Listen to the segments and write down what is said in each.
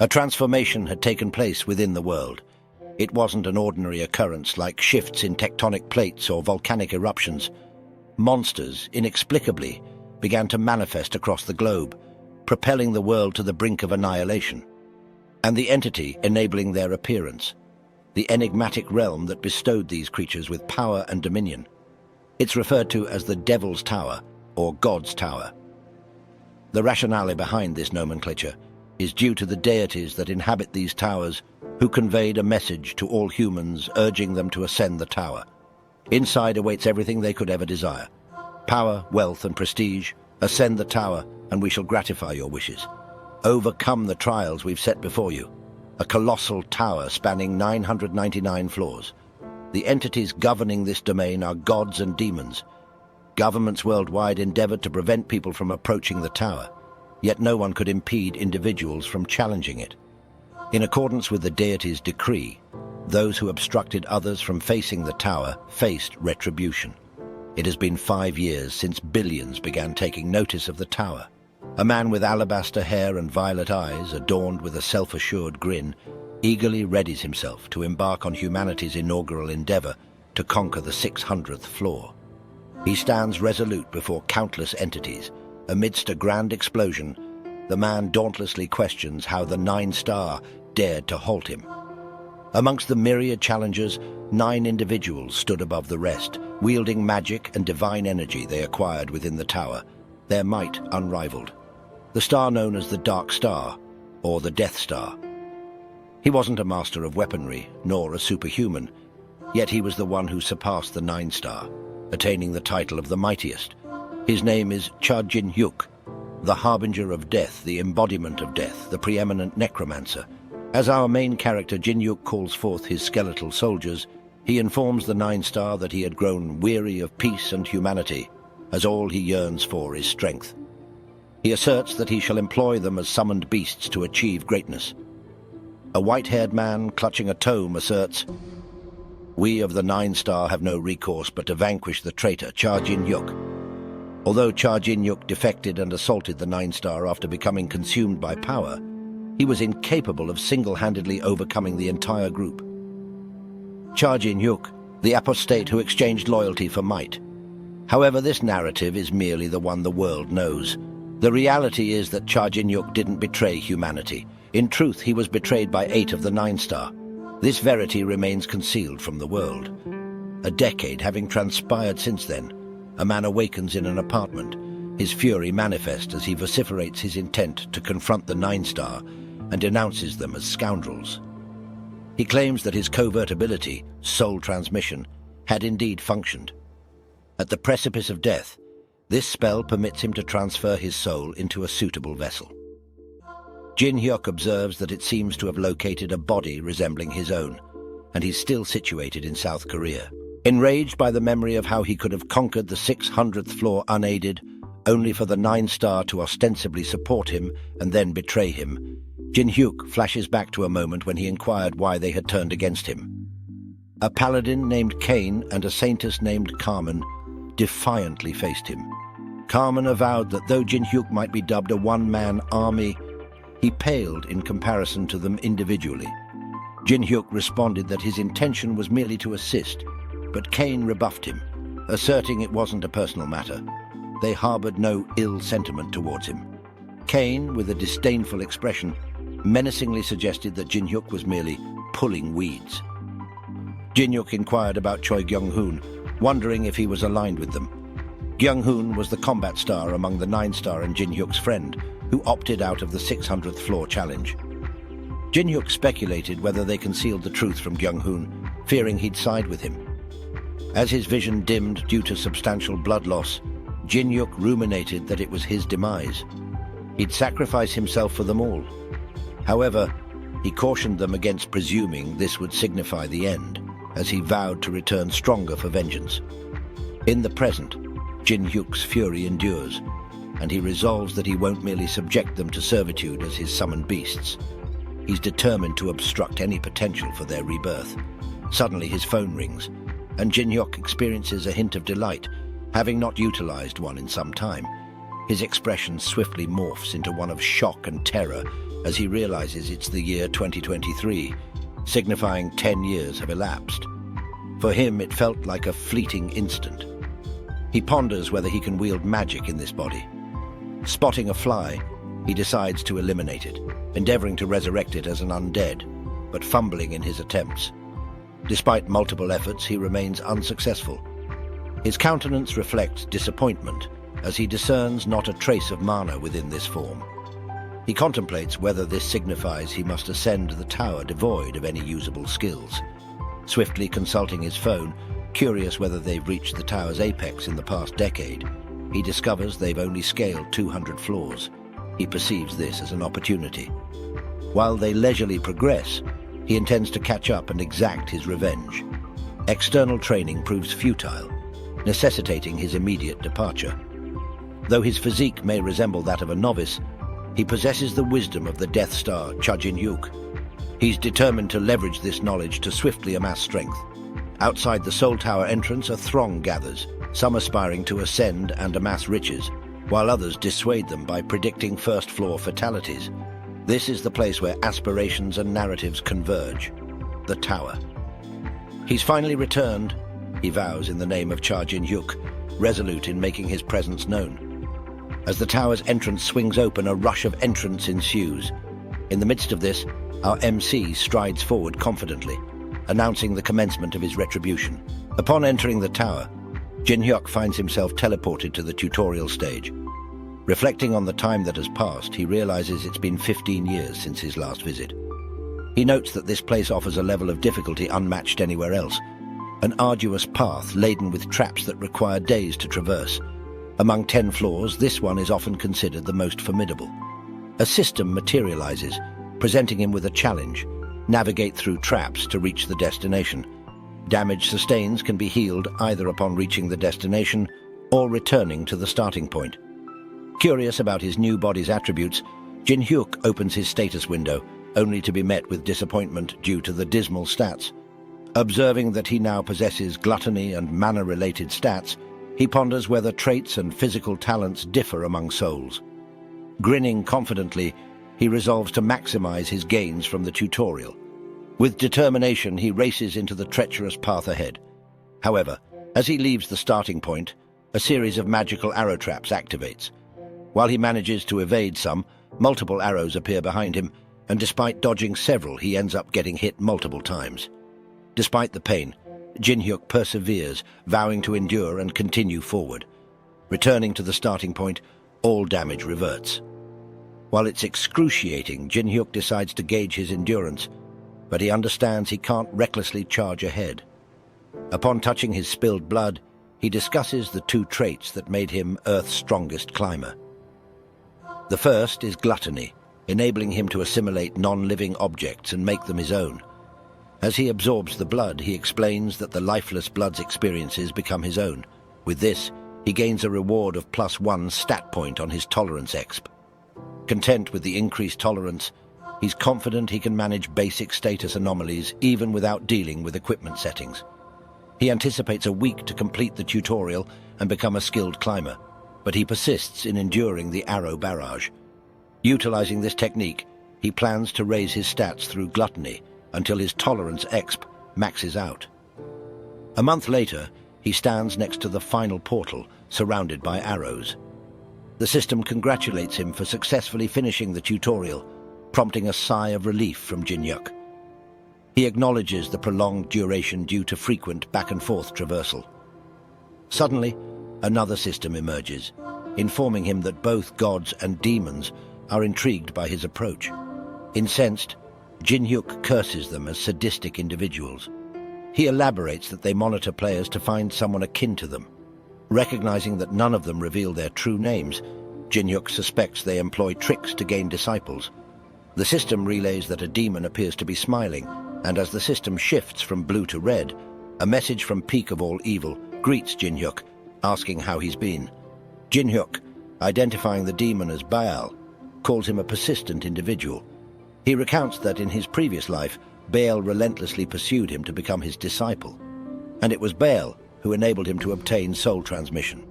A transformation had taken place within the world. It wasn't an ordinary occurrence like shifts in tectonic plates or volcanic eruptions. Monsters, inexplicably, began to manifest across the globe, propelling the world to the brink of annihilation. And the entity enabling their appearance, the enigmatic realm that bestowed these creatures with power and dominion. It's referred to as the Devil's Tower, or God's Tower. The rationale behind this nomenclature is due to the deities that inhabit these towers, who conveyed a message to all humans urging them to ascend the tower. Inside awaits everything they could ever desire. Power, wealth and prestige. Ascend the tower and we shall gratify your wishes. Overcome the trials we've set before you. A colossal tower spanning 999 floors. The entities governing this domain are gods and demons. Governments worldwide endeavored to prevent people from approaching the tower, yet no one could impede individuals from challenging it. In accordance with the deity's decree, those who obstructed others from facing the tower faced retribution. It has been 5 years since billions began taking notice of the tower. A man with alabaster hair and violet eyes, adorned with a self-assured grin, eagerly readies himself to embark on humanity's inaugural endeavor to conquer the 600th floor. He stands resolute before countless entities. Amidst a grand explosion, the man dauntlessly questions how the 9-star dared to halt him. Amongst the myriad challengers, 9 individuals stood above the rest, wielding magic and divine energy they acquired within the tower, their might unrivaled. The star known as the Dark Star, or the Death Star. He wasn't a master of weaponry, nor a superhuman, yet he was the one who surpassed the 9-star, attaining the title of the mightiest. His name is Cha Jin-hyuk, the harbinger of death, the embodiment of death, the preeminent necromancer. As our main character Jin-hyuk calls forth his skeletal soldiers, he informs the 9-star that he had grown weary of peace and humanity, as all he yearns for is strength. He asserts that he shall employ them as summoned beasts to achieve greatness. A white-haired man clutching a tome asserts, "We of the 9-star have no recourse but to vanquish the traitor Cha Jin-hyuk." Although Cha Jin-hyuk defected and assaulted the 9-star after becoming consumed by power, he was incapable of single-handedly overcoming the entire group. Cha Jin-hyuk, the apostate who exchanged loyalty for might. However, this narrative is merely the one the world knows. The reality is that Cha Jin-hyuk didn't betray humanity. In truth, he was betrayed by 8 of the 9-star. This verity remains concealed from the world. A decade having transpired since then, a man awakens in an apartment, his fury manifest as he vociferates his intent to confront the 9-star and denounces them as scoundrels. He claims that his covert ability, soul transmission, had indeed functioned. At the precipice of death, this spell permits him to transfer his soul into a suitable vessel. Jin-hyuk observes that it seems to have located a body resembling his own, and he's still situated in South Korea. Enraged by the memory of how he could have conquered the 600th floor unaided, only for the 9-star to ostensibly support him and then betray him, Jin-hyuk flashes back to a moment when he inquired why they had turned against him. A paladin named Cain and a saintess named Carmen defiantly faced him. Carmen avowed that though Jin-hyuk might be dubbed a one-man army, he paled in comparison to them individually. Jin-hyuk responded that his intention was merely to assist, but Cain rebuffed him, asserting it wasn't a personal matter. They harbored no ill sentiment towards him. Cain, with a disdainful expression, menacingly suggested that Jin-hyuk was merely pulling weeds. Jin-hyuk inquired about Choi Kyung-hoon, wondering if he was aligned with them. Kyung-hoon was the combat star among the 9-star and Jin-hyuk's friend, who opted out of the 600th floor challenge. Jin-hyuk speculated whether they concealed the truth from Kyung-hoon, fearing he'd side with him. As his vision dimmed due to substantial blood loss, Jin-hyuk ruminated that it was his demise. He'd sacrifice himself for them all. However, he cautioned them against presuming this would signify the end, as he vowed to return stronger for vengeance. In the present, Jin-hyuk's fury endures, and he resolves that he won't merely subject them to servitude as his summoned beasts. He's determined to obstruct any potential for their rebirth. Suddenly his phone rings, and Jin-hyuk experiences a hint of delight, having not utilized one in some time. His expression swiftly morphs into one of shock and terror as he realizes it's the year 2023, signifying 10 years have elapsed. For him, it felt like a fleeting instant. He ponders whether he can wield magic in this body. Spotting a fly, he decides to eliminate it, endeavoring to resurrect it as an undead, but fumbling in his attempts. Despite multiple efforts, he remains unsuccessful. His countenance reflects disappointment, as he discerns not a trace of mana within this form. He contemplates whether this signifies he must ascend the tower devoid of any usable skills. Swiftly consulting his phone, curious whether they've reached the tower's apex in the past decade, he discovers they've only scaled 200 floors. He perceives this as an opportunity. While they leisurely progress, he intends to catch up and exact his revenge. External training proves futile, necessitating his immediate departure. Though his physique may resemble that of a novice, he possesses the wisdom of the Death Star Chajin-hyuk. He's determined to leverage this knowledge to swiftly amass strength. Outside the Soul Tower entrance, a throng gathers, some aspiring to ascend and amass riches, while others dissuade them by predicting first-floor fatalities. This is the place where aspirations and narratives converge. The Tower. He's finally returned, he vows in the name of Chajin-hyuk, resolute in making his presence known. As the tower's entrance swings open, a rush of entrants ensues. In the midst of this, our MC strides forward confidently, announcing the commencement of his retribution. Upon entering the tower, Jin-hyuk finds himself teleported to the tutorial stage. Reflecting on the time that has passed, he realizes it's been 15 years since his last visit. He notes that this place offers a level of difficulty unmatched anywhere else, an arduous path laden with traps that require days to traverse. Among 10 floors, this one is often considered the most formidable. A system materializes, presenting him with a challenge: navigate through traps to reach the destination. Damage sustained can be healed either upon reaching the destination or returning to the starting point. Curious about his new body's attributes, Jin-hyuk opens his status window, only to be met with disappointment due to the dismal stats. Observing that he now possesses gluttony and mana-related stats, he ponders whether traits and physical talents differ among souls. Grinning confidently, he resolves to maximize his gains from the tutorial. With determination, he races into the treacherous path ahead. However, as he leaves the starting point, a series of magical arrow traps activates. While he manages to evade some, multiple arrows appear behind him, and despite dodging several, he ends up getting hit multiple times. Despite the pain, Jin-hyuk perseveres, vowing to endure and continue forward. Returning to the starting point, all damage reverts. While it's excruciating, Jin-hyuk decides to gauge his endurance, but he understands he can't recklessly charge ahead. Upon touching his spilled blood, he discusses the 2 traits that made him Earth's strongest climber. The first is gluttony, enabling him to assimilate non-living objects and make them his own. As he absorbs the blood, he explains that the lifeless blood's experiences become his own. With this, he gains a reward of +1 stat point on his tolerance exp. Content with the increased tolerance, he's confident he can manage basic status anomalies even without dealing with equipment settings. He anticipates a week to complete the tutorial and become a skilled climber, but he persists in enduring the arrow barrage. Utilizing this technique, he plans to raise his stats through gluttony until his tolerance exp maxes out. A month later, he stands next to the final portal, surrounded by arrows. The system congratulates him for successfully finishing the tutorial, prompting a sigh of relief from Jin-hyuk. He acknowledges the prolonged duration due to frequent back-and-forth traversal. Suddenly, another system emerges, informing him that both gods and demons are intrigued by his approach. Incensed, Jin-hyuk curses them as sadistic individuals. He elaborates that they monitor players to find someone akin to them. Recognizing that none of them reveal their true names, Jin-hyuk suspects they employ tricks to gain disciples. The system relays that a demon appears to be smiling, and as the system shifts from blue to red, a message from Peak of All Evil greets Jin-hyuk, asking how he's been. Jin-hyuk, identifying the demon as Baal, calls him a persistent individual. He recounts that in his previous life, Baal relentlessly pursued him to become his disciple, and it was Baal who enabled him to obtain soul transmission.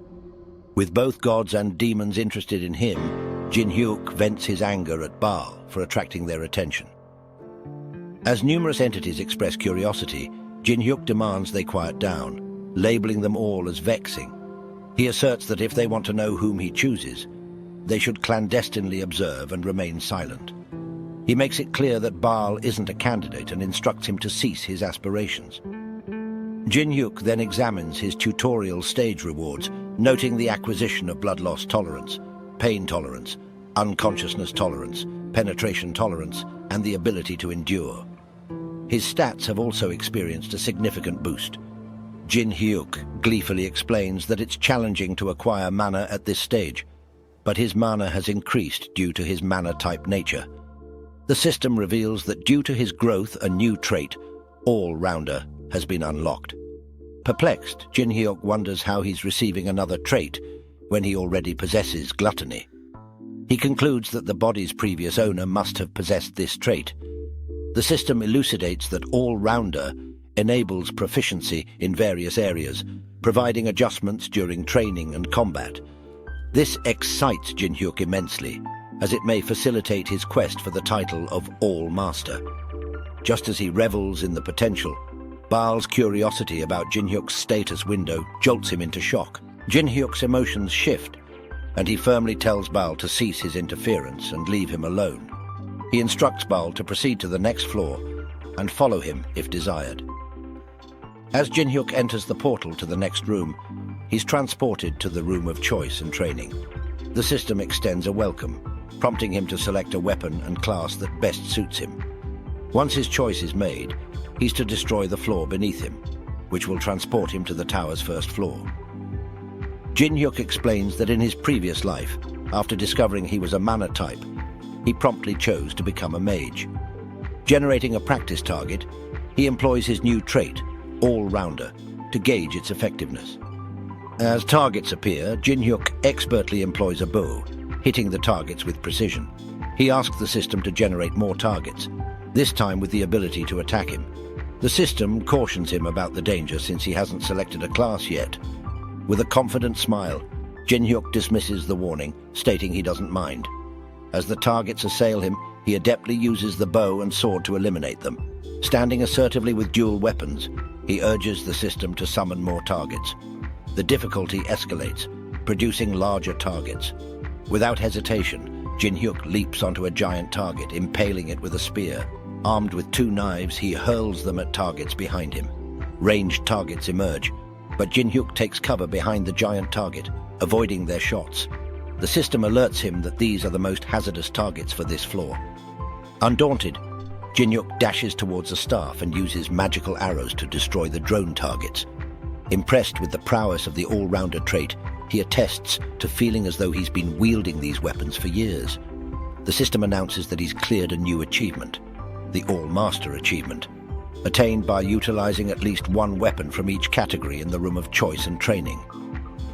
With both gods and demons interested in him, Jin-hyuk vents his anger at Baal for attracting their attention. As numerous entities express curiosity, Jin-hyuk demands they quiet down, labeling them all as vexing. He asserts that if they want to know whom he chooses, they should clandestinely observe and remain silent. He makes it clear that Baal isn't a candidate and instructs him to cease his aspirations. Jin-hyuk then examines his tutorial stage rewards, noting the acquisition of blood loss tolerance, pain tolerance, unconsciousness tolerance, penetration tolerance, and the ability to endure. His stats have also experienced a significant boost. Jin-hyuk gleefully explains that it's challenging to acquire mana at this stage, but his mana has increased due to his mana-type nature. The system reveals that due to his growth, a new trait, All-Rounder, has been unlocked. Perplexed, Jin-hyuk wonders how he's receiving another trait when he already possesses Gluttony. He concludes that the body's previous owner must have possessed this trait. The system elucidates that All-Rounder enables proficiency in various areas, providing adjustments during training and combat. This excites Jin-hyuk immensely, as it may facilitate his quest for the title of All-Master. Just as he revels in the potential, Baal's curiosity about Jin-hyuk's status window jolts him into shock. Jin-hyuk's emotions shift, and he firmly tells Baal to cease his interference and leave him alone. He instructs Baal to proceed to the next floor and follow him if desired. As Jin-hyuk enters the portal to the next room, he's transported to the room of choice and training. The system extends a welcome, prompting him to select a weapon and class that best suits him. Once his choice is made, he's to destroy the floor beneath him, which will transport him to the tower's first floor. Jin-hyuk explains that in his previous life, after discovering he was a mana type, he promptly chose to become a mage. Generating a practice target, he employs his new trait, All-Rounder, to gauge its effectiveness. As targets appear, Jin-hyuk expertly employs a bow, hitting the targets with precision. He asks the system to generate more targets, this time with the ability to attack him. The system cautions him about the danger since he hasn't selected a class yet. With a confident smile, Jin-hyuk dismisses the warning, stating he doesn't mind. As the targets assail him, he adeptly uses the bow and sword to eliminate them. Standing assertively with dual weapons, he urges the system to summon more targets. The difficulty escalates, producing larger targets. Without hesitation, Jin-hyuk leaps onto a giant target, impaling it with a spear. Armed with two knives, he hurls them at targets behind him. Ranged targets emerge, but Jin-hyuk takes cover behind the giant target, avoiding their shots. The system alerts him that these are the most hazardous targets for this floor. Undaunted, Jin-hyuk dashes towards a staff and uses magical arrows to destroy the drone targets. Impressed with the prowess of the All-Rounder trait, he attests to feeling as though he's been wielding these weapons for years. The system announces that he's cleared a new achievement, the All-Master achievement, attained by utilizing at least one weapon from each category in the room of choice and training.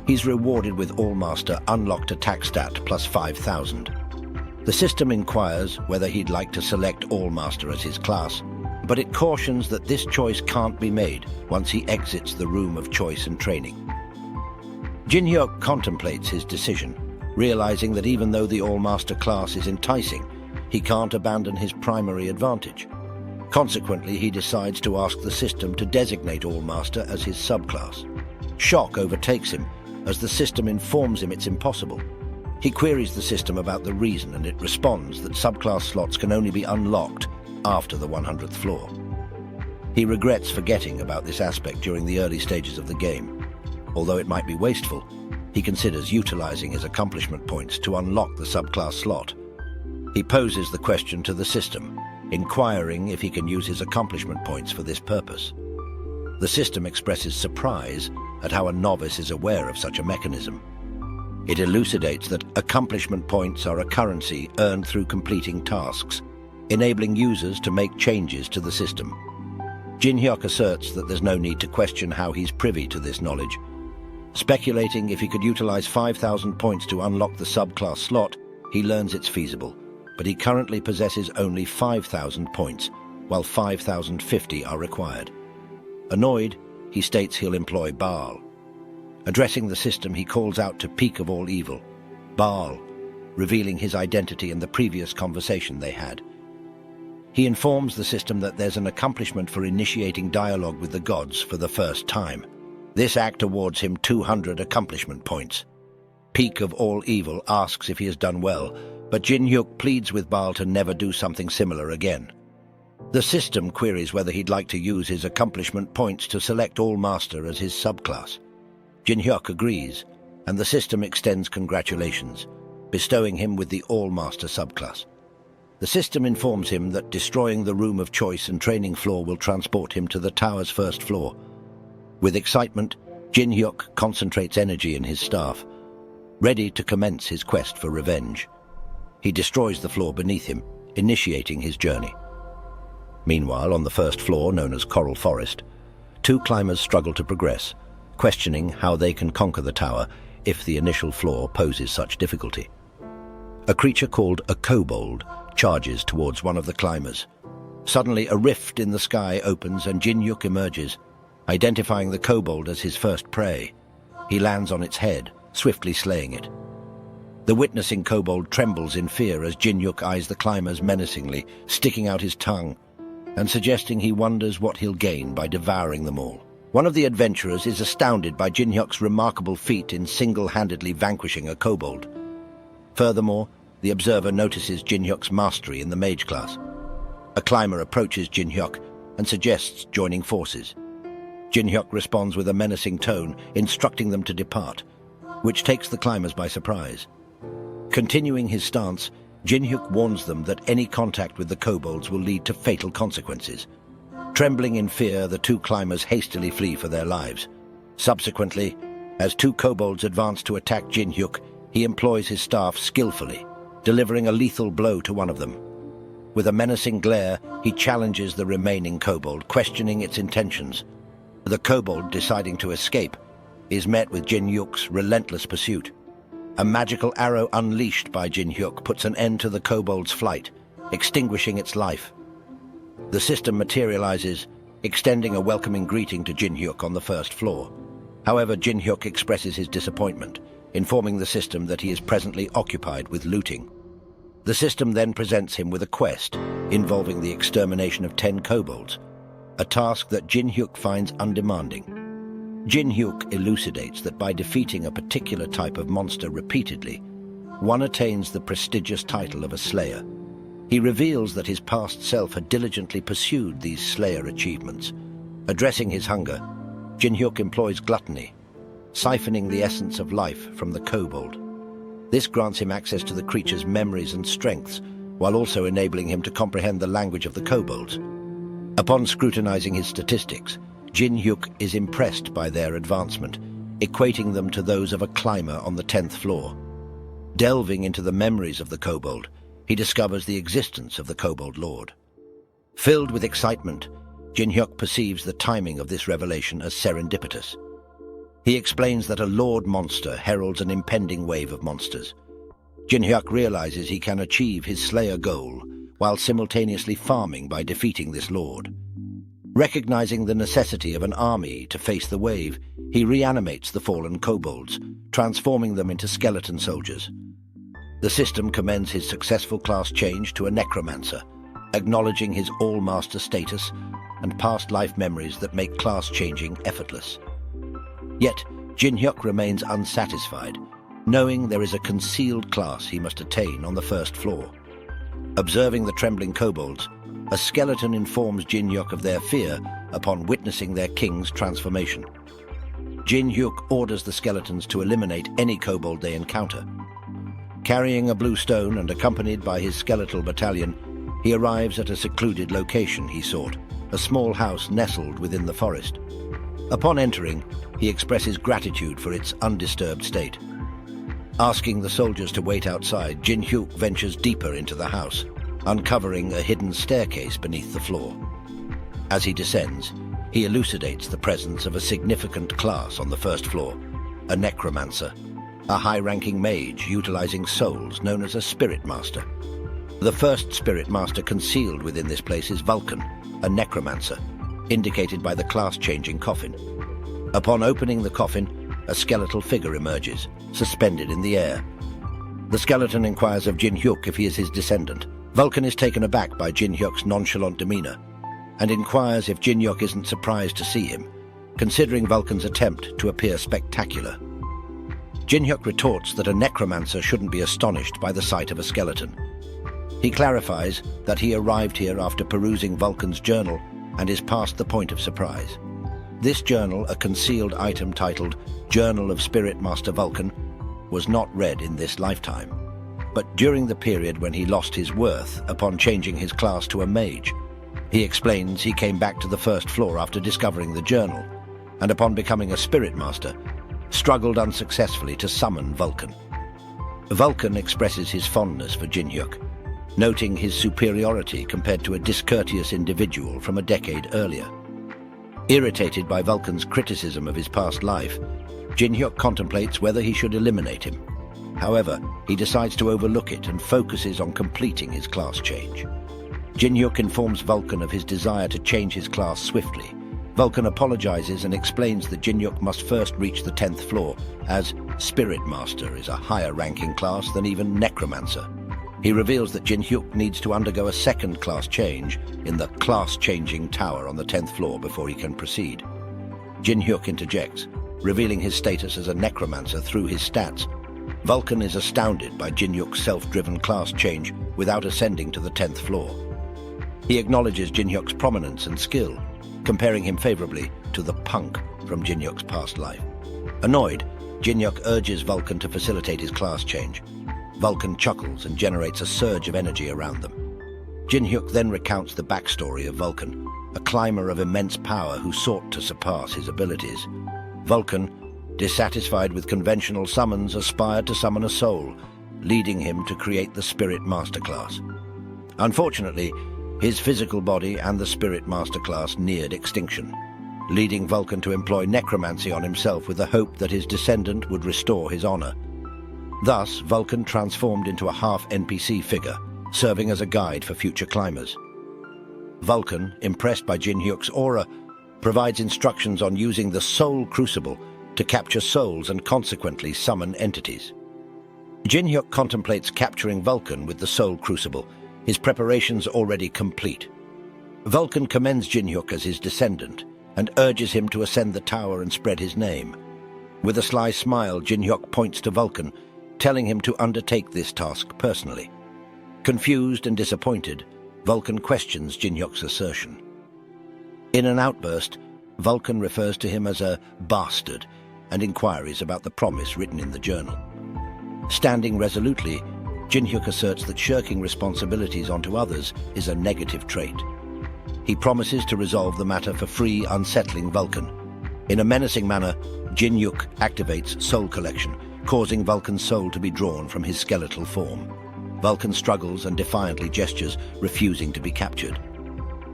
He's rewarded with All-Master unlocked attack stat plus 5,000. The system inquires whether he'd like to select All-Master as his class, but it cautions that this choice can't be made once he exits the room of choice and training. Jin-hyuk contemplates his decision, realizing that even though the All-Master class is enticing, he can't abandon his primary advantage. Consequently, he decides to ask the system to designate All-Master as his subclass. Shock overtakes him as the system informs him it's impossible. He queries the system about the reason, and it responds that subclass slots can only be unlocked after the 100th floor. He regrets forgetting about this aspect during the early stages of the game. Although it might be wasteful, he considers utilizing his accomplishment points to unlock the subclass slot. He poses the question to the system, inquiring if he can use his accomplishment points for this purpose. The system expresses surprise at how a novice is aware of such a mechanism. It elucidates that accomplishment points are a currency earned through completing tasks, enabling users to make changes to the system. Jin-hyuk asserts that there's no need to question how he's privy to this knowledge. Speculating if he could utilize 5,000 points to unlock the subclass slot, he learns it's feasible, but he currently possesses only 5,000 points, while 5,050 are required. Annoyed, he states he'll employ Baal. Addressing the system, he calls out to peak of all evil, "Baal, revealing his identity and the previous conversation they had. He informs the system that there's an accomplishment for initiating dialogue with the gods for the first time. This act awards him 200 accomplishment points. Peak of all evil asks if he has done well, but Jin-hyuk pleads with Baal to never do something similar again. The system queries whether he'd like to use his accomplishment points to select All Master as his subclass. Jin-hyuk agrees, and the system extends congratulations, bestowing him with the All Master subclass. The system informs him that destroying the room of choice and training floor will transport him to the tower's first floor. With excitement, Jin-hyuk concentrates energy in his staff, ready to commence his quest for revenge. He destroys the floor beneath him, initiating his journey. Meanwhile, on the first floor, known as Coral Forest, two climbers struggle to progress, questioning how they can conquer the tower if the initial floor poses such difficulty. A creature called a kobold charges towards one of the climbers. Suddenly, a rift in the sky opens and Jin-hyuk emerges, identifying the kobold as his first prey. He lands on its head, swiftly slaying it. The witnessing kobold trembles in fear as Jin-hyuk eyes the climbers menacingly, sticking out his tongue, and suggesting he wonders what he'll gain by devouring them all. One of the adventurers is astounded by Jin-hyuk's remarkable feat in single-handedly vanquishing a kobold. Furthermore, the observer notices Jin-hyuk's mastery in the mage class. A climber approaches Jin-hyuk and suggests joining forces. Jin-hyuk responds with a menacing tone, instructing them to depart, which takes the climbers by surprise. Continuing his stance, Jin-hyuk warns them that any contact with the kobolds will lead to fatal consequences. Trembling in fear, the two climbers hastily flee for their lives. Subsequently, as two kobolds advance to attack Jin-hyuk, he employs his staff skillfully, delivering a lethal blow to one of them. With a menacing glare, he challenges the remaining kobold, questioning its intentions. The kobold, deciding to escape, is met with Jin-hyuk's relentless pursuit. A magical arrow unleashed by Jin-hyuk puts an end to the kobold's flight, extinguishing its life. The system materializes, extending a welcoming greeting to Jin-hyuk on the first floor. However, Jin-hyuk expresses his disappointment, informing the system that he is presently occupied with looting. The system then presents him with a quest involving the extermination of 10 kobolds, a task that Jin-hyuk finds undemanding. Jin-hyuk elucidates that by defeating a particular type of monster repeatedly, one attains the prestigious title of a slayer. He reveals that his past self had diligently pursued these slayer achievements. Addressing his hunger, Jin-hyuk employs gluttony, siphoning the essence of life from the kobold. This grants him access to the creature's memories and strengths, while also enabling him to comprehend the language of the kobolds. Upon scrutinizing his statistics, Jin-hyuk is impressed by their advancement, equating them to those of a climber on the 10th floor. Delving into the memories of the kobold, he discovers the existence of the kobold lord. Filled with excitement, Jin-hyuk perceives the timing of this revelation as serendipitous. He explains that a lord monster heralds an impending wave of monsters. Jin-hyuk realizes he can achieve his slayer goal while simultaneously farming by defeating this lord. Recognizing the necessity of an army to face the wave, he reanimates the fallen kobolds, transforming them into skeleton soldiers. The system commends his successful class change to a Necromancer, acknowledging his all-master status and past life memories that make class changing effortless. Yet, Jin-hyuk remains unsatisfied, knowing there is a concealed class he must attain on the first floor. Observing the trembling kobolds, a skeleton informs Jin-hyuk of their fear upon witnessing their king's transformation. Jin-hyuk orders the skeletons to eliminate any kobold they encounter. Carrying a blue stone and accompanied by his skeletal battalion, he arrives at a secluded location he sought, a small house nestled within the forest. Upon entering, he expresses gratitude for its undisturbed state. Asking the soldiers to wait outside, Jin-hyuk ventures deeper into the house, uncovering a hidden staircase beneath the floor. As he descends, he elucidates the presence of a significant class on the first floor, a Necromancer, a high-ranking mage utilizing souls known as a Spirit Master. The first Spirit Master concealed within this place is Vulcan, a Necromancer, indicated by the class-changing coffin. Upon opening the coffin, a skeletal figure emerges, suspended in the air. The skeleton inquires of Jin Hyuk if he is his descendant. Vulcan is taken aback by Jin Hyuk's nonchalant demeanor and inquires if Jin Hyuk isn't surprised to see him, considering Vulcan's attempt to appear spectacular. Jin Hyuk retorts that a necromancer shouldn't be astonished by the sight of a skeleton. He clarifies that he arrived here after perusing Vulcan's journal and is past the point of surprise. This journal, a concealed item titled Journal of Spirit Master Vulcan, was not read in this lifetime, but during the period when he lost his worth upon changing his class to a mage. He explains he came back to the first floor after discovering the journal, and upon becoming a spirit master, struggled unsuccessfully to summon Vulcan. Vulcan expresses his fondness for Jin Hyuk, noting his superiority compared to a discourteous individual from a decade earlier. Irritated by Vulcan's criticism of his past life, Jin Hyuk contemplates whether he should eliminate him. However, he decides to overlook it and focuses on completing his class change. Jin Hyuk informs Vulcan of his desire to change his class swiftly. Vulcan apologizes and explains that Jin Hyuk must first reach the 10th floor, as Spirit Master is a higher ranking class than even Necromancer. He reveals that Jin Hyuk needs to undergo a second class change in the class-changing tower on the 10th floor before he can proceed. Jin Hyuk interjects, revealing his status as a necromancer through his stats. Vulcan is astounded by Jin Hyuk's self-driven class change without ascending to the 10th floor. He acknowledges Jin Hyuk's prominence and skill, comparing him favorably to the punk from Jin Hyuk's past life. Annoyed, Jin Hyuk urges Vulcan to facilitate his class change. Vulcan chuckles and generates a surge of energy around them. Jin Hyuk then recounts the backstory of Vulcan, a climber of immense power who sought to surpass his abilities. Vulcan, dissatisfied with conventional summons, aspired to summon a soul, leading him to create the Spirit Masterclass. Unfortunately, his physical body and the Spirit Masterclass neared extinction, leading Vulcan to employ necromancy on himself with the hope that his descendant would restore his honor. Thus, Vulcan transformed into a half-NPC figure, serving as a guide for future climbers. Vulcan, impressed by Jin Hyuk's aura, provides instructions on using the Soul Crucible to capture souls and consequently summon entities. Jin Hyuk contemplates capturing Vulcan with the Soul Crucible, his preparations already complete. Vulcan commends Jin Hyuk as his descendant and urges him to ascend the tower and spread his name. With a sly smile, Jin Hyuk points to Vulcan, telling him to undertake this task personally. Confused and disappointed, Vulcan questions Jin Hyuk's assertion. In an outburst, Vulcan refers to him as a bastard and inquiries about the promise written in the journal. Standing resolutely, Jin Hyuk asserts that shirking responsibilities onto others is a negative trait. He promises to resolve the matter for free, unsettling Vulcan. In a menacing manner, Jin Hyuk activates Soul Collection, causing Vulcan's soul to be drawn from his skeletal form. Vulcan struggles and defiantly gestures, refusing to be captured.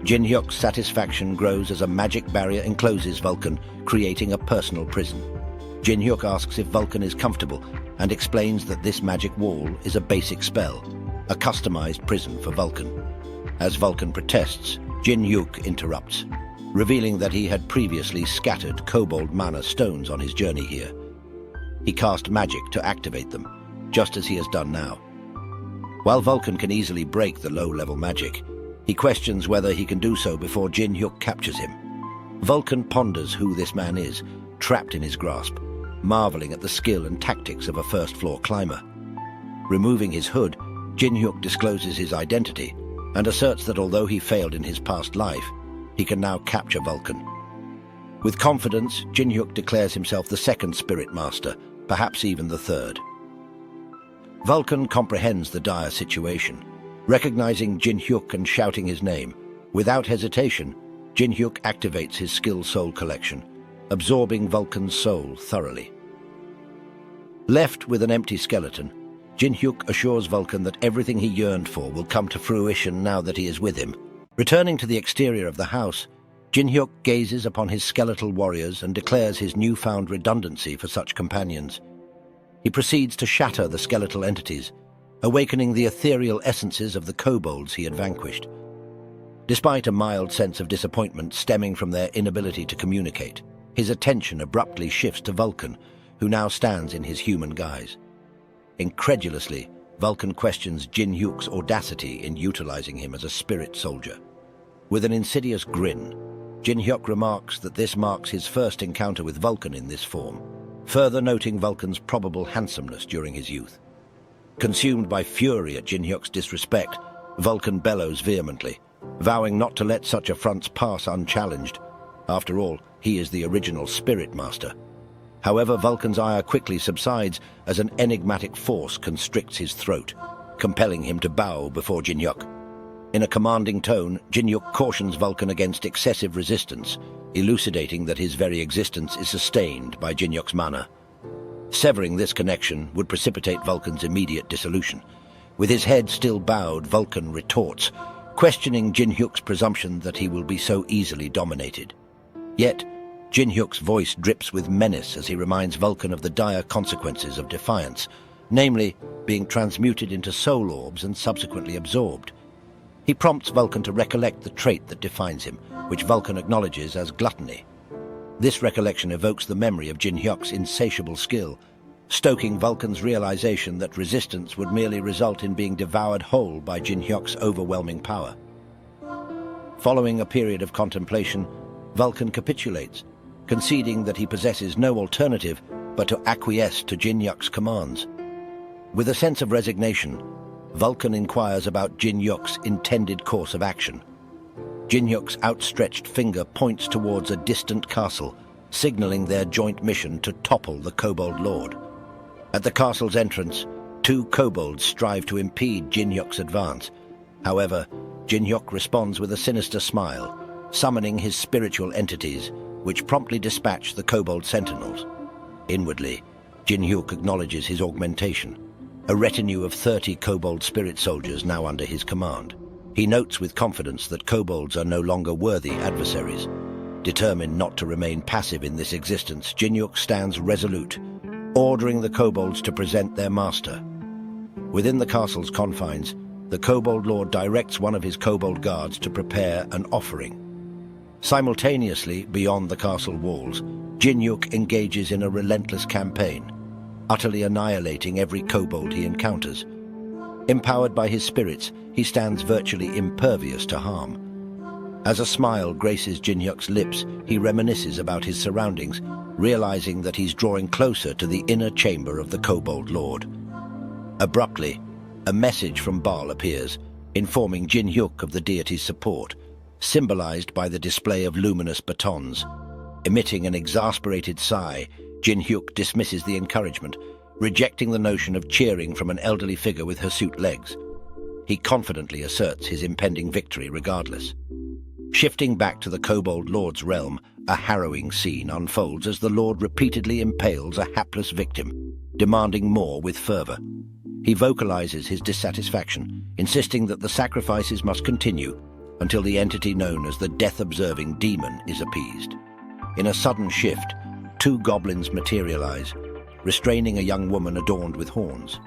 Jin Hyuk's satisfaction grows as a magic barrier encloses Vulcan, creating a personal prison. Jin Hyuk asks if Vulcan is comfortable and explains that this magic wall is a basic spell, a customized prison for Vulcan. As Vulcan protests, Jin Hyuk interrupts, revealing that he had previously scattered kobold mana stones on his journey here. He cast magic to activate them, just as he has done now. While Vulcan can easily break the low-level magic, he questions whether he can do so before Jin Hyuk captures him. Vulcan ponders who this man is, trapped in his grasp, marveling at the skill and tactics of a first-floor climber. Removing his hood, Jin Hyuk discloses his identity and asserts that although he failed in his past life, he can now capture Vulcan. With confidence, Jin Hyuk declares himself the second Spirit Master, perhaps even the third. Vulcan comprehends the dire situation. Recognizing Jin Hyuk and shouting his name, without hesitation, Jin Hyuk activates his skill Soul Collection, absorbing Vulcan's soul thoroughly. Left with an empty skeleton, Jin Hyuk assures Vulcan that everything he yearned for will come to fruition now that he is with him. Returning to the exterior of the house, Jin Hyuk gazes upon his skeletal warriors and declares his newfound redundancy for such companions. He proceeds to shatter the skeletal entities, awakening the ethereal essences of the kobolds he had vanquished. Despite a mild sense of disappointment stemming from their inability to communicate, his attention abruptly shifts to Vulcan, who now stands in his human guise. Incredulously, Vulcan questions Jin Hyuk's audacity in utilizing him as a spirit soldier. With an insidious grin, Jin Hyuk remarks that this marks his first encounter with Vulcan in this form, further noting Vulcan's probable handsomeness during his youth. Consumed by fury at Jin Hyuk's disrespect, Vulcan bellows vehemently, vowing not to let such affronts pass unchallenged. After all, he is the original spirit master. However, Vulcan's ire quickly subsides as an enigmatic force constricts his throat, compelling him to bow before Jin Hyuk. In a commanding tone, Jin Hyuk cautions Vulcan against excessive resistance, elucidating that his very existence is sustained by Jin Hyuk's mana. Severing this connection would precipitate Vulcan's immediate dissolution. With his head still bowed, Vulcan retorts, questioning Jin Hyuk's presumption that he will be so easily dominated. Yet, Jin Hyuk's voice drips with menace as he reminds Vulcan of the dire consequences of defiance, namely, being transmuted into soul orbs and subsequently absorbed. He prompts Vulcan to recollect the trait that defines him, which Vulcan acknowledges as gluttony. This recollection evokes the memory of Jin Hyuk's insatiable skill, stoking Vulcan's realization that resistance would merely result in being devoured whole by Jin Hyuk's overwhelming power. Following a period of contemplation, Vulcan capitulates, conceding that he possesses no alternative but to acquiesce to Jin Hyuk's commands. With a sense of resignation, Vulcan inquires about Jin Hyuk's intended course of action. Jin Hyuk's outstretched finger points towards a distant castle, signaling their joint mission to topple the Kobold Lord. At the castle's entrance, two kobolds strive to impede Jin Hyuk's advance. However, Jin Hyuk responds with a sinister smile, summoning his spiritual entities, which promptly dispatch the kobold sentinels. Inwardly, Jin Hyuk acknowledges his augmentation, a retinue of 30 kobold spirit soldiers now under his command. He notes with confidence that kobolds are no longer worthy adversaries. Determined not to remain passive in this existence, Jin Hyuk stands resolute, ordering the kobolds to present their master. Within the castle's confines, the Kobold Lord directs one of his kobold guards to prepare an offering. Simultaneously, beyond the castle walls, Jin Hyuk engages in a relentless campaign, utterly annihilating every kobold he encounters. Empowered by his spirits, he stands virtually impervious to harm. As a smile graces Jin Hyuk's lips, he reminisces about his surroundings, realizing that he's drawing closer to the inner chamber of the Kobold Lord. Abruptly, a message from Baal appears, informing Jin Hyuk of the deity's support, symbolized by the display of luminous batons. Emitting an exasperated sigh, Jin Hyuk dismisses the encouragement, rejecting the notion of cheering from an elderly figure with hirsute legs. He confidently asserts his impending victory regardless. Shifting back to the Kobold Lord's realm, a harrowing scene unfolds as the Lord repeatedly impales a hapless victim, demanding more with fervor. He vocalizes his dissatisfaction, insisting that the sacrifices must continue until the entity known as the death-observing demon is appeased. In a sudden shift, two goblins materialize, restraining a young woman adorned with horns.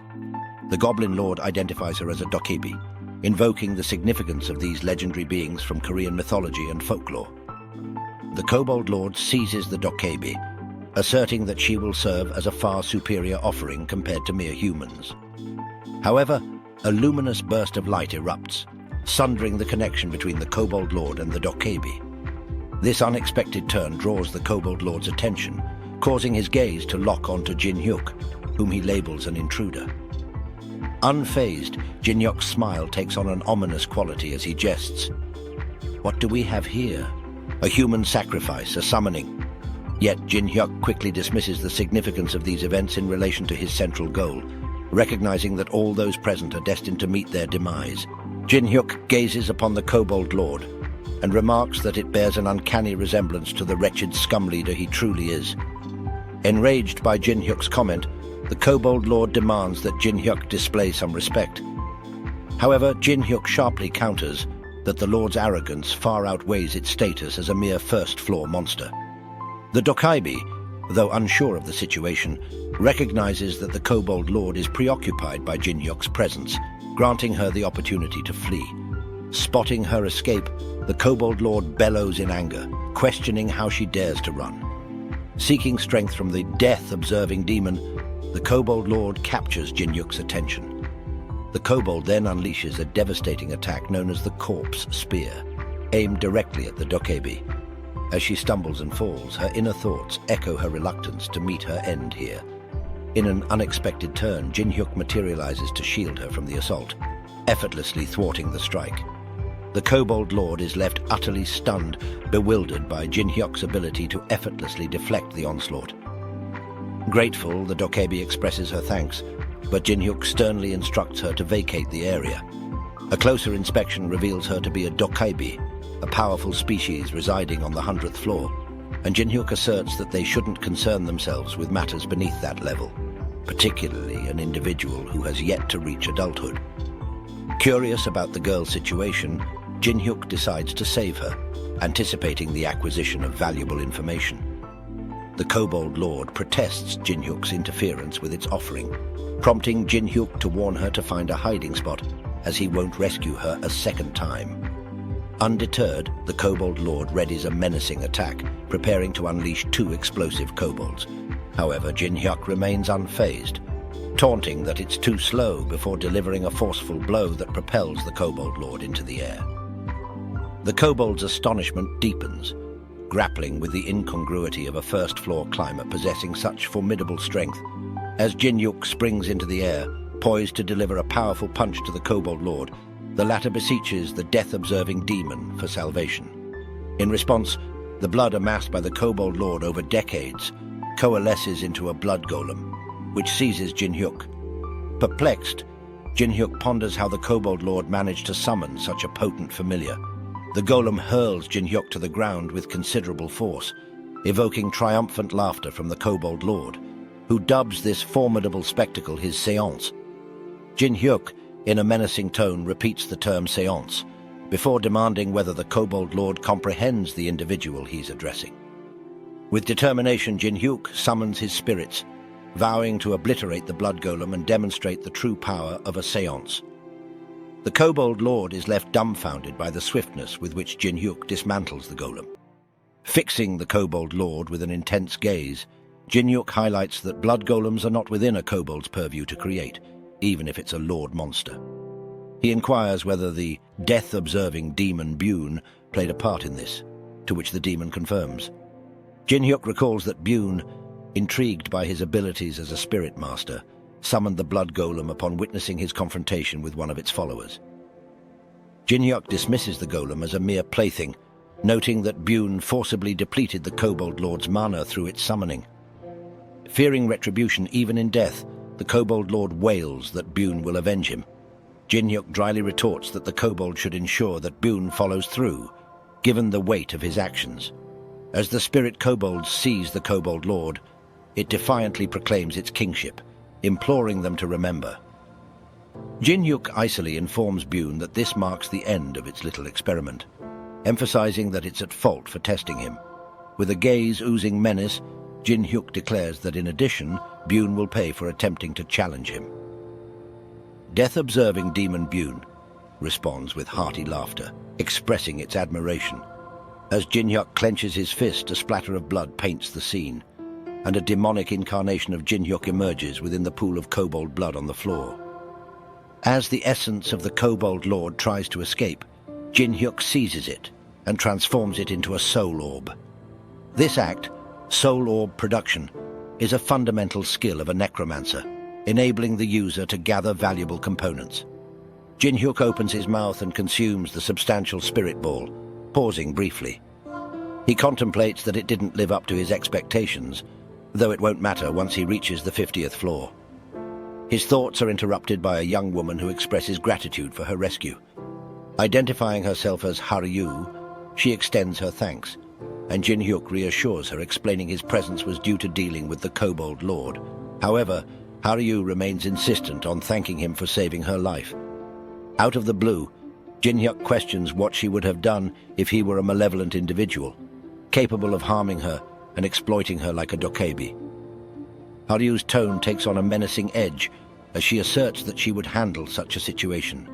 The Goblin Lord identifies her as a dokebi, invoking the significance of these legendary beings from Korean mythology and folklore. The Kobold Lord seizes the dokebi, asserting that she will serve as a far superior offering compared to mere humans. However, a luminous burst of light erupts, sundering the connection between the Kobold Lord and the dokebi. This unexpected turn draws the Kobold Lord's attention, causing his gaze to lock onto Jin Hyuk, whom he labels an intruder. Unfazed, Jin Hyuk's smile takes on an ominous quality as he jests. What do we have here? A human sacrifice, a summoning. Yet Jin Hyuk quickly dismisses the significance of these events in relation to his central goal, recognizing that all those present are destined to meet their demise. Jin Hyuk gazes upon the Kobold Lord and remarks that it bears an uncanny resemblance to the wretched scum leader he truly is. Enraged by Jin Hyuk's comment, the Kobold Lord demands that Jin Hyuk display some respect. However, Jin Hyuk sharply counters that the Lord's arrogance far outweighs its status as a mere first-floor monster. The dokebi, though unsure of the situation, recognizes that the Kobold Lord is preoccupied by Jin Hyuk's presence, granting her the opportunity to flee. Spotting her escape, the Kobold Lord bellows in anger, questioning how she dares to run. Seeking strength from the death-observing demon, The Kobold Lord captures Jin-hyuk's attention. The kobold then unleashes a devastating attack known as the Corpse Spear, aimed directly at the dokebi. As she stumbles and falls, her inner thoughts echo her reluctance to meet her end here. In an unexpected turn, Jin-hyuk materializes to shield her from the assault, effortlessly thwarting the strike. The Kobold Lord is left utterly stunned, bewildered by Jin-hyuk's ability to effortlessly deflect the onslaught. Grateful, the dokebi expresses her thanks, but Jin-hyuk sternly instructs her to vacate the area. A closer inspection reveals her to be a dokebi, a powerful species residing on the 100th floor, and Jin-hyuk asserts that they shouldn't concern themselves with matters beneath that level, particularly an individual who has yet to reach adulthood. Curious about the girl's situation, Jin-hyuk decides to save her, anticipating the acquisition of valuable information. The Kobold Lord protests Jin-hyuk's interference with its offering, prompting Jin-hyuk to warn her to find a hiding spot, as he won't rescue her a second time. Undeterred, the Kobold Lord readies a menacing attack, preparing to unleash 2 explosive kobolds. However, Jin-hyuk remains unfazed, taunting that it's too slow before delivering a forceful blow that propels the Kobold Lord into the air. The kobold's astonishment deepens, grappling with the incongruity of a first-floor climber possessing such formidable strength, as Jin-hyuk springs into the air, poised to deliver a powerful punch to the Kobold Lord. The latter beseeches the death-observing demon for salvation. In response, the blood amassed by the Kobold Lord over decades coalesces into a blood golem, which seizes Jin-hyuk. Perplexed, Jin-hyuk ponders how the Kobold Lord managed to summon such a potent familiar. The golem hurls Jin-hyuk to the ground with considerable force, evoking triumphant laughter from the Kobold Lord, who dubs this formidable spectacle his séance. Jin-hyuk, in a menacing tone, repeats the term séance, before demanding whether the Kobold Lord comprehends the individual he's addressing. With determination, Jin-hyuk summons his spirits, vowing to obliterate the blood golem and demonstrate the true power of a séance. The Kobold Lord is left dumbfounded by the swiftness with which Jin-hyuk dismantles the golem. Fixing the Kobold Lord with an intense gaze, Jin-hyuk highlights that blood golems are not within a kobold's purview to create, even if it's a lord monster. He inquires whether the death-observing demon Bune played a part in this, to which the demon confirms. Jin-hyuk recalls that Bune, intrigued by his abilities as a spirit master, summoned the blood golem upon witnessing his confrontation with one of its followers. Jin-hyuk dismisses the golem as a mere plaything, noting that Bune forcibly depleted the Kobold Lord's mana through its summoning. Fearing retribution even in death, the Kobold Lord wails that Bune will avenge him. Jin-hyuk dryly retorts that the kobold should ensure that Bune follows through, given the weight of his actions. As the spirit kobolds seize the Kobold Lord, it defiantly proclaims its kingship, imploring them to remember. Jin-hyuk icily informs Bune that this marks the end of its little experiment, emphasizing that it's at fault for testing him. With a gaze oozing menace, Jin-hyuk declares that in addition, Bune will pay for attempting to challenge him. Death-observing demon Bune responds with hearty laughter, expressing its admiration. As Jin-hyuk clenches his fist, a splatter of blood paints the scene, and a demonic incarnation of Jin-hyuk emerges within the pool of kobold blood on the floor. As the essence of the Kobold Lord tries to escape, Jin-hyuk seizes it and transforms it into a soul orb. This act, soul orb production, is a fundamental skill of a necromancer, enabling the user to gather valuable components. Jin-hyuk opens his mouth and consumes the substantial spirit ball, pausing briefly. He contemplates that it didn't live up to his expectations, though it won't matter once he reaches the 50th floor. His thoughts are interrupted by a young woman who expresses gratitude for her rescue. Identifying herself as Haryu, she extends her thanks, and Jin-hyuk reassures her, explaining his presence was due to dealing with the Kobold Lord. However, Haryu remains insistent on thanking him for saving her life. Out of the blue, Jin-hyuk questions what she would have done if he were a malevolent individual, capable of harming her and exploiting her like a dokebi. Haryu's tone takes on a menacing edge as she asserts that she would handle such a situation.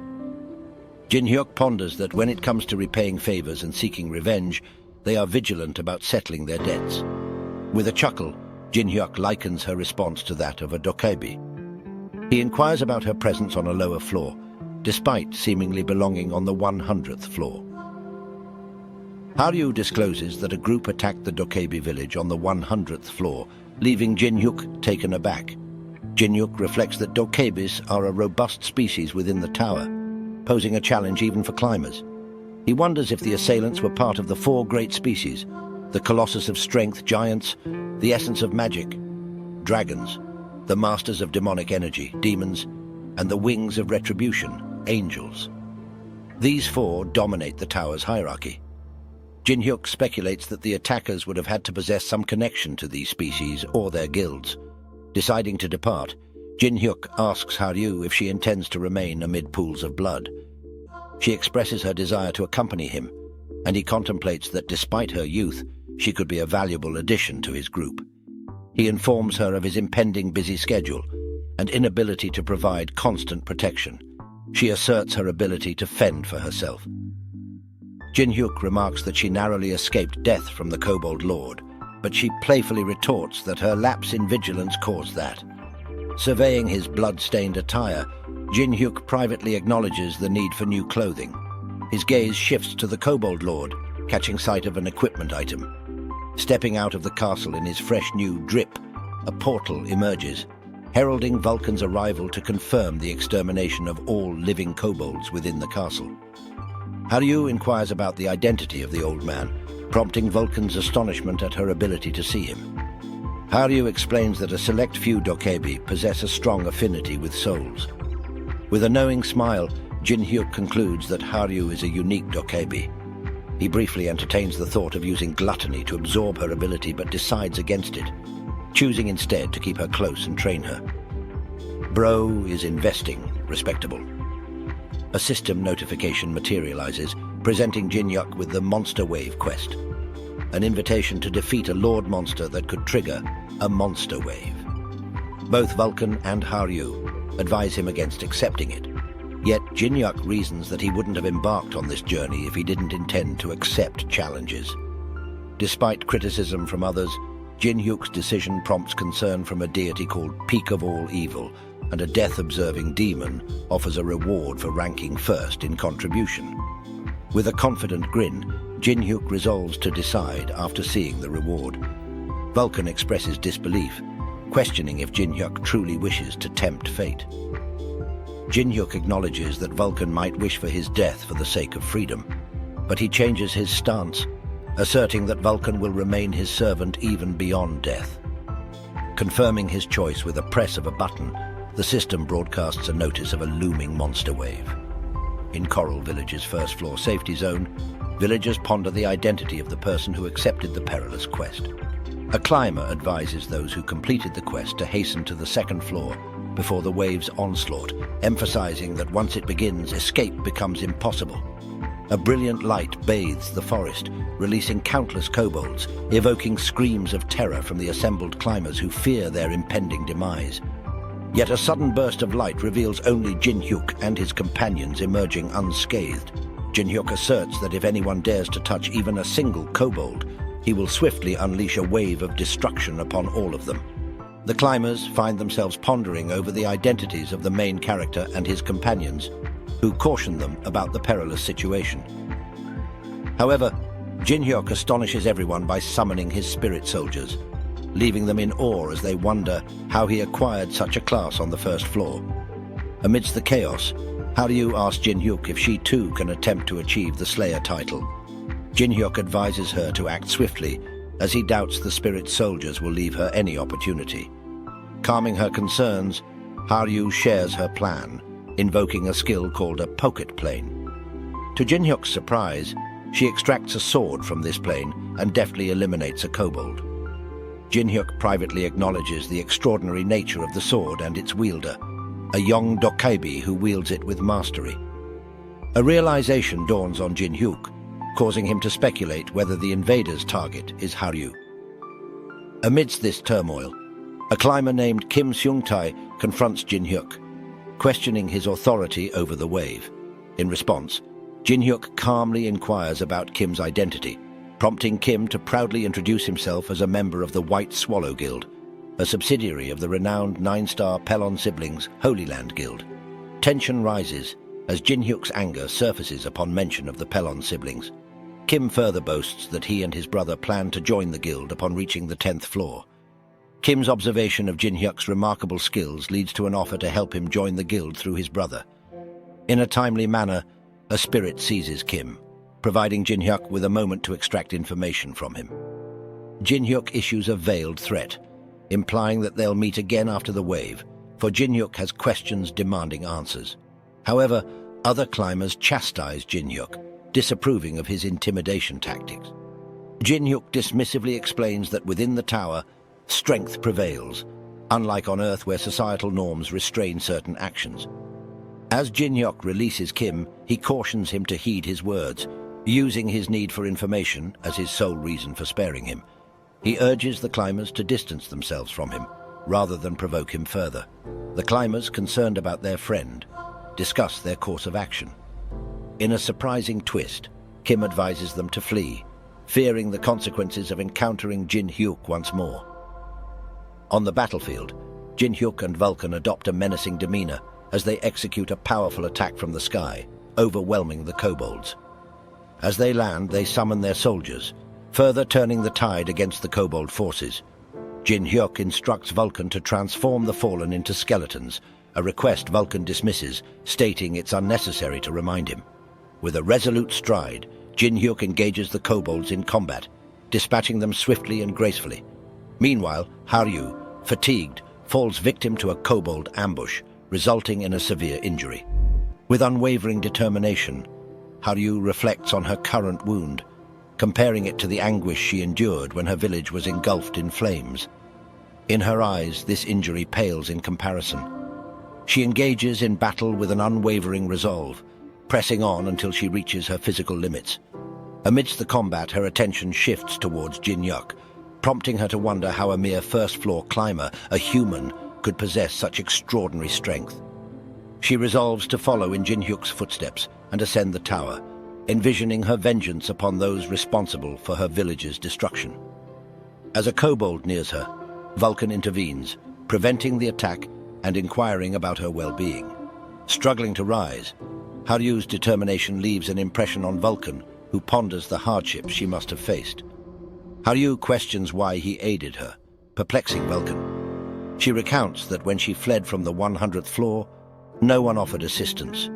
Jin-hyuk ponders that when it comes to repaying favors and seeking revenge, they are vigilant about settling their debts. With a chuckle, Jin-hyuk likens her response to that of a dokebi. He inquires about her presence on a lower floor, despite seemingly belonging on the 100th floor. Haryu discloses that a group attacked the dokebi village on the 100th floor, leaving Jin-hyuk taken aback. Jin-hyuk reflects that dokebis are a robust species within the tower, posing a challenge even for climbers. He wonders if the assailants were part of the four great species, the colossus of strength, giants, the essence of magic, dragons, the masters of demonic energy, demons, and the wings of retribution, angels. These four dominate the tower's hierarchy. Jin-hyuk speculates that the attackers would have had to possess some connection to these species or their guilds. Deciding to depart, Jin-hyuk asks Haryu if she intends to remain amid pools of blood. She expresses her desire to accompany him, and he contemplates that despite her youth, she could be a valuable addition to his group. He informs her of his impending busy schedule and inability to provide constant protection. She asserts her ability to fend for herself. Jin-hyuk remarks that she narrowly escaped death from the Kobold Lord, but she playfully retorts that her lapse in vigilance caused that. Surveying his blood-stained attire, Jin-hyuk privately acknowledges the need for new clothing. His gaze shifts to the Kobold Lord, catching sight of an equipment item. Stepping out of the castle in his fresh new drip, a portal emerges, heralding Vulcan's arrival to confirm the extermination of all living kobolds within the castle. Haryu inquires about the identity of the old man, prompting Vulcan's astonishment at her ability to see him. Haryu explains that a select few dokebi possess a strong affinity with souls. With a knowing smile, Jin-hyuk concludes that Haryu is a unique dokebi. He briefly entertains the thought of using gluttony to absorb her ability but decides against it, choosing instead to keep her close and train her. Bro is investing, respectable. A system notification materializes, presenting Jin-hyuk with the Monster Wave quest, an invitation to defeat a Lord monster that could trigger a Monster Wave. Both Vulcan and Haryu advise him against accepting it, yet Jin-hyuk reasons that he wouldn't have embarked on this journey if he didn't intend to accept challenges. Despite criticism from others, Jin-hyuk's decision prompts concern from a deity called Peak of All Evil, and a death-observing demon offers a reward for ranking first in contribution. With a confident grin, Jin-hyuk resolves to decide after seeing the reward. Vulcan expresses disbelief, questioning if Jin-hyuk truly wishes to tempt fate. Jin-hyuk acknowledges that Vulcan might wish for his death for the sake of freedom, but he changes his stance, asserting that Vulcan will remain his servant even beyond death. Confirming his choice with a press of a button, the system broadcasts a notice of a looming monster wave. In Coral Village's first-floor safety zone, villagers ponder the identity of the person who accepted the perilous quest. A climber advises those who completed the quest to hasten to the second floor before the wave's onslaught, emphasizing that once it begins, escape becomes impossible. A brilliant light bathes the forest, releasing countless kobolds, evoking screams of terror from the assembled climbers who fear their impending demise. Yet a sudden burst of light reveals only Jin-hyuk and his companions emerging unscathed. Jin-hyuk asserts that if anyone dares to touch even a single kobold, he will swiftly unleash a wave of destruction upon all of them. The climbers find themselves pondering over the identities of the main character and his companions, who caution them about the perilous situation. However, Jin-hyuk astonishes everyone by summoning his spirit soldiers, leaving them in awe as they wonder how he acquired such a class on the first floor. Amidst the chaos, Haryu asks Jin-hyuk if she too can attempt to achieve the Slayer title. Jin-hyuk advises her to act swiftly, as he doubts the spirit soldiers will leave her any opportunity. Calming her concerns, Haryu shares her plan, invoking a skill called a pocket plane. To Jin-hyuk's surprise, she extracts a sword from this plane and deftly eliminates a kobold. Jin-hyuk privately acknowledges the extraordinary nature of the sword and its wielder, a young dokebi who wields it with mastery. A realization dawns on Jin-hyuk, causing him to speculate whether the invader's target is Haryu. Amidst this turmoil, a climber named Kim Seung-tae confronts Jin-hyuk, questioning his authority over the wave. In response, Jin-hyuk calmly inquires about Kim's identity, prompting Kim to proudly introduce himself as a member of the White Swallow Guild, a subsidiary of the renowned 9-star Pelon Siblings Holy Land Guild. Tension rises as Jin-hyuk's anger surfaces upon mention of the Pelon siblings. Kim further boasts that he and his brother plan to join the guild upon reaching the 10th floor. Kim's observation of Jin-hyuk's remarkable skills leads to an offer to help him join the guild through his brother. In a timely manner, a spirit seizes Kim, providing Jin-hyuk with a moment to extract information from him. Jin-hyuk issues a veiled threat, implying that they'll meet again after the wave, for Jin-hyuk has questions demanding answers. However, other climbers chastise Jin-hyuk, disapproving of his intimidation tactics. Jin-hyuk dismissively explains that within the tower, strength prevails, unlike on Earth where societal norms restrain certain actions. As Jin-hyuk releases Kim, he cautions him to heed his words, using his need for information as his sole reason for sparing him. He urges the climbers to distance themselves from him, rather than provoke him further. The climbers, concerned about their friend, discuss their course of action. In a surprising twist, Kim advises them to flee, fearing the consequences of encountering Jin-hyuk once more. On the battlefield, Jin-hyuk and Vulcan adopt a menacing demeanor as they execute a powerful attack from the sky, overwhelming the kobolds. As they land, they summon their soldiers, further turning the tide against the kobold forces. Jin-hyuk instructs Vulcan to transform the fallen into skeletons, a request Vulcan dismisses, stating it's unnecessary to remind him. With a resolute stride, Jin-hyuk engages the kobolds in combat, dispatching them swiftly and gracefully. Meanwhile, Haryu, fatigued, falls victim to a kobold ambush, resulting in a severe injury. With unwavering determination, Haryu reflects on her current wound, comparing it to the anguish she endured when her village was engulfed in flames. In her eyes, this injury pales in comparison. She engages in battle with an unwavering resolve, pressing on until she reaches her physical limits. Amidst the combat, her attention shifts towards Jin-hyuk, prompting her to wonder how a mere first-floor climber, a human, could possess such extraordinary strength. She resolves to follow in Jin-hyuk's footsteps and ascend the tower, envisioning her vengeance upon those responsible for her village's destruction. As a kobold nears her, Vulcan intervenes, preventing the attack and inquiring about her well-being. Struggling to rise, Haryu's determination leaves an impression on Vulcan, who ponders the hardships she must have faced. Haryu questions why he aided her, perplexing Vulcan. She recounts that when she fled from the 100th floor, no one offered assistance.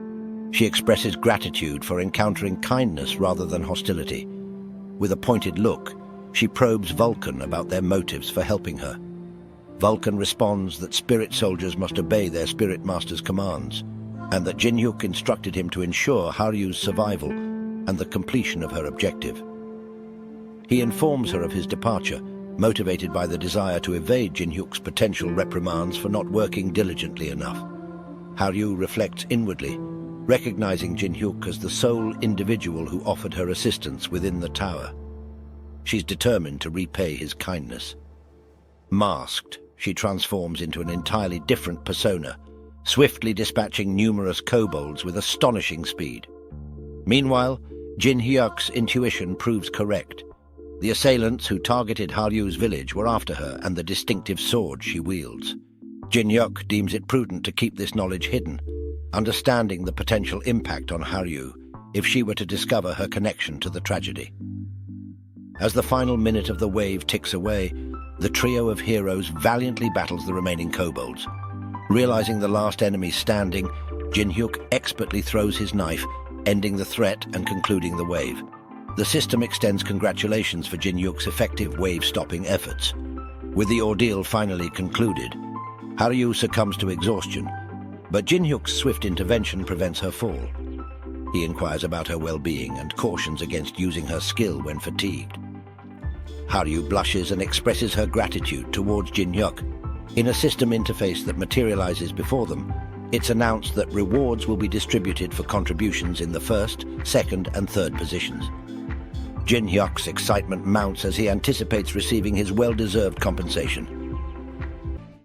She expresses gratitude for encountering kindness rather than hostility. With a pointed look, she probes Vulcan about their motives for helping her. Vulcan responds that spirit soldiers must obey their spirit master's commands, and that Jin-hyuk instructed him to ensure Haryu's survival and the completion of her objective. He informs her of his departure, motivated by the desire to evade Jin-hyuk's potential reprimands for not working diligently enough. Haryu reflects inwardly, recognizing Jin-hyuk as the sole individual who offered her assistance within the tower. She's determined to repay his kindness. Masked, she transforms into an entirely different persona, swiftly dispatching numerous kobolds with astonishing speed. Meanwhile, Jin-hyuk's intuition proves correct. The assailants who targeted Haryu's village were after her and the distinctive sword she wields. Jin-hyuk deems it prudent to keep this knowledge hidden, understanding the potential impact on Haryu if she were to discover her connection to the tragedy. As the final minute of the wave ticks away, the trio of heroes valiantly battles the remaining kobolds. Realizing the last enemy standing, Jin-hyuk expertly throws his knife, ending the threat and concluding the wave. The system extends congratulations for Jin-hyuk's effective wave-stopping efforts. With the ordeal finally concluded, Haryu succumbs to exhaustion, but Jin-hyuk's swift intervention prevents her fall. He inquires about her well-being and cautions against using her skill when fatigued. Haryu blushes and expresses her gratitude towards Jin-hyuk. In a system interface that materializes before them, it's announced that rewards will be distributed for contributions in the first, second, and third positions. Jin-hyuk's excitement mounts as he anticipates receiving his well-deserved compensation.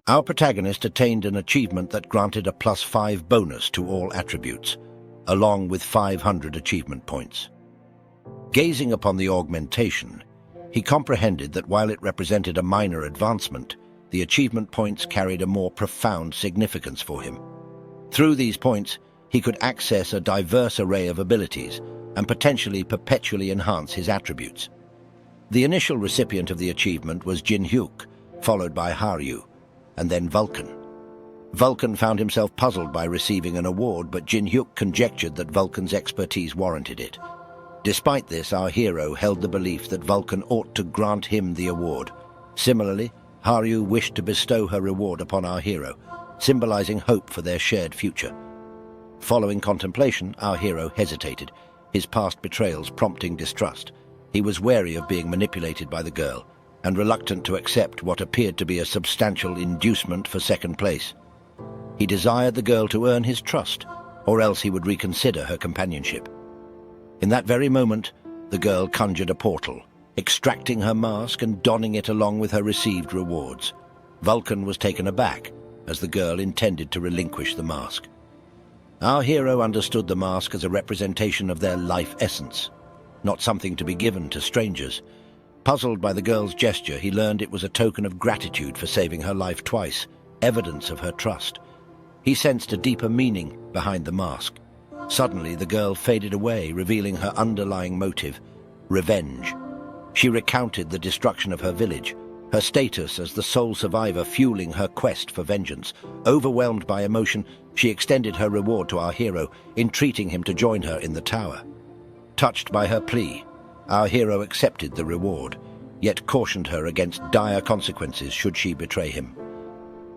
Our protagonist attained an achievement that granted a +5 bonus to all attributes, along with 500 achievement points. Gazing upon the augmentation, he comprehended that while it represented a minor advancement, the achievement points carried a more profound significance for him. Through these points, he could access a diverse array of abilities and potentially perpetually enhance his attributes. The initial recipient of the achievement was Jin-hyuk, followed by Haryu, and then Vulcan. Vulcan found himself puzzled by receiving an award, but Jin-hyuk conjectured that Vulcan's expertise warranted it. Despite this, our hero held the belief that Vulcan ought to grant him the award. Similarly, Haryu wished to bestow her reward upon our hero, symbolizing hope for their shared future. Following contemplation, our hero hesitated, his past betrayals prompting distrust. He was wary of being manipulated by the girl, and reluctant to accept what appeared to be a substantial inducement for second place. He desired the girl to earn his trust, or else he would reconsider her companionship. In that very moment, the girl conjured a portal, extracting her mask and donning it along with her received rewards. Vulcan was taken aback, as the girl intended to relinquish the mask. Our hero understood the mask as a representation of their life essence, not something to be given to strangers. Puzzled by the girl's gesture, he learned it was a token of gratitude for saving her life twice, evidence of her trust. He sensed a deeper meaning behind the mask. Suddenly, the girl faded away, revealing her underlying motive: revenge. She recounted the destruction of her village, her status as the sole survivor fueling her quest for vengeance. Overwhelmed by emotion, she extended her reward to our hero, entreating him to join her in the tower. Touched by her plea, our hero accepted the reward, yet cautioned her against dire consequences should she betray him.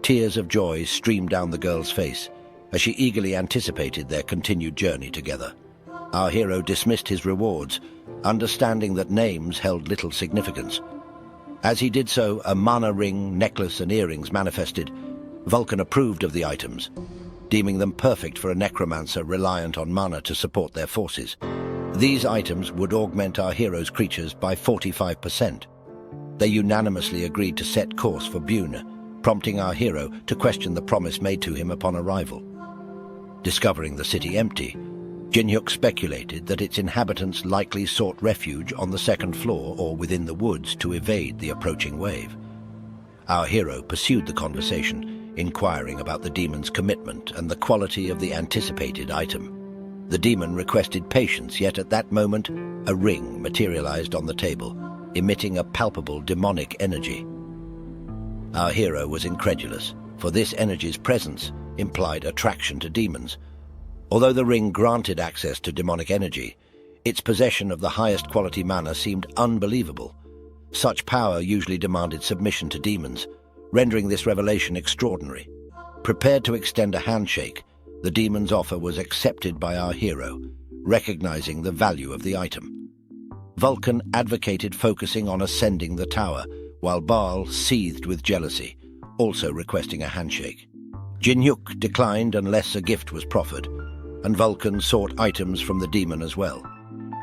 Tears of joy streamed down the girl's face as she eagerly anticipated their continued journey together. Our hero dismissed his rewards, understanding that names held little significance. As he did so, a mana ring, necklace, and earrings manifested. Vulcan approved of the items, deeming them perfect for a necromancer reliant on mana to support their forces. These items would augment our hero's creatures by 45%. They unanimously agreed to set course for Bune, prompting our hero to question the promise made to him upon arrival. Discovering the city empty, Jin-hyuk speculated that its inhabitants likely sought refuge on the second floor or within the woods to evade the approaching wave. Our hero pursued the conversation, inquiring about the demon's commitment and the quality of the anticipated item. The demon requested patience, yet at that moment, a ring materialized on the table, emitting a palpable demonic energy. Our hero was incredulous, for this energy's presence implied attraction to demons. Although the ring granted access to demonic energy, its possession of the highest quality mana seemed unbelievable. Such power usually demanded submission to demons, rendering this revelation extraordinary. Prepared to extend a handshake, the demon's offer was accepted by our hero, recognizing the value of the item. Vulcan advocated focusing on ascending the tower, while Baal seethed with jealousy, also requesting a handshake. Jin-hyuk declined unless a gift was proffered, and Vulcan sought items from the demon as well.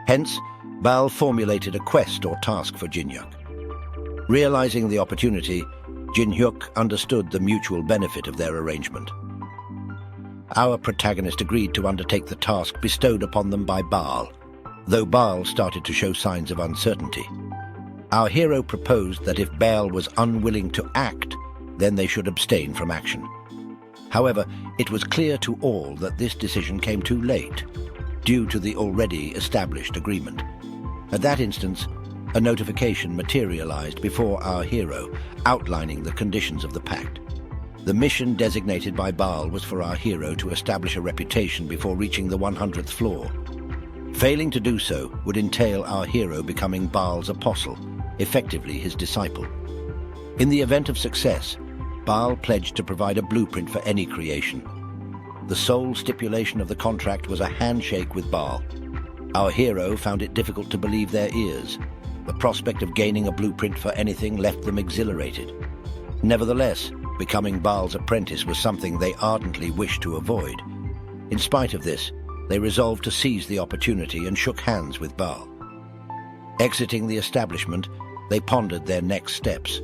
Hence, Baal formulated a quest or task for Jin-hyuk. Realizing the opportunity, Jin-hyuk understood the mutual benefit of their arrangement. Our protagonist agreed to undertake the task bestowed upon them by Baal, though Baal started to show signs of uncertainty. Our hero proposed that if Baal was unwilling to act, then they should abstain from action. However, it was clear to all that this decision came too late, due to the already established agreement. At that instance, a notification materialized before our hero, outlining the conditions of the pact. The mission designated by Baal was for our hero to establish a reputation before reaching the 100th floor. Failing to do so would entail our hero becoming Baal's apostle, effectively his disciple. In the event of success, Baal pledged to provide a blueprint for any creation. The sole stipulation of the contract was a handshake with Baal. Our hero found it difficult to believe their ears. The prospect of gaining a blueprint for anything left them exhilarated. Nevertheless, becoming Baal's apprentice was something they ardently wished to avoid. In spite of this, they resolved to seize the opportunity and shook hands with Baal. Exiting the establishment, they pondered their next steps.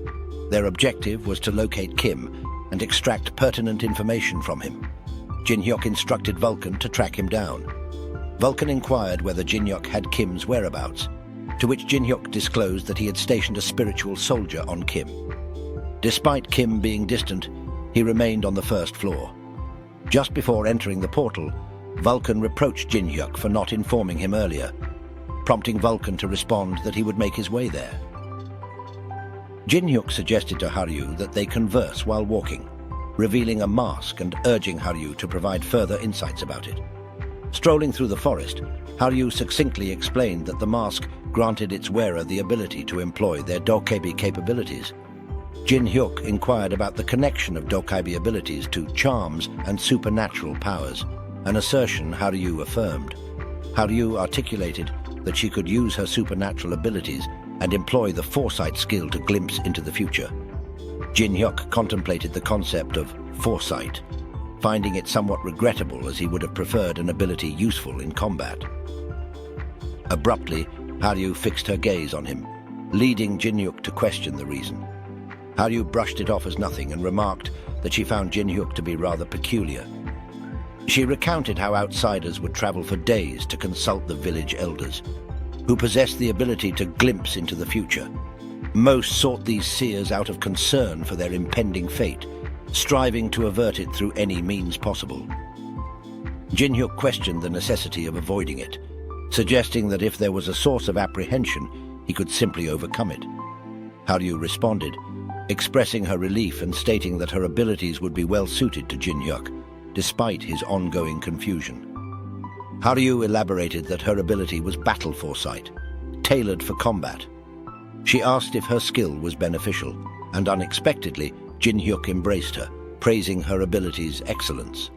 Their objective was to locate Kim and extract pertinent information from him. Jin-hyuk instructed Vulcan to track him down. Vulcan inquired whether Jin-hyuk had Kim's whereabouts, to which Jin-hyuk disclosed that he had stationed a spiritual soldier on Kim. Despite Kim being distant, he remained on the first floor. Just before entering the portal, Vulcan reproached Jin-hyuk for not informing him earlier, prompting Vulcan to respond that he would make his way there. Jin-hyuk suggested to Haryu that they converse while walking, revealing a mask and urging Haryu to provide further insights about it. Strolling through the forest, Haryu succinctly explained that the mask granted its wearer the ability to employ their dokebi capabilities. Jin-hyuk inquired about the connection of dokebi abilities to charms and supernatural powers, an assertion Haryu affirmed. Haryu articulated that she could use her supernatural abilities and employ the foresight skill to glimpse into the future. Jin-hyuk contemplated the concept of foresight, finding it somewhat regrettable as he would have preferred an ability useful in combat. Abruptly, Haryu fixed her gaze on him, leading Jin-hyuk to question the reason. Haryu brushed it off as nothing and remarked that she found Jin-hyuk to be rather peculiar. She recounted how outsiders would travel for days to consult the village elders, who possessed the ability to glimpse into the future. Most sought these seers out of concern for their impending fate, striving to avert it through any means possible. Jin-hyuk questioned the necessity of avoiding it, suggesting that if there was a source of apprehension, he could simply overcome it. Haryu responded, expressing her relief and stating that her abilities would be well suited to Jin-hyuk, despite his ongoing confusion. Haryu elaborated that her ability was battle foresight, tailored for combat. She asked if her skill was beneficial, and unexpectedly, Jin-hyuk embraced her, praising her ability's excellence.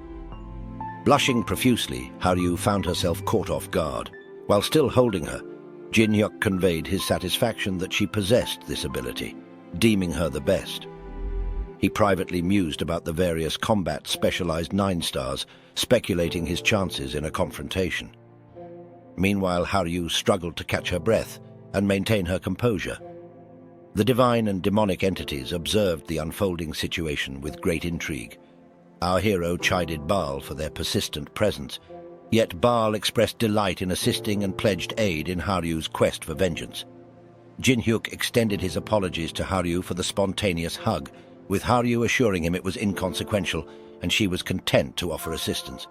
Blushing profusely, Haryu found herself caught off guard. While still holding her, Jin-hyuk conveyed his satisfaction that she possessed this ability, deeming her the best. He privately mused about the various combat-specialized 9-stars, speculating his chances in a confrontation. Meanwhile, Haryu struggled to catch her breath and maintain her composure. The divine and demonic entities observed the unfolding situation with great intrigue. Our hero chided Baal for their persistent presence, yet Baal expressed delight in assisting and pledged aid in Haryu's quest for vengeance. Jin-hyuk extended his apologies to Haryu for the spontaneous hug, with Haryu assuring him it was inconsequential and she was content to offer assistance.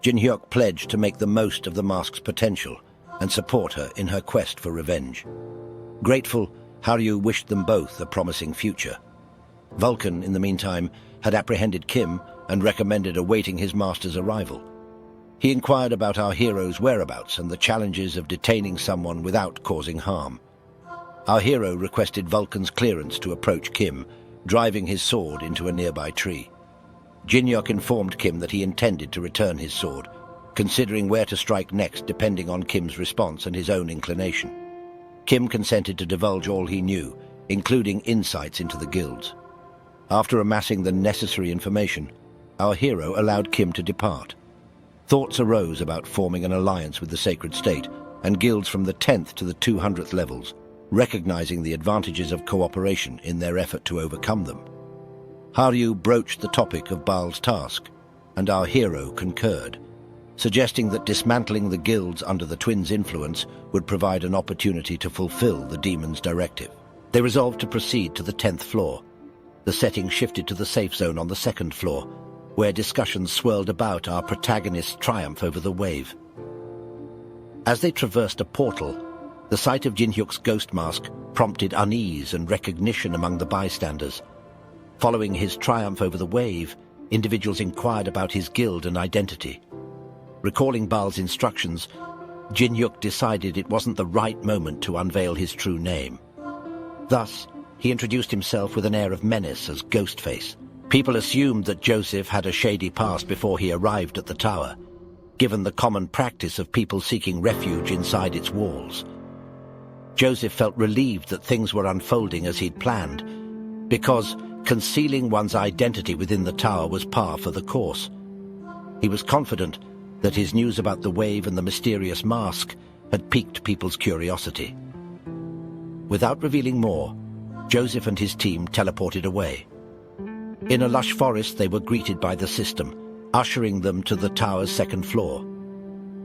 Jin-hyuk pledged to make the most of the mask's potential and support her in her quest for revenge. Grateful, Haryu wished them both a promising future. Vulcan, in the meantime, had apprehended Kim and recommended awaiting his master's arrival. He inquired about our hero's whereabouts and the challenges of detaining someone without causing harm. Our hero requested Vulcan's clearance to approach Kim, driving his sword into a nearby tree. Jin-hyuk informed Kim that he intended to return his sword, considering where to strike next depending on Kim's response and his own inclination. Kim consented to divulge all he knew, including insights into the guilds. After amassing the necessary information, our hero allowed Kim to depart. Thoughts arose about forming an alliance with the Sacred State and guilds from the 10th to the 200th levels, recognizing the advantages of cooperation in their effort to overcome them. Haryu broached the topic of Baal's task, and our hero concurred, suggesting that dismantling the guilds under the twins' influence would provide an opportunity to fulfill the demon's directive. They resolved to proceed to the 10th floor. The setting shifted to the safe zone on the 2nd floor, where discussions swirled about our protagonist's triumph over the wave. As they traversed a portal, the sight of Jin-hyuk's ghost mask prompted unease and recognition among the bystanders. Following his triumph over the wave, individuals inquired about his guild and identity. Recalling Baal's instructions, Jin-hyuk decided it wasn't the right moment to unveil his true name. Thus, he introduced himself with an air of menace as Ghostface. People assumed that Joseph had a shady past before he arrived at the tower, given the common practice of people seeking refuge inside its walls. Joseph felt relieved that things were unfolding as he'd planned, because concealing one's identity within the tower was par for the course. He was confident that his news about the wave and the mysterious mask had piqued people's curiosity. Without revealing more, Joseph and his team teleported away. In a lush forest, they were greeted by the system, ushering them to the tower's 2nd floor.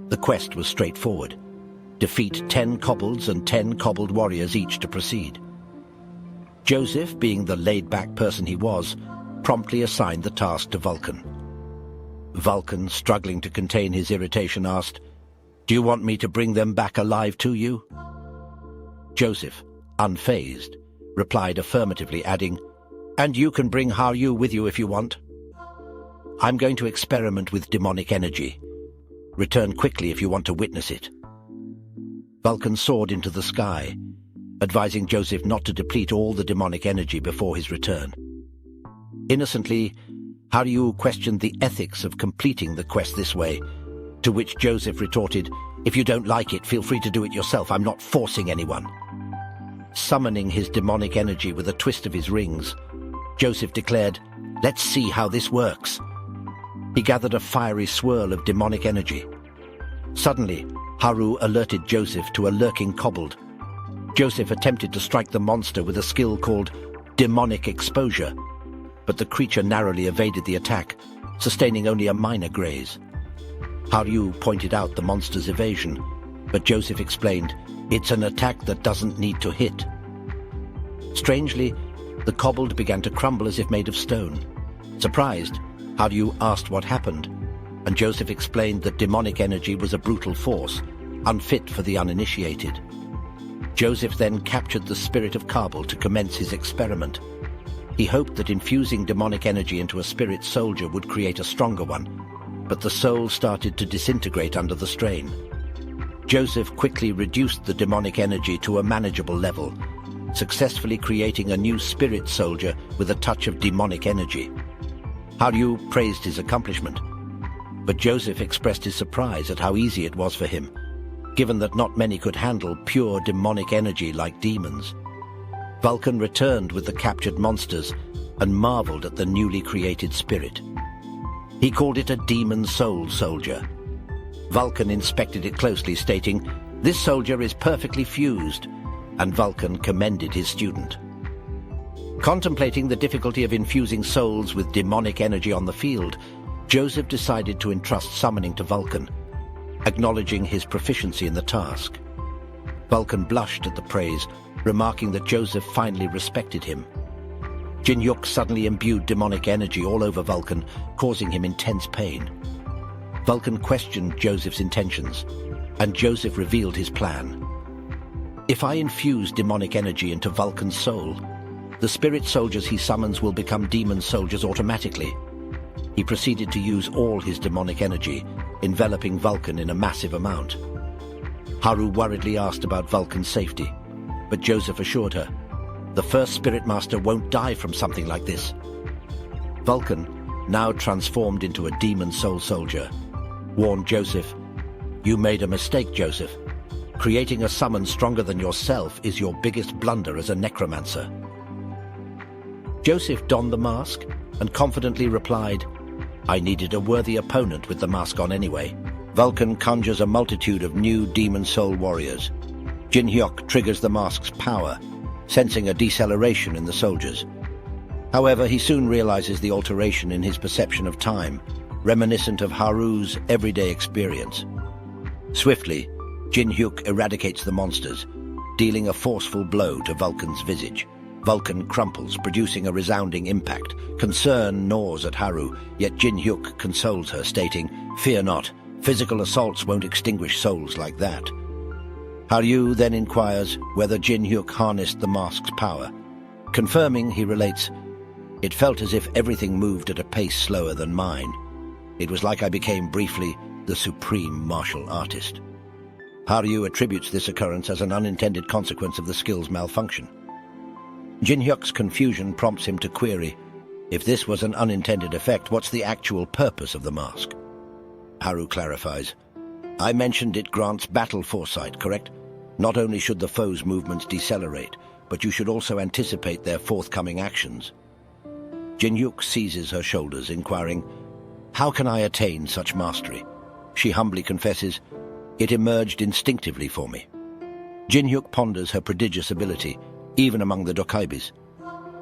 The quest was straightforward. Defeat 10 kobolds and 10 kobold warriors each to proceed. Joseph, being the laid-back person he was, promptly assigned the task to Vulcan. Vulcan, struggling to contain his irritation, asked, "Do you want me to bring them back alive to you?" Joseph, unfazed, replied affirmatively, adding, "And you can bring Haru with you if you want. I'm going to experiment with demonic energy. Return quickly if you want to witness it." Vulcan soared into the sky, advising Joseph not to deplete all the demonic energy before his return. Innocently, Haru questioned the ethics of completing the quest this way, to which Joseph retorted, "If you don't like it, feel free to do it yourself. I'm not forcing anyone." Summoning his demonic energy with a twist of his rings, Joseph declared, "Let's see how this works." He gathered a fiery swirl of demonic energy. Suddenly, Haru alerted Joseph to a lurking kobold. Joseph attempted to strike the monster with a skill called demonic exposure, but the creature narrowly evaded the attack, sustaining only a minor graze. Haru pointed out the monster's evasion, but Joseph explained, "It's an attack that doesn't need to hit." Strangely, the kobold began to crumble as if made of stone. Surprised, Haru asked what happened, and Joseph explained that demonic energy was a brutal force, unfit for the uninitiated. Joseph then captured the spirit of Kabul to commence his experiment. He hoped that infusing demonic energy into a spirit soldier would create a stronger one, but the soul started to disintegrate under the strain. Joseph quickly reduced the demonic energy to a manageable level, successfully creating a new spirit soldier with a touch of demonic energy. Haru praised his accomplishment, but Joseph expressed his surprise at how easy it was for him, given that not many could handle pure demonic energy like demons. Vulcan returned with the captured monsters and marveled at the newly created spirit. He called it a demon soul soldier. Vulcan inspected it closely, stating, "This soldier is perfectly fused," and Vulcan commended his student. Contemplating the difficulty of infusing souls with demonic energy on the field, Joseph decided to entrust summoning to Vulcan, acknowledging his proficiency in the task. Vulcan blushed at the praise, remarking that Joseph finally respected him. Jin-hyuk suddenly imbued demonic energy all over Vulcan, causing him intense pain. Vulcan questioned Joseph's intentions, and Joseph revealed his plan. "If I infuse demonic energy into Vulcan's soul, the spirit soldiers he summons will become demon soldiers automatically." He proceeded to use all his demonic energy, enveloping Vulcan in a massive amount. Haru worriedly asked about Vulcan's safety, but Joseph assured her, "The first spirit master won't die from something like this." Vulcan, now transformed into a demon soul soldier, warned Joseph, "You made a mistake, Joseph. Creating a summon stronger than yourself is your biggest blunder as a necromancer." Joseph donned the mask and confidently replied, "I needed a worthy opponent with the mask on anyway." Vulcan conjures a multitude of new demon soul warriors. Jin-hyuk triggers the mask's power, sensing a deceleration in the soldiers. However, he soon realizes the alteration in his perception of time, reminiscent of Haru's everyday experience. Swiftly, Jin-hyuk eradicates the monsters, dealing a forceful blow to Vulcan's visage. Vulcan crumples, producing a resounding impact. Concern gnaws at Haru, yet Jin-hyuk consoles her, stating, "Fear not, physical assaults won't extinguish souls like that." Haru then inquires whether Jin-hyuk harnessed the mask's power. Confirming, he relates, "It felt as if everything moved at a pace slower than mine. It was like I became briefly the supreme martial artist." Haru attributes this occurrence as an unintended consequence of the skill's malfunction. Jin-hyuk's confusion prompts him to query, if this was an unintended effect, what's the actual purpose of the mask? Haru clarifies, "I mentioned it grants battle foresight, correct? Not only should the foe's movements decelerate, but you should also anticipate their forthcoming actions." Jin-hyuk seizes her shoulders, inquiring, "How can I attain such mastery?" She humbly confesses, "It emerged instinctively for me." Jin-hyuk ponders her prodigious ability, even among the dokaibis.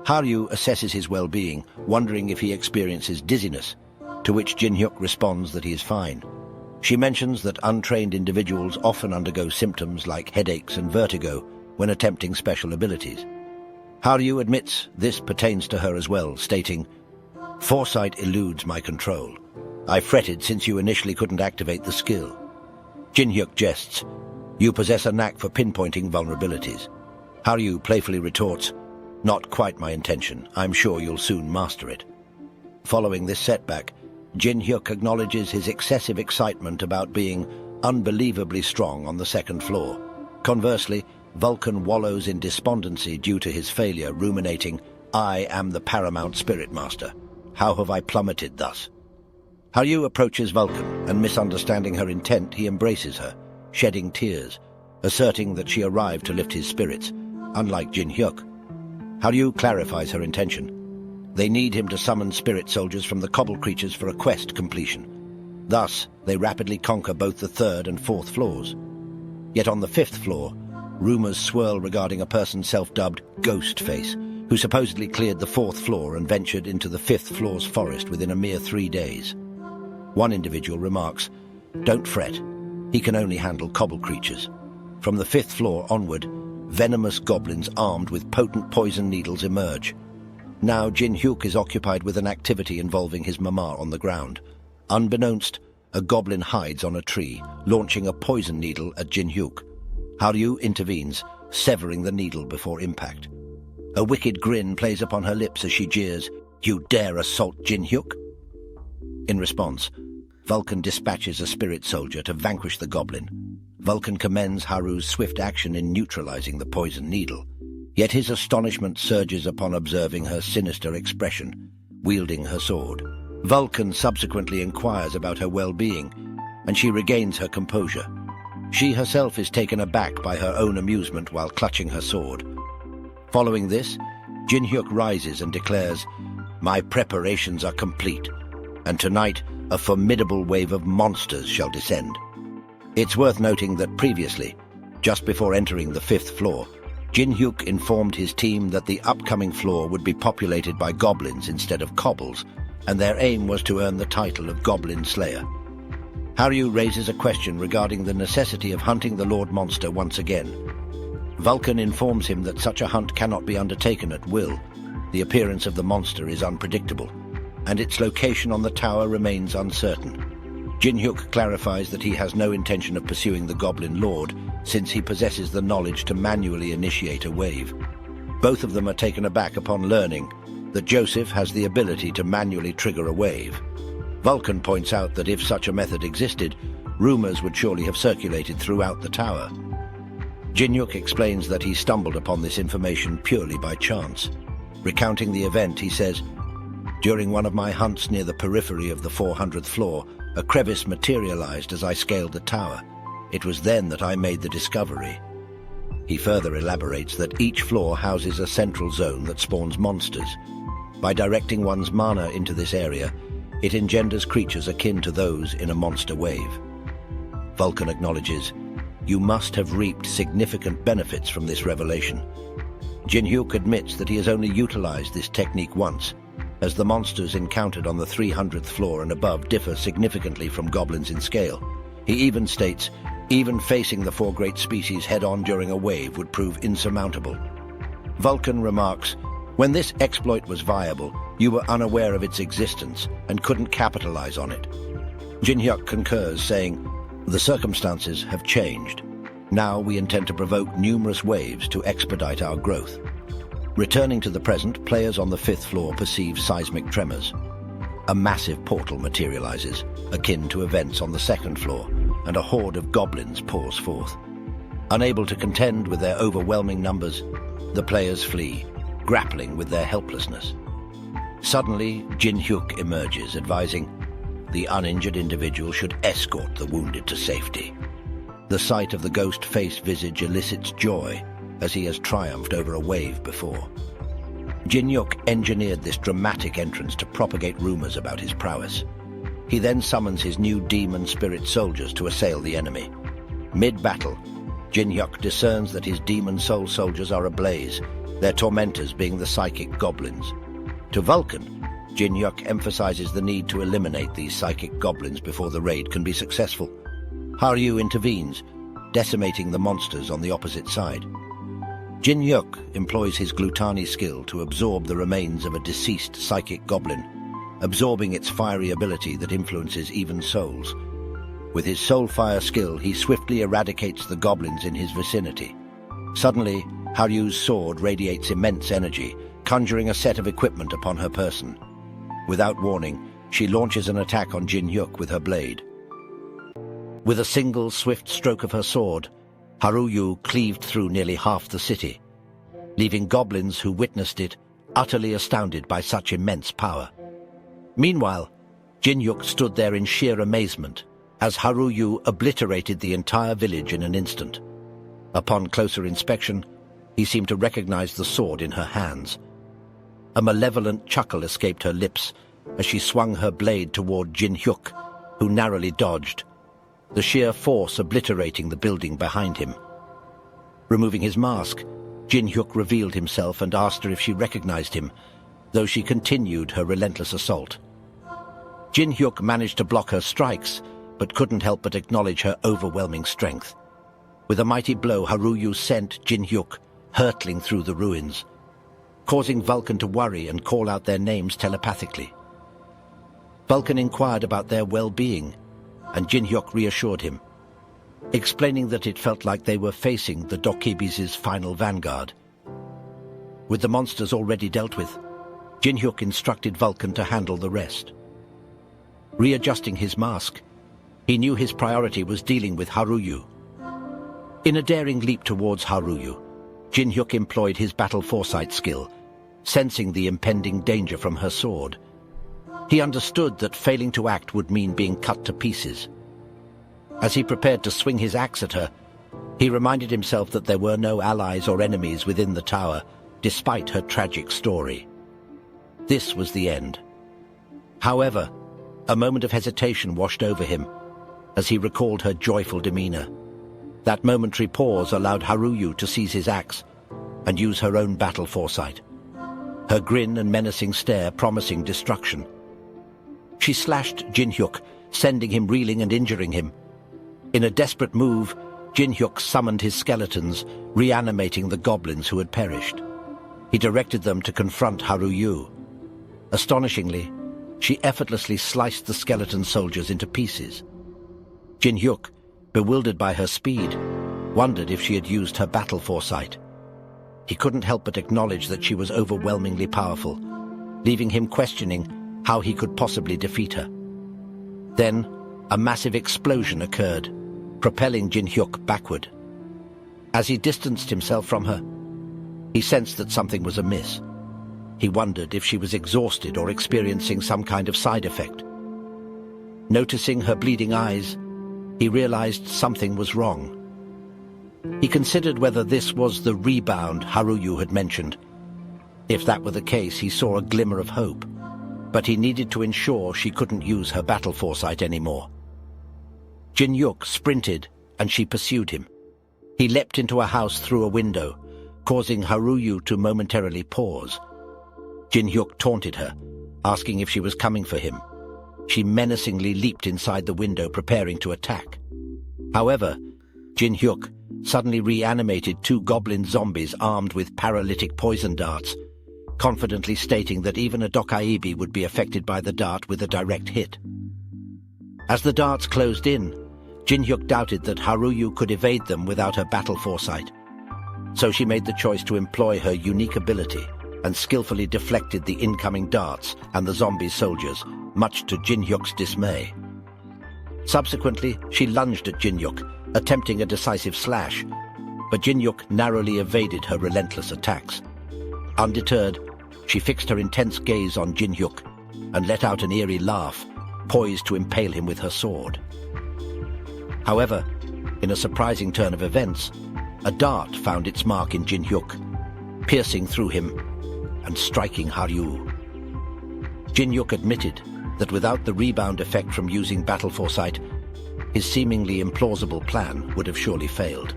Haru assesses his well-being, wondering if he experiences dizziness, to which Jin-hyuk responds that he is fine. She mentions that untrained individuals often undergo symptoms like headaches and vertigo when attempting special abilities. Haryu admits this pertains to her as well, stating, "Foresight eludes my control. I fretted since you initially couldn't activate the skill." Jin-hyuk jests, "You possess a knack for pinpointing vulnerabilities." Haryu playfully retorts, "Not quite my intention. I'm sure you'll soon master it." Following this setback, Jin-hyuk acknowledges his excessive excitement about being unbelievably strong on the second floor. Conversely, Vulcan wallows in despondency due to his failure, ruminating, "I am the paramount spirit master. How have I plummeted thus?" Haryu approaches Vulcan, and misunderstanding her intent, he embraces her, shedding tears, asserting that she arrived to lift his spirits, unlike Jin-hyuk. Haryu clarifies her intention. They need him to summon spirit soldiers from the cobble creatures for a quest completion. Thus, they rapidly conquer both the third and fourth floors. Yet on the fifth floor, rumors swirl regarding a person self-dubbed Ghostface, who supposedly cleared the fourth floor and ventured into the fifth floor's forest within a mere 3 days. One individual remarks, "Don't fret, he can only handle cobble creatures." From the fifth floor onward, venomous goblins armed with potent poison needles emerge. Now Jin-hyuk is occupied with an activity involving his mama on the ground. Unbeknownst, a goblin hides on a tree, launching a poison needle at Jin-hyuk. Haryu intervenes, severing the needle before impact. A wicked grin plays upon her lips as she jeers, "You dare assault Jin-hyuk?" In response, Vulcan dispatches a spirit soldier to vanquish the goblin. Vulcan commends Haru's swift action in neutralizing the poison needle. Yet his astonishment surges upon observing her sinister expression, wielding her sword. Vulcan subsequently inquires about her well-being, and she regains her composure. She herself is taken aback by her own amusement while clutching her sword. Following this, Jin-hyuk rises and declares, "My preparations are complete, and tonight a formidable wave of monsters shall descend." It's worth noting that previously, just before entering the fifth floor, Jin-hyuk informed his team that the upcoming floor would be populated by goblins instead of cobbles, and their aim was to earn the title of Goblin Slayer. Haryu raises a question regarding the necessity of hunting the Lord Monster once again. Vulcan informs him that such a hunt cannot be undertaken at will. The appearance of the monster is unpredictable, and its location on the tower remains uncertain. Jin-hyuk clarifies that he has no intention of pursuing the Goblin Lord, since he possesses the knowledge to manually initiate a wave. Both of them are taken aback upon learning that Joseph has the ability to manually trigger a wave. Vulcan points out that if such a method existed, rumors would surely have circulated throughout the tower. Jin-hyuk explains that he stumbled upon this information purely by chance. Recounting the event, he says, "During one of my hunts near the periphery of the 400th floor, a crevice materialized as I scaled the tower. It was then that I made the discovery." He further elaborates that each floor houses a central zone that spawns monsters. By directing one's mana into this area, it engenders creatures akin to those in a monster wave. Vulcan acknowledges, "You must have reaped significant benefits from this revelation." Jin-hyuk admits that he has only utilized this technique once, as the monsters encountered on the 300th floor and above differ significantly from goblins in scale. He even states, even facing the 4 great species head-on during a wave would prove insurmountable. Vulcan remarks, "When this exploit was viable, you were unaware of its existence and couldn't capitalize on it." Jin-hyuk concurs, saying, "The circumstances have changed. Now we intend to provoke numerous waves to expedite our growth." Returning to the present, players on the 5th floor perceive seismic tremors. A massive portal materializes, akin to events on the 2nd floor, and a horde of goblins pours forth. Unable to contend with their overwhelming numbers, the players flee, grappling with their helplessness. Suddenly, Jin-hyuk emerges, advising, "The uninjured individual should escort the wounded to safety." The sight of the ghost-faced visage elicits joy, as he has triumphed over a wave before. Jin-hyuk engineered this dramatic entrance to propagate rumors about his prowess. He then summons his new demon spirit soldiers to assail the enemy. Mid-battle, Jin-hyuk discerns that his demon soul soldiers are ablaze, their tormentors being the psychic goblins. To Vulcan, Jin-hyuk emphasizes the need to eliminate these psychic goblins before the raid can be successful. Haryu intervenes, decimating the monsters on the opposite side. Jin Hyuk employs his Glutani skill to absorb the remains of a deceased psychic goblin, absorbing its fiery ability that influences even souls. With his soul fire skill, he swiftly eradicates the goblins in his vicinity. Suddenly, Haryu's sword radiates immense energy, conjuring a set of equipment upon her person. Without warning, she launches an attack on Jin Hyuk with her blade. With a single swift stroke of her sword, Haruyu cleaved through nearly half the city, leaving goblins who witnessed it utterly astounded by such immense power. Meanwhile, Jin Hyuk stood there in sheer amazement as Haruyu obliterated the entire village in an instant. Upon closer inspection, he seemed to recognize the sword in her hands. A malevolent chuckle escaped her lips as she swung her blade toward Jin Hyuk, who narrowly dodged, the sheer force obliterating the building behind him. Removing his mask, Jin Hyuk revealed himself and asked her if she recognized him, though she continued her relentless assault. Jin Hyuk managed to block her strikes, but couldn't help but acknowledge her overwhelming strength. With a mighty blow, Haruyu sent Jin Hyuk hurtling through the ruins, causing Vulcan to worry and call out their names telepathically. Vulcan inquired about their well-being, and Jin Hyuk reassured him, explaining that it felt like they were facing the Dokibis' final vanguard. With the monsters already dealt with, Jin Hyuk instructed Vulcan to handle the rest. Readjusting his mask, he knew his priority was dealing with Haruyu. In a daring leap towards Haruyu, Jin Hyuk employed his battle foresight skill, sensing the impending danger from her sword. He understood that failing to act would mean being cut to pieces. As he prepared to swing his axe at her, he reminded himself that there were no allies or enemies within the tower, despite her tragic story. This was the end. However, a moment of hesitation washed over him as he recalled her joyful demeanor. That momentary pause allowed Haruyu to seize his axe and use her own battle foresight, her grin and menacing stare promising destruction. She slashed Jin Hyuk, sending him reeling and injuring him. In a desperate move, Jin Hyuk summoned his skeletons, reanimating the goblins who had perished. He directed them to confront Haruyu. Astonishingly, she effortlessly sliced the skeleton soldiers into pieces. Jin Hyuk, bewildered by her speed, wondered if she had used her battle foresight. He couldn't help but acknowledge that she was overwhelmingly powerful, leaving him questioning how he could possibly defeat her. Then, a massive explosion occurred, propelling Jin Hyuk backward. As he distanced himself from her, he sensed that something was amiss. He wondered if she was exhausted or experiencing some kind of side effect. Noticing her bleeding eyes, he realized something was wrong. He considered whether this was the rebound Haruyu had mentioned. If that were the case, he saw a glimmer of hope, but he needed to ensure she couldn't use her battle foresight anymore. Jin Hyuk sprinted, and she pursued him. He leapt into a house through a window, causing Haruyu to momentarily pause. Jin Hyuk taunted her, asking if she was coming for him. She menacingly leaped inside the window, preparing to attack. However, Jin Hyuk suddenly reanimated two goblin zombies armed with paralytic poison darts, confidently stating that even a Dokaibi would be affected by the dart with a direct hit. As the darts closed in, Jin Hyuk doubted that Haruyu could evade them without her battle foresight. So she made the choice to employ her unique ability and skillfully deflected the incoming darts and the zombie soldiers, much to Jin Hyuk's dismay. Subsequently, she lunged at Jin Hyuk, attempting a decisive slash, but Jin Hyuk narrowly evaded her relentless attacks. Undeterred, she fixed her intense gaze on Jin Hyuk and let out an eerie laugh, poised to impale him with her sword. However, in a surprising turn of events, a dart found its mark in Jin Hyuk, piercing through him and striking Haruyu. Jin Hyuk admitted that without the rebound effect from using battle foresight, his seemingly implausible plan would have surely failed.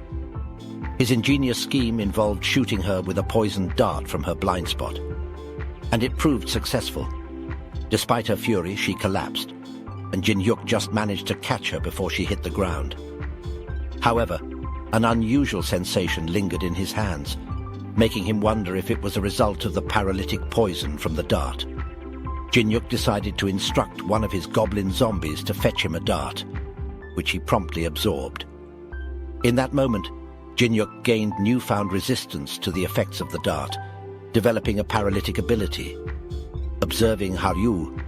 His ingenious scheme involved shooting her with a poisoned dart from her blind spot, and it proved successful. Despite her fury, she collapsed, and Jin Hyuk just managed to catch her before she hit the ground. However, an unusual sensation lingered in his hands, making him wonder if it was a result of the paralytic poison from the dart. Jin-hyuk decided to instruct one of his goblin zombies to fetch him a dart, which he promptly absorbed. In that moment, Jin-hyuk gained newfound resistance to the effects of the dart, developing a paralytic ability. Observing Haryu,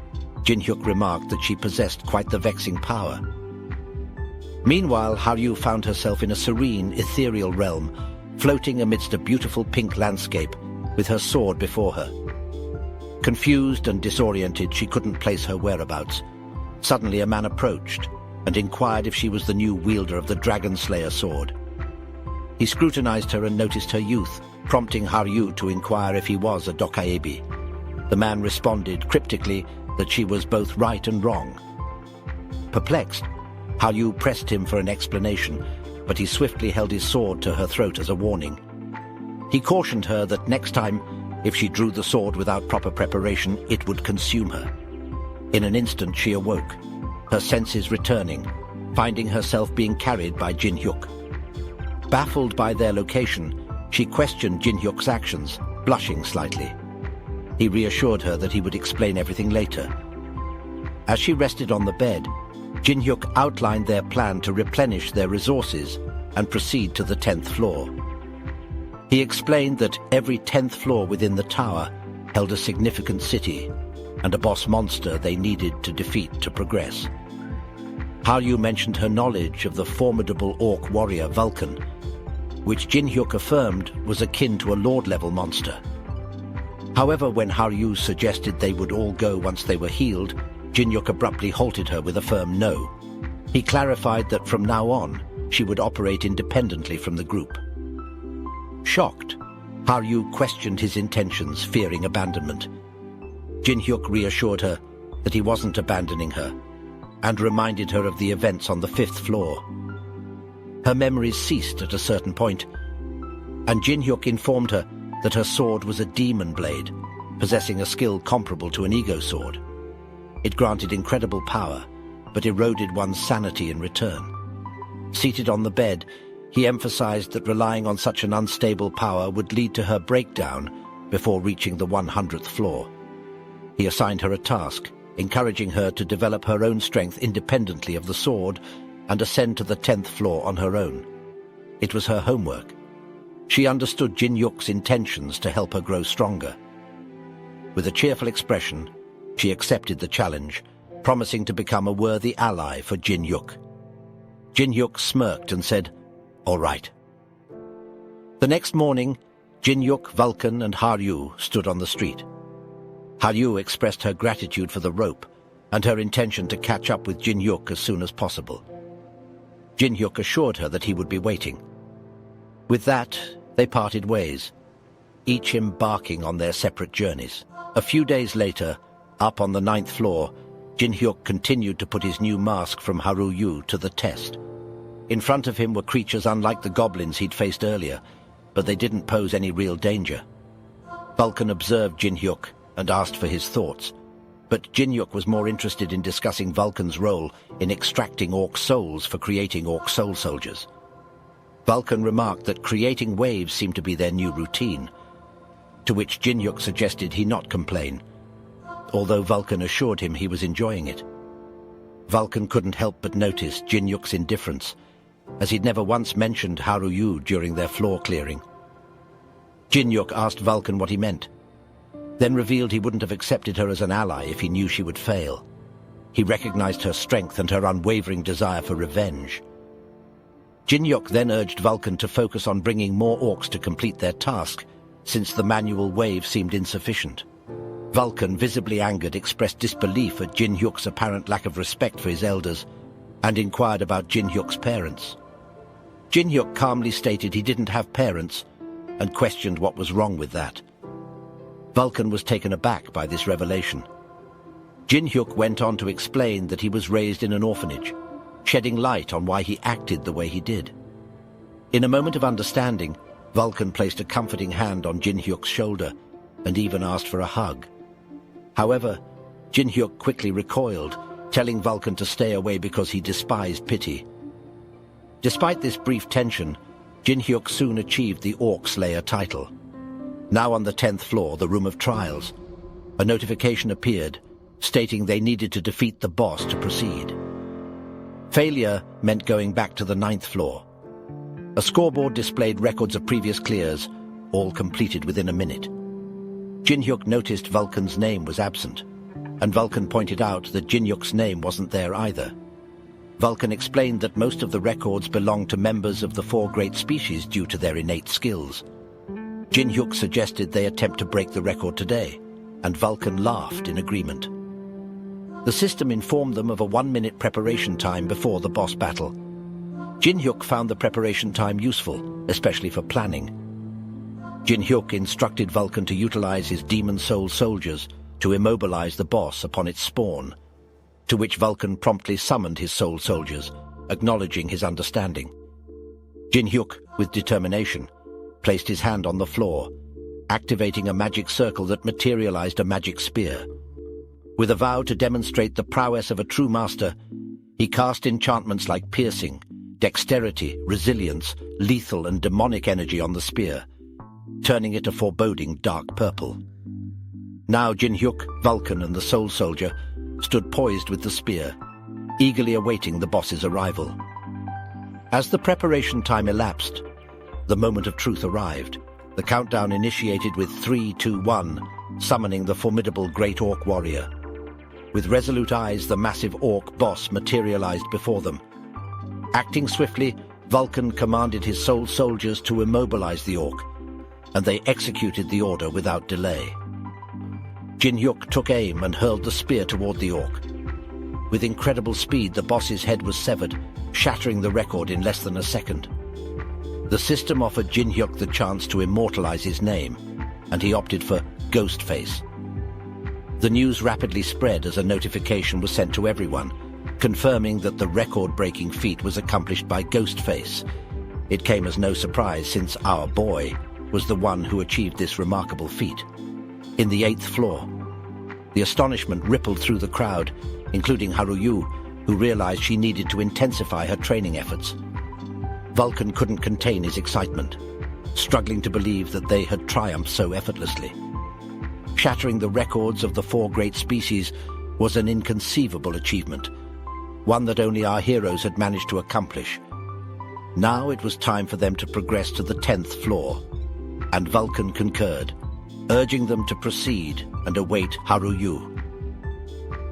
Jin-hyuk remarked that she possessed quite the vexing power. Meanwhile, Haryu found herself in a serene, ethereal realm, floating amidst a beautiful pink landscape, with her sword before her. Confused and disoriented, she couldn't place her whereabouts. Suddenly a man approached and inquired if she was the new wielder of the Dragon Slayer sword. He scrutinized her and noticed her youth, prompting Haryu to inquire if he was a Dokaebi. The man responded cryptically that she was both right and wrong. Perplexed, Haryu pressed him for an explanation, but he swiftly held his sword to her throat as a warning. He cautioned her that next time, if she drew the sword without proper preparation, it would consume her. In an instant she awoke, her senses returning, finding herself being carried by Jin-hyuk. Baffled by their location, she questioned Jin-hyuk's actions, blushing slightly. He reassured her that he would explain everything later. As she rested on the bed, Jin-hyuk outlined their plan to replenish their resources and proceed to the 10th floor. He explained that every 10th floor within the tower held a significant city and a boss monster they needed to defeat to progress. Haryu mentioned her knowledge of the formidable orc warrior Vulcan, which Jin-hyuk affirmed was akin to a lord-level monster. However, when Haryu suggested they would all go once they were healed, Jin-hyuk abruptly halted her with a firm no. He clarified that from now on, she would operate independently from the group. Shocked, Haryu questioned his intentions, fearing abandonment. Jin-hyuk reassured her that he wasn't abandoning her, and reminded her of the events on the 5th floor. Her memories ceased at a certain point, and Jin-hyuk informed her that her sword was a demon blade, possessing a skill comparable to an ego sword. It granted incredible power, but eroded one's sanity in return. Seated on the bed, he emphasized that relying on such an unstable power would lead to her breakdown before reaching the 100th floor. He assigned her a task, encouraging her to develop her own strength independently of the sword and ascend to the 10th floor on her own. It was her homework. She understood Jin-hyuk's intentions to help her grow stronger. With a cheerful expression, she accepted the challenge, promising to become a worthy ally for Jin-hyuk. Jin-hyuk smirked and said, "All right." The next morning, Jin-hyuk, Vulcan, and Haryu stood on the street. Haryu expressed her gratitude for the rope and her intention to catch up with Jin-hyuk as soon as possible. Jin-hyuk assured her that he would be waiting. With that, they parted ways, each embarking on their separate journeys. A few days later, up on the 9th floor, Jin-hyuk continued to put his new mask from Haryu to the test. In front of him were creatures unlike the goblins he'd faced earlier, but they didn't pose any real danger. Vulcan observed Jin-hyuk and asked for his thoughts, but Jin-hyuk was more interested in discussing Vulcan's role in extracting orc souls for creating orc soul soldiers. Vulcan remarked that creating waves seemed to be their new routine, to which Jin-hyuk suggested he not complain, although Vulcan assured him he was enjoying it. Vulcan couldn't help but notice Jin-hyuk's indifference, as he'd never once mentioned Haryu during their floor clearing. Jin-hyuk asked Vulcan what he meant, then revealed he wouldn't have accepted her as an ally if he knew she would fail. He recognized her strength and her unwavering desire for revenge. Jin-hyuk then urged Vulcan to focus on bringing more orcs to complete their task, since the manual wave seemed insufficient. Vulcan, visibly angered, expressed disbelief at Jin-hyuk's apparent lack of respect for his elders, and inquired about Jin-hyuk's parents. Jin-hyuk calmly stated he didn't have parents, and questioned what was wrong with that. Vulcan was taken aback by this revelation. Jin-hyuk went on to explain that he was raised in an orphanage, shedding light on why he acted the way he did. In a moment of understanding, Vulcan placed a comforting hand on Jin-hyuk's shoulder and even asked for a hug. However, Jin-hyuk quickly recoiled, telling Vulcan to stay away because he despised pity. Despite this brief tension, Jin-hyuk soon achieved the Orc Slayer title. Now on the 10th floor, the room of trials, a notification appeared stating they needed to defeat the boss to proceed. Failure meant going back to the 9th floor. A scoreboard displayed records of previous clears, all completed within a minute. Jin-hyuk noticed Vulcan's name was absent, and Vulcan pointed out that Jin-hyuk's name wasn't there either. Vulcan explained that most of the records belonged to members of the 4 great species due to their innate skills. Jin-hyuk suggested they attempt to break the record today, and Vulcan laughed in agreement. The system informed them of a 1-minute preparation time before the boss battle. Jin-hyuk found the preparation time useful, especially for planning. Jin-hyuk instructed Vulcan to utilize his demon soul soldiers to immobilize the boss upon its spawn, to which Vulcan promptly summoned his soul soldiers, acknowledging his understanding. Jin-hyuk, with determination, placed his hand on the floor, activating a magic circle that materialized a magic spear. With a vow to demonstrate the prowess of a true master, he cast enchantments like piercing, dexterity, resilience, lethal and demonic energy on the spear, turning it a foreboding dark purple. Now Jin-hyuk, Vulcan and the soul soldier stood poised with the spear, eagerly awaiting the boss's arrival. As the preparation time elapsed, the moment of truth arrived. The countdown initiated with 3, 2, 1, summoning the formidable Great Orc warrior. With resolute eyes, the massive orc boss materialized before them. Acting swiftly, Vulcan commanded his soul soldiers to immobilize the orc, and they executed the order without delay. Jin-hyuk took aim and hurled the spear toward the orc. With incredible speed, the boss's head was severed, shattering the record in less than a second. The system offered Jin-hyuk the chance to immortalize his name, and he opted for Ghostface. The news rapidly spread as a notification was sent to everyone, confirming that the record-breaking feat was accomplished by Ghostface. It came as no surprise since our boy was the one who achieved this remarkable feat. In the 8th floor, the astonishment rippled through the crowd, including Haruyu, who realized she needed to intensify her training efforts. Vulcan couldn't contain his excitement, struggling to believe that they had triumphed so effortlessly. Shattering the records of the 4 great species was an inconceivable achievement, one that only our heroes had managed to accomplish. Now it was time for them to progress to the 10th floor, and Vulcan concurred, urging them to proceed and await Haruyu.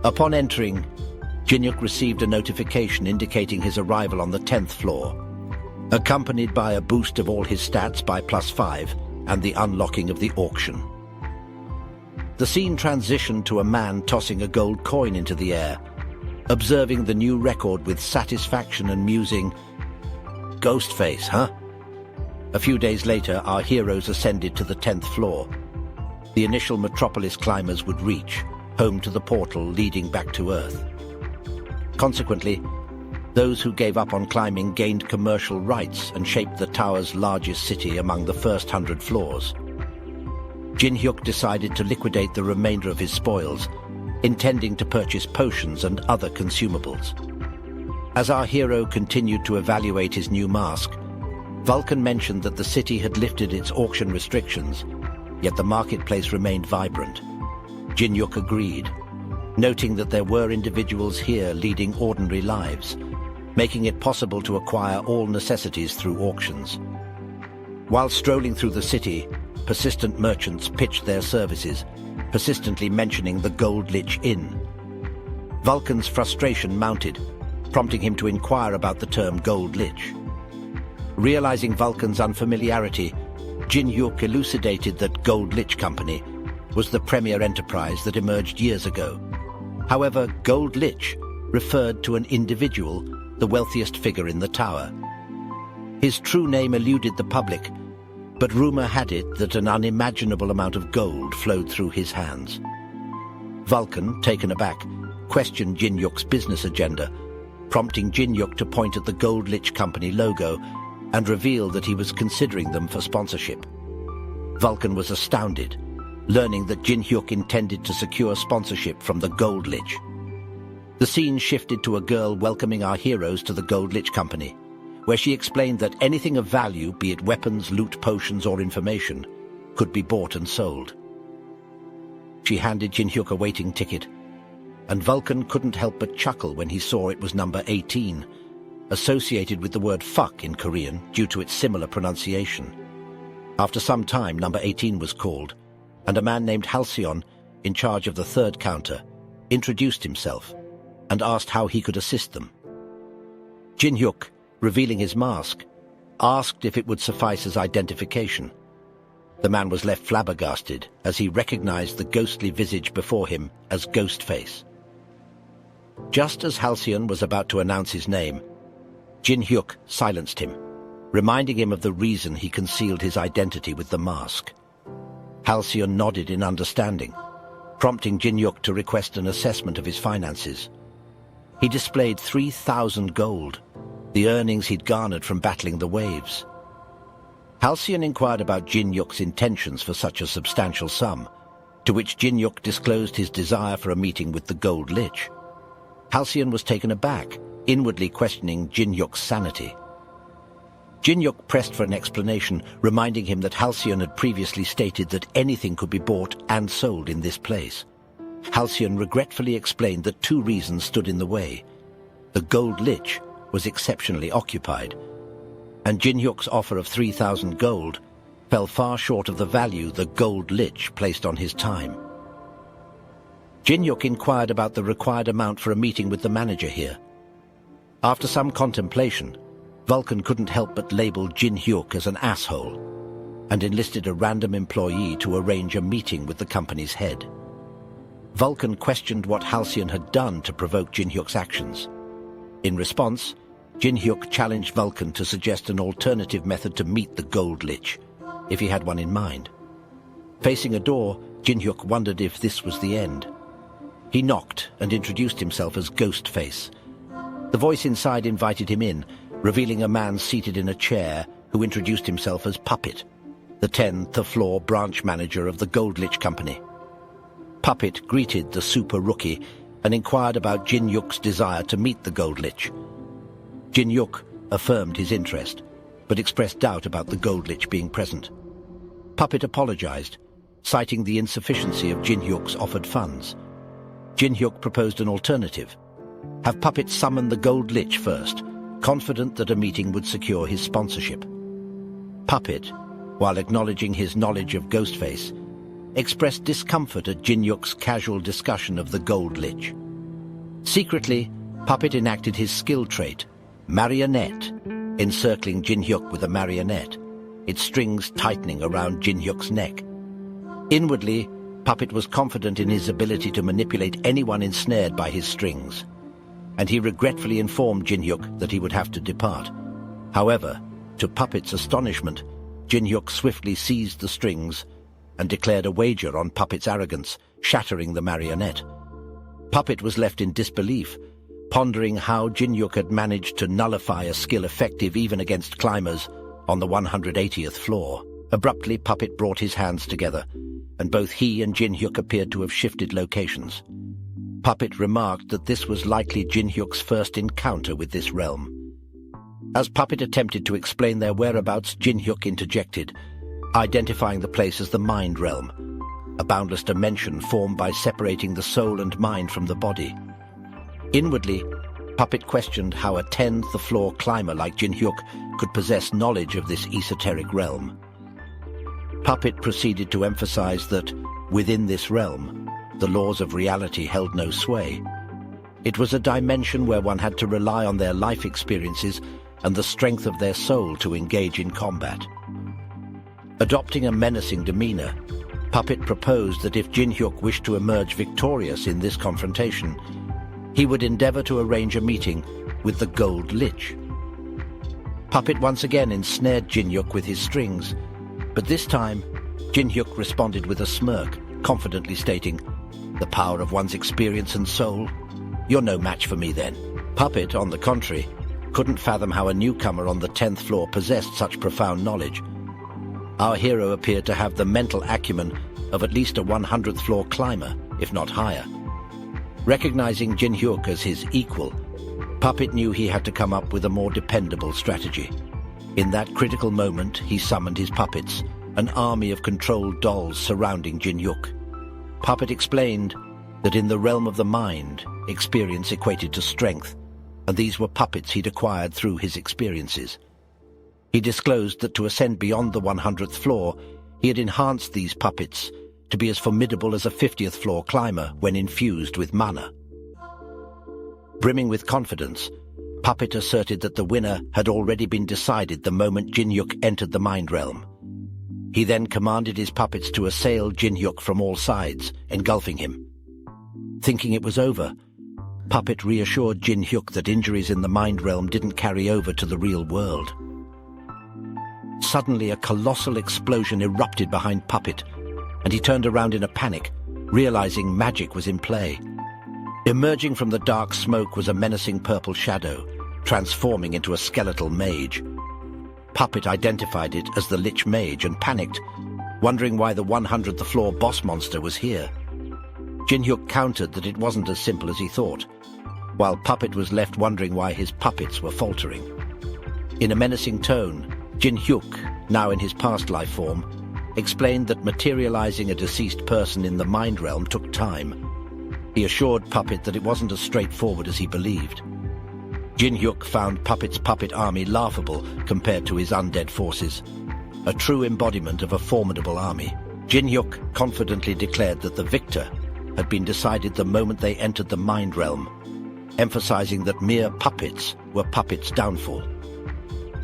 Upon entering, Jin-hyuk received a notification indicating his arrival on the 10th floor, accompanied by a boost of all his stats by +5 and the unlocking of the auction. The scene transitioned to a man tossing a gold coin into the air, observing the new record with satisfaction and musing, "Ghostface, huh?" A few days later, our heroes ascended to the 10th floor. The initial metropolis climbers would reach, home to the portal leading back to Earth. Consequently, those who gave up on climbing gained commercial rights and shaped the tower's largest city among the first 100 floors. Jin-hyuk decided to liquidate the remainder of his spoils, intending to purchase potions and other consumables. As our hero continued to evaluate his new mask, Vulcan mentioned that the city had lifted its auction restrictions, yet the marketplace remained vibrant. Jin-hyuk agreed, noting that there were individuals here leading ordinary lives, making it possible to acquire all necessities through auctions. While strolling through the city, persistent merchants pitched their services, persistently mentioning the Gold Lich Inn. Vulcan's frustration mounted, prompting him to inquire about the term Gold Lich. Realizing Vulcan's unfamiliarity, Jin-hyuk elucidated that Gold Lich Company was the premier enterprise that emerged years ago. However, Gold Lich referred to an individual, the wealthiest figure in the tower. His true name eluded the public, but rumor had it that an unimaginable amount of gold flowed through his hands. Vulcan, taken aback, questioned Jin-hyuk's business agenda, prompting Jin-hyuk to point at the Gold Lich Company logo and reveal that he was considering them for sponsorship. Vulcan was astounded, learning that Jin-hyuk intended to secure sponsorship from the Gold Lich. The scene shifted to a girl welcoming our heroes to the Gold Lich Company, where she explained that anything of value, be it weapons, loot, potions, or information, could be bought and sold. She handed Jin-hyuk a waiting ticket, and Vulcan couldn't help but chuckle when he saw it was number 18, associated with the word fuck in Korean due to its similar pronunciation. After some time, number 18 was called, and a man named Halcyon, in charge of the third counter, introduced himself and asked how he could assist them. Jin-hyuk, revealing his mask, asked if it would suffice as identification. The man was left flabbergasted as he recognized the ghostly visage before him as Ghostface. Just as Halcyon was about to announce his name, Jin-hyuk silenced him, reminding him of the reason he concealed his identity with the mask. Halcyon nodded in understanding, prompting Jin-hyuk to request an assessment of his finances. He displayed 3,000 gold, the earnings he'd garnered from battling the waves. Halcyon inquired about Jin-hyuk's intentions for such a substantial sum, to which Jin-hyuk disclosed his desire for a meeting with the Gold Lich. Halcyon was taken aback, inwardly questioning Jin-hyuk's sanity. Jin-hyuk pressed for an explanation, reminding him that Halcyon had previously stated that anything could be bought and sold in this place. Halcyon regretfully explained that two reasons stood in the way. The Gold Lich was exceptionally occupied, and Jin-hyuk's offer of 3,000 gold fell far short of the value the Gold Lich placed on his time. Jin-hyuk inquired about the required amount for a meeting with the manager here. After some contemplation, Vulcan couldn't help but label Jin-hyuk as an asshole and enlisted a random employee to arrange a meeting with the company's head. Vulcan questioned what Halcyon had done to provoke Jin-hyuk's actions. In response, Jin-hyuk challenged Vulcan to suggest an alternative method to meet the Gold Lich, if he had one in mind. Facing a door, Jin-hyuk wondered if this was the end. He knocked and introduced himself as Ghostface. The voice inside invited him in, revealing a man seated in a chair who introduced himself as Puppet, the 10th floor branch manager of the Gold Lich Company. Puppet greeted the super rookie and inquired about Jin-hyuk's desire to meet the Gold Lich. Jin-hyuk affirmed his interest, but expressed doubt about the Gold Lich being present. Puppet apologized, citing the insufficiency of Jin-hyuk's offered funds. Jin-hyuk proposed an alternative: have Puppet summon the Gold Lich first, confident that a meeting would secure his sponsorship. Puppet, while acknowledging his knowledge of Ghostface, expressed discomfort at Jin-hyuk's casual discussion of the Gold Lich. Secretly, Puppet enacted his skill trait, Marionette, encircling Jin-hyuk with a marionette, its strings tightening around Jin-hyuk's neck. Inwardly, Puppet was confident in his ability to manipulate anyone ensnared by his strings, and he regretfully informed Jin-hyuk that he would have to depart. However, to Puppet's astonishment, Jin-hyuk swiftly seized the strings and declared a wager on Puppet's arrogance, shattering the marionette. Puppet was left in disbelief, pondering how Jin-hyuk had managed to nullify a skill effective even against climbers on the 180th floor. Abruptly, Puppet brought his hands together, and both he and Jin-hyuk appeared to have shifted locations. Puppet remarked that this was likely Jin-hyuk's first encounter with this realm. As Puppet attempted to explain their whereabouts, Jin-hyuk interjected, identifying the place as the Mind Realm, a boundless dimension formed by separating the soul and mind from the body. Inwardly, Puppet questioned how a 10th floor climber like Jin-hyuk could possess knowledge of this esoteric realm. Puppet proceeded to emphasize that, within this realm, the laws of reality held no sway. It was a dimension where one had to rely on their life experiences and the strength of their soul to engage in combat. Adopting a menacing demeanor, Puppet proposed that if Jin-hyuk wished to emerge victorious in this confrontation, he would endeavor to arrange a meeting with the Gold Lich. Puppet once again ensnared Jin-hyuk with his strings, but this time Jin-hyuk responded with a smirk, confidently stating, "The power of one's experience and soul? You're no match for me then." Puppet, on the contrary, couldn't fathom how a newcomer on the 10th floor possessed such profound knowledge. Our hero appeared to have the mental acumen of at least a 100th floor climber, if not higher. Recognizing Jin-hyuk as his equal, Puppet knew he had to come up with a more dependable strategy. In that critical moment, he summoned his puppets, an army of controlled dolls surrounding Jin Hyuk. Puppet explained that in the realm of the mind, experience equated to strength, and these were puppets he'd acquired through his experiences. He disclosed that to ascend beyond the 100th floor, he had enhanced these puppets to be as formidable as a 50th floor climber when infused with mana. Brimming with confidence, Puppet asserted that the winner had already been decided the moment Jin Hyuk entered the mind realm. He then commanded his puppets to assail Jin Hyuk from all sides, engulfing him. Thinking it was over, Puppet reassured Jin Hyuk that injuries in the mind realm didn't carry over to the real world. Suddenly, a colossal explosion erupted behind Puppet, and he turned around in a panic, realizing magic was in play. Emerging from the dark smoke was a menacing purple shadow, transforming into a skeletal mage. Puppet identified it as the Lich Mage and panicked, wondering why the 100th floor boss monster was here. Jin Hyuk countered that it wasn't as simple as he thought, while Puppet was left wondering why his puppets were faltering. In a menacing tone, Jin Hyuk, now in his past life form, explained that materializing a deceased person in the mind realm took time. He assured Puppet that it wasn't as straightforward as he believed. Jin Hyuk found Puppet's puppet army laughable compared to his undead forces, a true embodiment of a formidable army. Jin Hyuk confidently declared that the victor had been decided the moment they entered the mind realm, emphasizing that mere puppets were Puppet's downfall.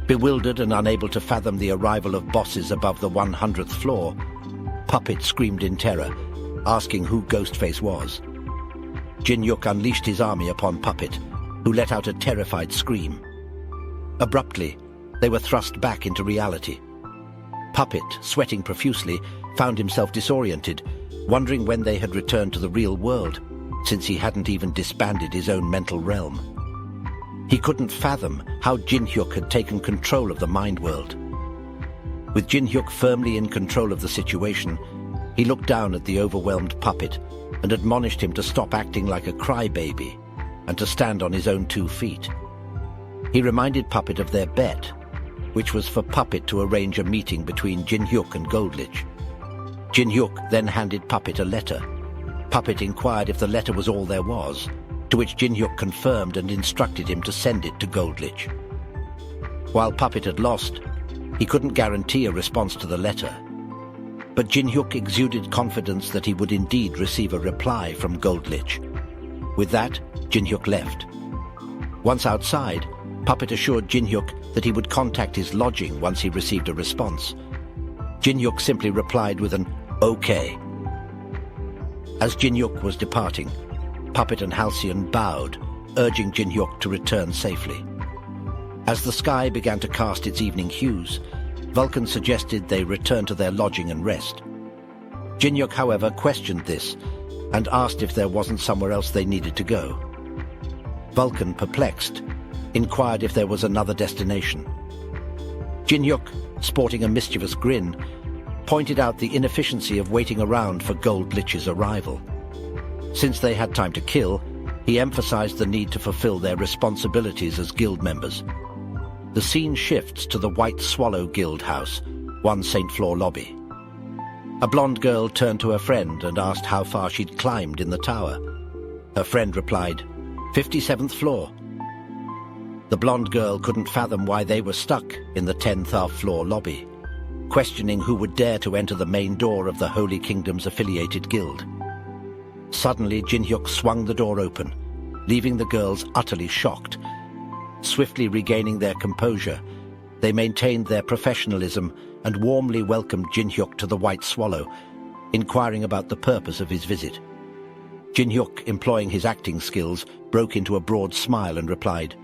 Bewildered and unable to fathom the arrival of bosses above the 100th floor, Puppet screamed in terror, asking who Ghostface was. Jin Hyuk unleashed his army upon Puppet, who let out a terrified scream. Abruptly, they were thrust back into reality. Puppet, sweating profusely, found himself disoriented, wondering when they had returned to the real world, since he hadn't even disbanded his own mental realm. He couldn't fathom how Jin Hyuk had taken control of the mind world. With Jin Hyuk firmly in control of the situation, he looked down at the overwhelmed Puppet and admonished him to stop acting like a crybaby and to stand on his own 2 feet. He reminded Puppet of their bet, which was for Puppet to arrange a meeting between Jin Hyuk and Goldlich. Jin Hyuk then handed Puppet a letter. Puppet inquired if the letter was all there was, to which Jin Hyuk confirmed and instructed him to send it to Goldlich. While Puppet had lost, he couldn't guarantee a response to the letter. But Jin Hyuk exuded confidence that he would indeed receive a reply from Goldlich. With that, Jin Hyuk left. Once outside, Puppet assured Jin Hyuk that he would contact his lodging once he received a response. Jin Hyuk simply replied with an "okay." As Jin Hyuk was departing, Puppet and Halcyon bowed, urging Jin Hyuk to return safely. As the sky began to cast its evening hues, Vulcan suggested they return to their lodging and rest. Jin Hyuk, however, questioned this and asked if there wasn't somewhere else they needed to go. Vulcan, perplexed, inquired if there was another destination. Jin Hyuk, sporting a mischievous grin, pointed out the inefficiency of waiting around for Goldlich's arrival. Since they had time to kill, he emphasized the need to fulfill their responsibilities as guild members. The scene shifts to the White Swallow Guild house, 1 St. Floor lobby. A blonde girl turned to her friend and asked how far she'd climbed in the tower. Her friend replied, 57th floor. The blonde girl couldn't fathom why they were stuck in the 10th floor lobby, questioning who would dare to enter the main door of the Holy Kingdom's affiliated guild. Suddenly, Jin Hyuk swung the door open, leaving the girls utterly shocked. Swiftly regaining their composure, they maintained their professionalism and warmly welcomed Jin Hyuk to the White Swallow, inquiring about the purpose of his visit. Jin Hyuk, employing his acting skills, broke into a broad smile and replied,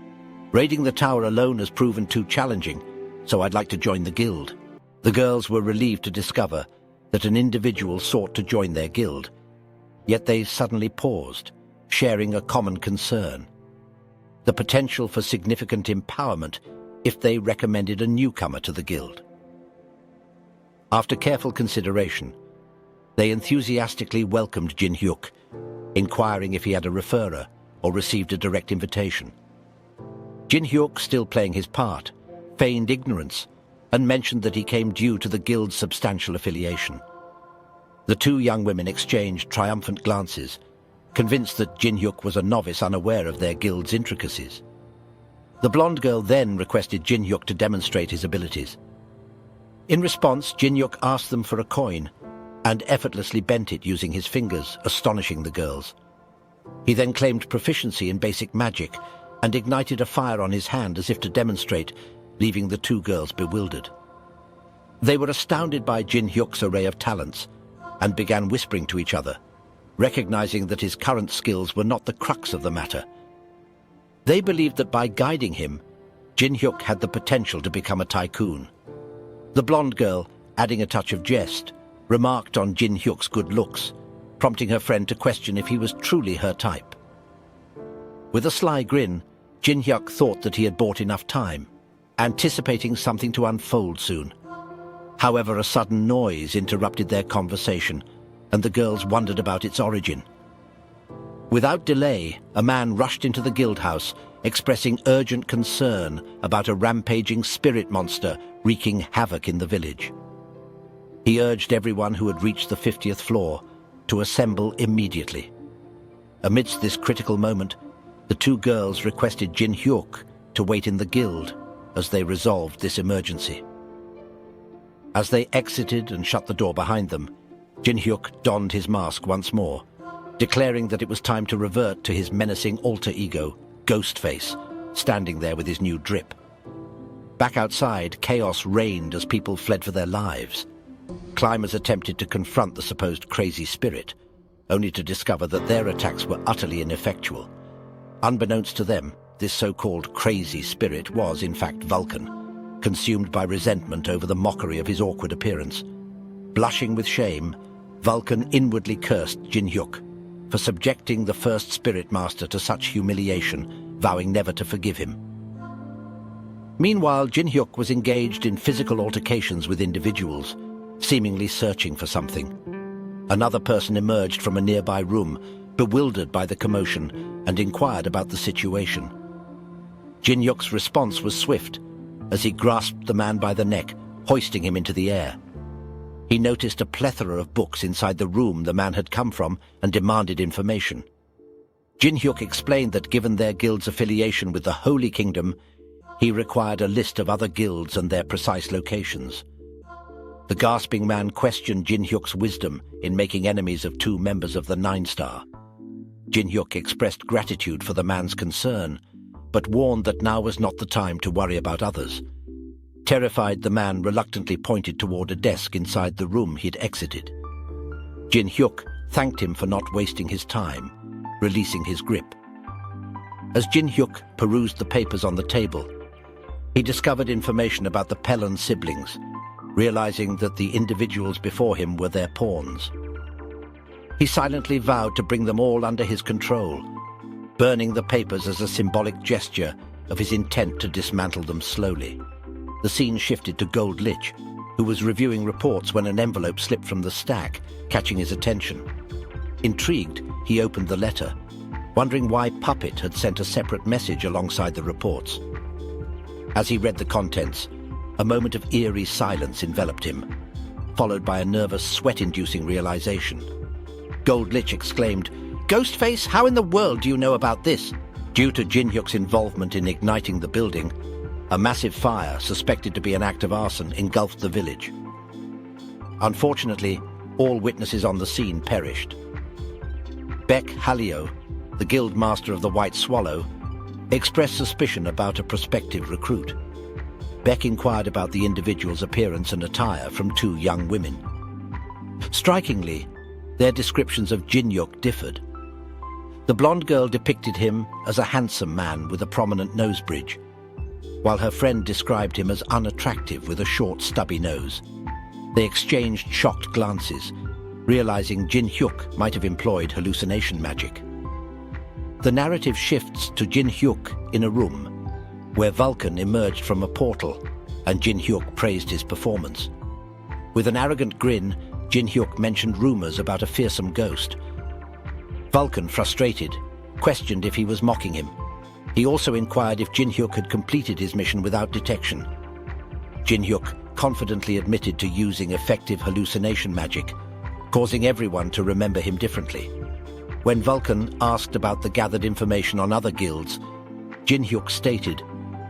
"Raiding the tower alone has proven too challenging, so I'd like to join the guild." The girls were relieved to discover that an individual sought to join their guild, yet they suddenly paused, sharing a common concern: the potential for significant empowerment if they recommended a newcomer to the guild. After careful consideration, they enthusiastically welcomed Jin Hyuk, inquiring if he had a referrer or received a direct invitation. Jin Hyuk, still playing his part, feigned ignorance and mentioned that he came due to the guild's substantial affiliation. The two young women exchanged triumphant glances, convinced that Jin-hyuk was a novice unaware of their guild's intricacies. The blonde girl then requested Jin-hyuk to demonstrate his abilities. In response, Jin-hyuk asked them for a coin and effortlessly bent it using his fingers, astonishing the girls. He then claimed proficiency in basic magic and ignited a fire on his hand as if to demonstrate, leaving the two girls bewildered. They were astounded by Jin-hyuk's array of talents and began whispering to each other, recognizing that his current skills were not the crux of the matter. They believed that by guiding him, Jin-hyuk had the potential to become a tycoon. The blonde girl, adding a touch of jest, remarked on Jin-hyuk's good looks, prompting her friend to question if he was truly her type. With a sly grin, Jin-hyuk thought that he had bought enough time, anticipating something to unfold soon. However, a sudden noise interrupted their conversation, and the girls wondered about its origin. Without delay, a man rushed into the guild house, expressing urgent concern about a rampaging spirit monster wreaking havoc in the village. He urged everyone who had reached the 50th floor to assemble immediately. Amidst this critical moment, the two girls requested Jin-hyuk to wait in the guild as they resolved this emergency. As they exited and shut the door behind them, Jin-hyuk donned his mask once more, declaring that it was time to revert to his menacing alter ego, Ghostface, standing there with his new drip. Back outside, chaos reigned as people fled for their lives. Climbers attempted to confront the supposed crazy spirit, only to discover that their attacks were utterly ineffectual. Unbeknownst to them, this so-called crazy spirit was, in fact, Vulcan, consumed by resentment over the mockery of his awkward appearance. Blushing with shame, Vulcan inwardly cursed Jin-hyuk for subjecting the first spirit master to such humiliation, vowing never to forgive him. Meanwhile, Jin-hyuk was engaged in physical altercations with individuals, seemingly searching for something. Another person emerged from a nearby room, bewildered by the commotion, and inquired about the situation. Jin-hyuk's response was swift, as he grasped the man by the neck, hoisting him into the air. He noticed a plethora of books inside the room the man had come from and demanded information. Jin-hyuk explained that given their guild's affiliation with the Holy Kingdom, he required a list of other guilds and their precise locations. The gasping man questioned Jin-hyuk's wisdom in making enemies of two members of the Nine Star. Jin-hyuk expressed gratitude for the man's concern, but warned that now was not the time to worry about others. Terrified, the man reluctantly pointed toward a desk inside the room he'd exited. Jin-hyuk thanked him for not wasting his time, releasing his grip. As Jin-hyuk perused the papers on the table, he discovered information about the Pelon siblings, realizing that the individuals before him were their pawns. He silently vowed to bring them all under his control, burning the papers as a symbolic gesture of his intent to dismantle them slowly. The scene shifted to Gold Lich, who was reviewing reports when an envelope slipped from the stack, catching his attention. Intrigued, he opened the letter, wondering why Puppet had sent a separate message alongside the reports. As he read the contents, a moment of eerie silence enveloped him, followed by a nervous, sweat-inducing realization. Gold Lich exclaimed, "Ghostface, how in the world do you know about this?" Due to Jin-hyuk's involvement in igniting the building, a massive fire, suspected to be an act of arson, engulfed the village. Unfortunately, all witnesses on the scene perished. Beck Hallio, the guild master of the White Swallow, expressed suspicion about a prospective recruit. Beck inquired about the individual's appearance and attire from two young women. Strikingly, their descriptions of Jin-hyuk differed. The blonde girl depicted him as a handsome man with a prominent nose bridge, while her friend described him as unattractive with a short, stubby nose. They exchanged shocked glances, realizing Jin-hyuk might have employed hallucination magic. The narrative shifts to Jin-hyuk in a room, where Vulcan emerged from a portal, and Jin-hyuk praised his performance. With an arrogant grin, Jin-hyuk mentioned rumors about a fearsome ghost. Vulcan, frustrated, questioned if he was mocking him. He also inquired if Jin-hyuk had completed his mission without detection. Jin-hyuk confidently admitted to using effective hallucination magic, causing everyone to remember him differently. When Vulcan asked about the gathered information on other guilds, Jin-hyuk stated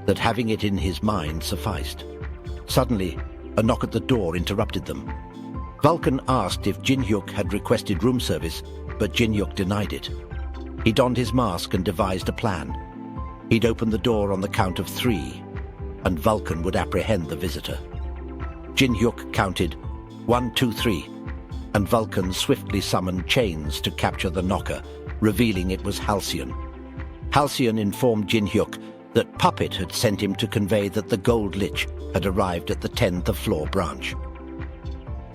that having it in his mind sufficed. Suddenly, a knock at the door interrupted them. Vulcan asked if Jin-hyuk had requested room service, but Jin-hyuk denied it. He donned his mask and devised a plan. He'd open the door on the count of 3, and Vulcan would apprehend the visitor. Jin-hyuk counted 1, 2, 3, and Vulcan swiftly summoned chains to capture the knocker, revealing it was Halcyon. Halcyon informed Jin-hyuk that Puppet had sent him to convey that the Gold Lich had arrived at the 10th floor branch.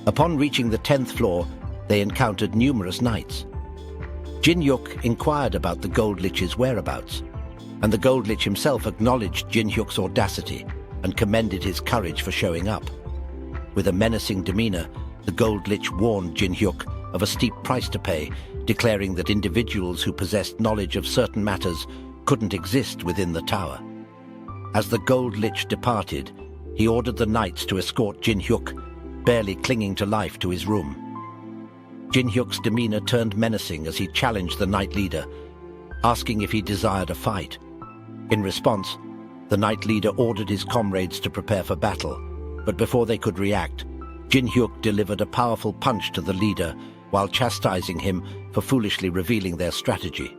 Upon reaching the 10th floor, they encountered numerous knights. Jin-hyuk inquired about the Gold Lich's whereabouts, and the Gold Lich himself acknowledged Jin-hyuk's audacity and commended his courage for showing up. With a menacing demeanor, the Gold Lich warned Jin-hyuk of a steep price to pay, declaring that individuals who possessed knowledge of certain matters couldn't exist within the tower. As the Gold Lich departed, he ordered the knights to escort Jin-hyuk, barely clinging to life, to his room. Jin-hyuk's demeanor turned menacing as he challenged the knight leader, asking if he desired a fight. In response, the knight leader ordered his comrades to prepare for battle, but before they could react, Jin-hyuk delivered a powerful punch to the leader while chastising him for foolishly revealing their strategy.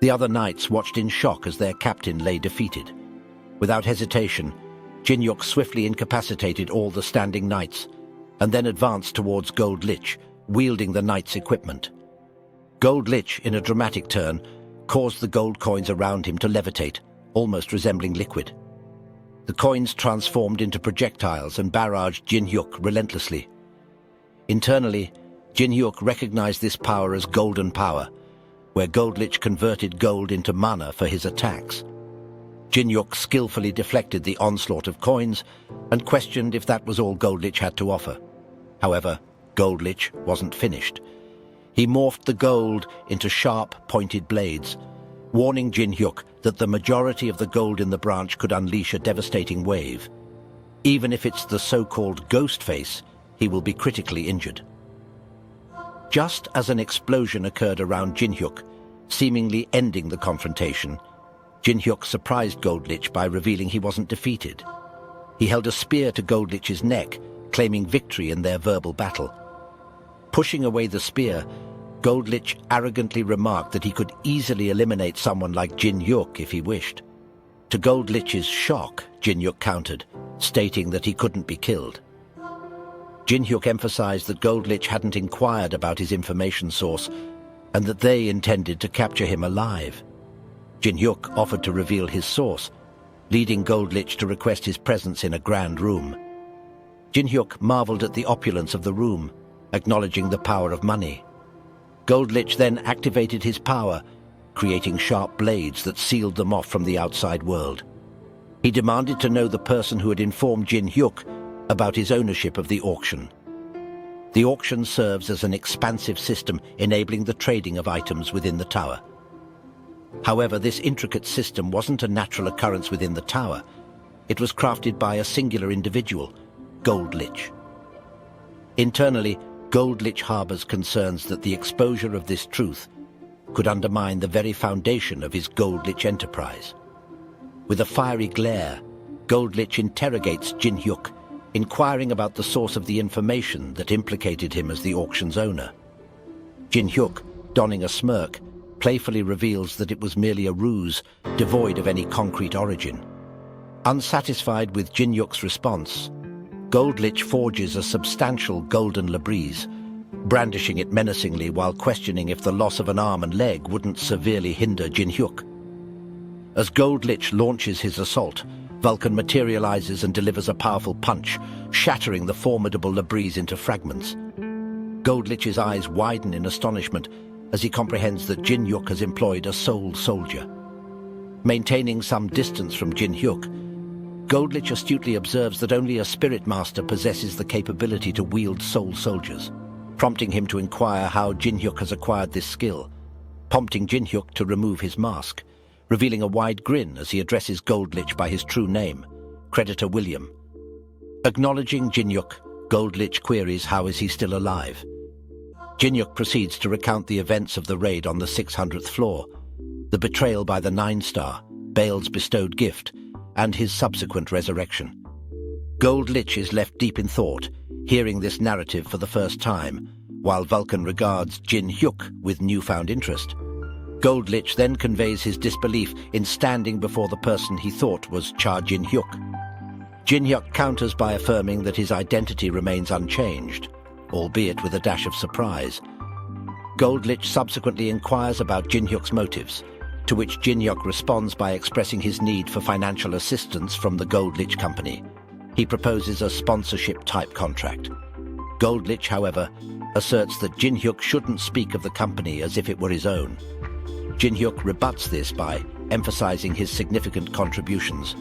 The other knights watched in shock as their captain lay defeated. Without hesitation, Jin-hyuk swiftly incapacitated all the standing knights, and then advanced towards Gold Lich, wielding the knight's equipment. Gold Lich, in a dramatic turn, caused the gold coins around him to levitate, almost resembling liquid. The coins transformed into projectiles and barraged Jin-hyuk relentlessly. Internally, Jin-hyuk recognized this power as golden power, where Gold Lich converted gold into mana for his attacks. Jin-hyuk skillfully deflected the onslaught of coins and questioned if that was all Gold Lich had to offer. However, Gold Lich wasn't finished. He morphed the gold into sharp, pointed blades, warning Jin-hyuk that the majority of the gold in the branch could unleash a devastating wave. Even if it's the so-called ghost face, he will be critically injured. Just as an explosion occurred around Jin-hyuk, seemingly ending the confrontation, Jin-hyuk surprised Gold Lich by revealing he wasn't defeated. He held a spear to Gold Lich's neck, claiming victory in their verbal battle. Pushing away the spear, Gold Lich arrogantly remarked that he could easily eliminate someone like Jin-hyuk if he wished. To Gold Lich's shock, Jin-hyuk countered, stating that he couldn't be killed. Jin-hyuk emphasized that Gold Lich hadn't inquired about his information source and that they intended to capture him alive. Jin-hyuk offered to reveal his source, leading Gold Lich to request his presence in a grand room. Jin-hyuk marveled at the opulence of the room, acknowledging the power of money. Gold Lich then activated his power, creating sharp blades that sealed them off from the outside world. He demanded to know the person who had informed Jin-hyuk about his ownership of the auction. The auction serves as an expansive system enabling the trading of items within the tower. However, this intricate system wasn't a natural occurrence within the tower. It was crafted by a singular individual, Gold Lich. Internally, Gold Lich harbors concerns that the exposure of this truth could undermine the very foundation of his Gold Lich enterprise. With a fiery glare, Gold Lich interrogates Jin-hyuk, inquiring about the source of the information that implicated him as the auction's owner. Jin-hyuk, donning a smirk, playfully reveals that it was merely a ruse, devoid of any concrete origin. Unsatisfied with Jin-hyuk's response, Gold Lich forges a substantial golden labrise, brandishing it menacingly while questioning if the loss of an arm and leg wouldn't severely hinder Jin-hyuk. As Gold Lich launches his assault, Vulcan materializes and delivers a powerful punch, shattering the formidable labrise into fragments. Gold Lich's eyes widen in astonishment as he comprehends that Jin-hyuk has employed a soul soldier. Maintaining some distance from Jin-hyuk, Gold Lich astutely observes that only a spirit master possesses the capability to wield soul soldiers, prompting him to inquire how Jin-hyuk has acquired this skill, prompting Jin-hyuk to remove his mask, revealing a wide grin as he addresses Gold Lich by his true name, Creditor William. Acknowledging Jin-hyuk, Goldlich queries how is he still alive. Jin-hyuk proceeds to recount the events of the raid on the 600th floor, the betrayal by the 9-star, Bale's bestowed gift, and his subsequent resurrection. Goldlich is left deep in thought, hearing this narrative for the first time, while Vulcan regards Jin-hyuk with newfound interest. Goldlich then conveys his disbelief in standing before the person he thought was Cha Jin-hyuk. Jin-hyuk counters by affirming that his identity remains unchanged, albeit with a dash of surprise. Goldlich subsequently inquires about Jin-hyuk's motives, to which Jin-hyuk responds by expressing his need for financial assistance from the Goldlich Company. He proposes a sponsorship-type contract. Goldlich, however, asserts that Jin-hyuk shouldn't speak of the company as if it were his own. Jin-hyuk rebuts this by emphasizing his significant contributions,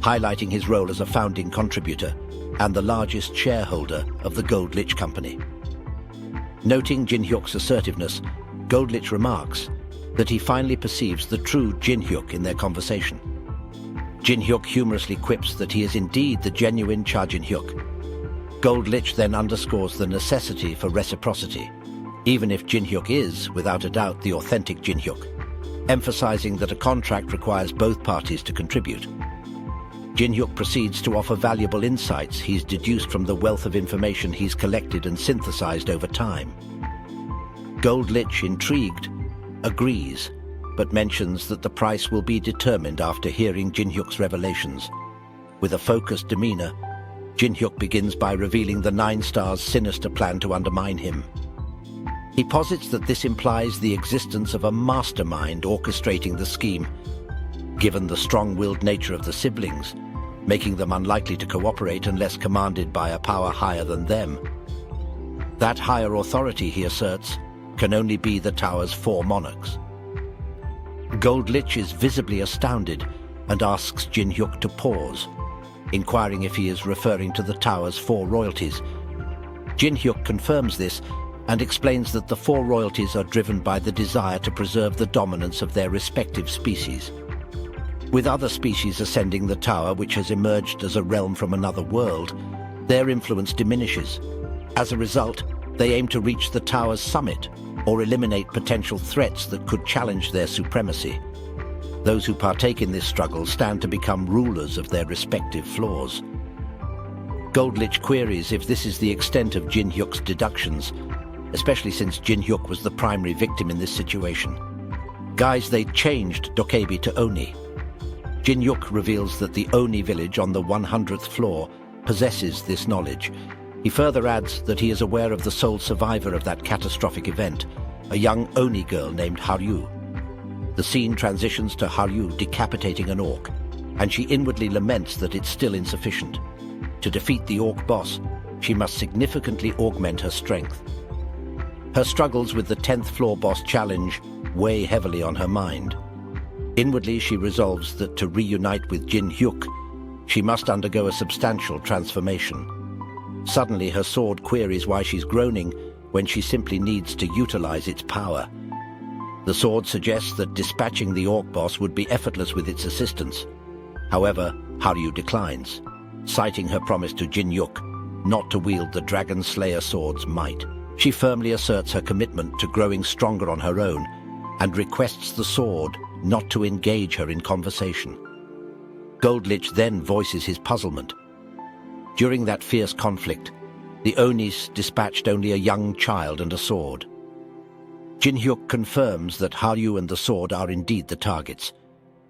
highlighting his role as a founding contributor and the largest shareholder of the Goldlich Company. Noting Jin-hyuk's assertiveness, Goldlich remarks that he finally perceives the true Jin-hyuk in their conversation. Jin-hyuk humorously quips that he is indeed the genuine Cha Jin-hyuk. Goldlich then underscores the necessity for reciprocity, even if Jin-hyuk is, without a doubt, the authentic Jin-hyuk, emphasizing that a contract requires both parties to contribute. Jin-hyuk proceeds to offer valuable insights he's deduced from the wealth of information he's collected and synthesized over time. Goldlich, intrigued, agrees, but mentions that the price will be determined after hearing Jin-hyuk's revelations. With a focused demeanor, Jin-hyuk begins by revealing the 9-star's sinister plan to undermine him. He posits that this implies the existence of a mastermind orchestrating the scheme, given the strong-willed nature of the siblings, making them unlikely to cooperate unless commanded by a power higher than them. That higher authority, he asserts, can only be the Tower's 4 monarchs. Goldlich is visibly astounded and asks Jin-hyuk to pause, inquiring if he is referring to the Tower's 4 royalties. Jin-hyuk confirms this and explains that the 4 royalties are driven by the desire to preserve the dominance of their respective species. With other species ascending the Tower, which has emerged as a realm from another world, their influence diminishes. As a result, they aim to reach the Tower's summit or eliminate potential threats that could challenge their supremacy. Those who partake in this struggle stand to become rulers of their respective floors. Goldlich queries if this is the extent of Jin-hyuk's deductions, especially since Jin-hyuk was the primary victim in this situation. Guys, they changed Dokebi to Oni. Jin-hyuk reveals that the Oni village on the 100th floor possesses this knowledge. He further adds that he is aware of the sole survivor of that catastrophic event, a young Oni girl named Haryu. The scene transitions to Haryu decapitating an orc, and she inwardly laments that it's still insufficient. To defeat the orc boss, she must significantly augment her strength. Her struggles with the 10th floor boss challenge weigh heavily on her mind. Inwardly, she resolves that to reunite with Jin-hyuk, she must undergo a substantial transformation. Suddenly, her sword queries why she's groaning when she simply needs to utilize its power. The sword suggests that dispatching the orc boss would be effortless with its assistance. However, Haryu declines, citing her promise to Jin-hyuk not to wield the Dragon Slayer sword's might. She firmly asserts her commitment to growing stronger on her own and requests the sword not to engage her in conversation. Goldlich then voices his puzzlement. During that fierce conflict, the Onis dispatched only a young child and a sword. Jin-hyuk confirms that Haryu and the sword are indeed the targets.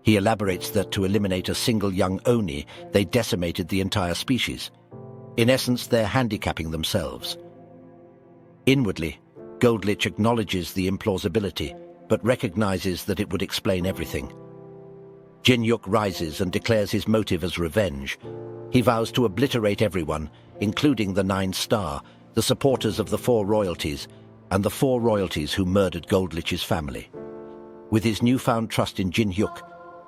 He elaborates that to eliminate a single young Oni, they decimated the entire species. In essence, they're handicapping themselves. Inwardly, Goldlich acknowledges the implausibility, but recognizes that it would explain everything. Jin-hyuk rises and declares his motive as revenge. He vows to obliterate everyone, including the 9-star, the supporters of the 4 royalties, and the 4 royalties who murdered Goldlich's family. With his newfound trust in Jin-hyuk,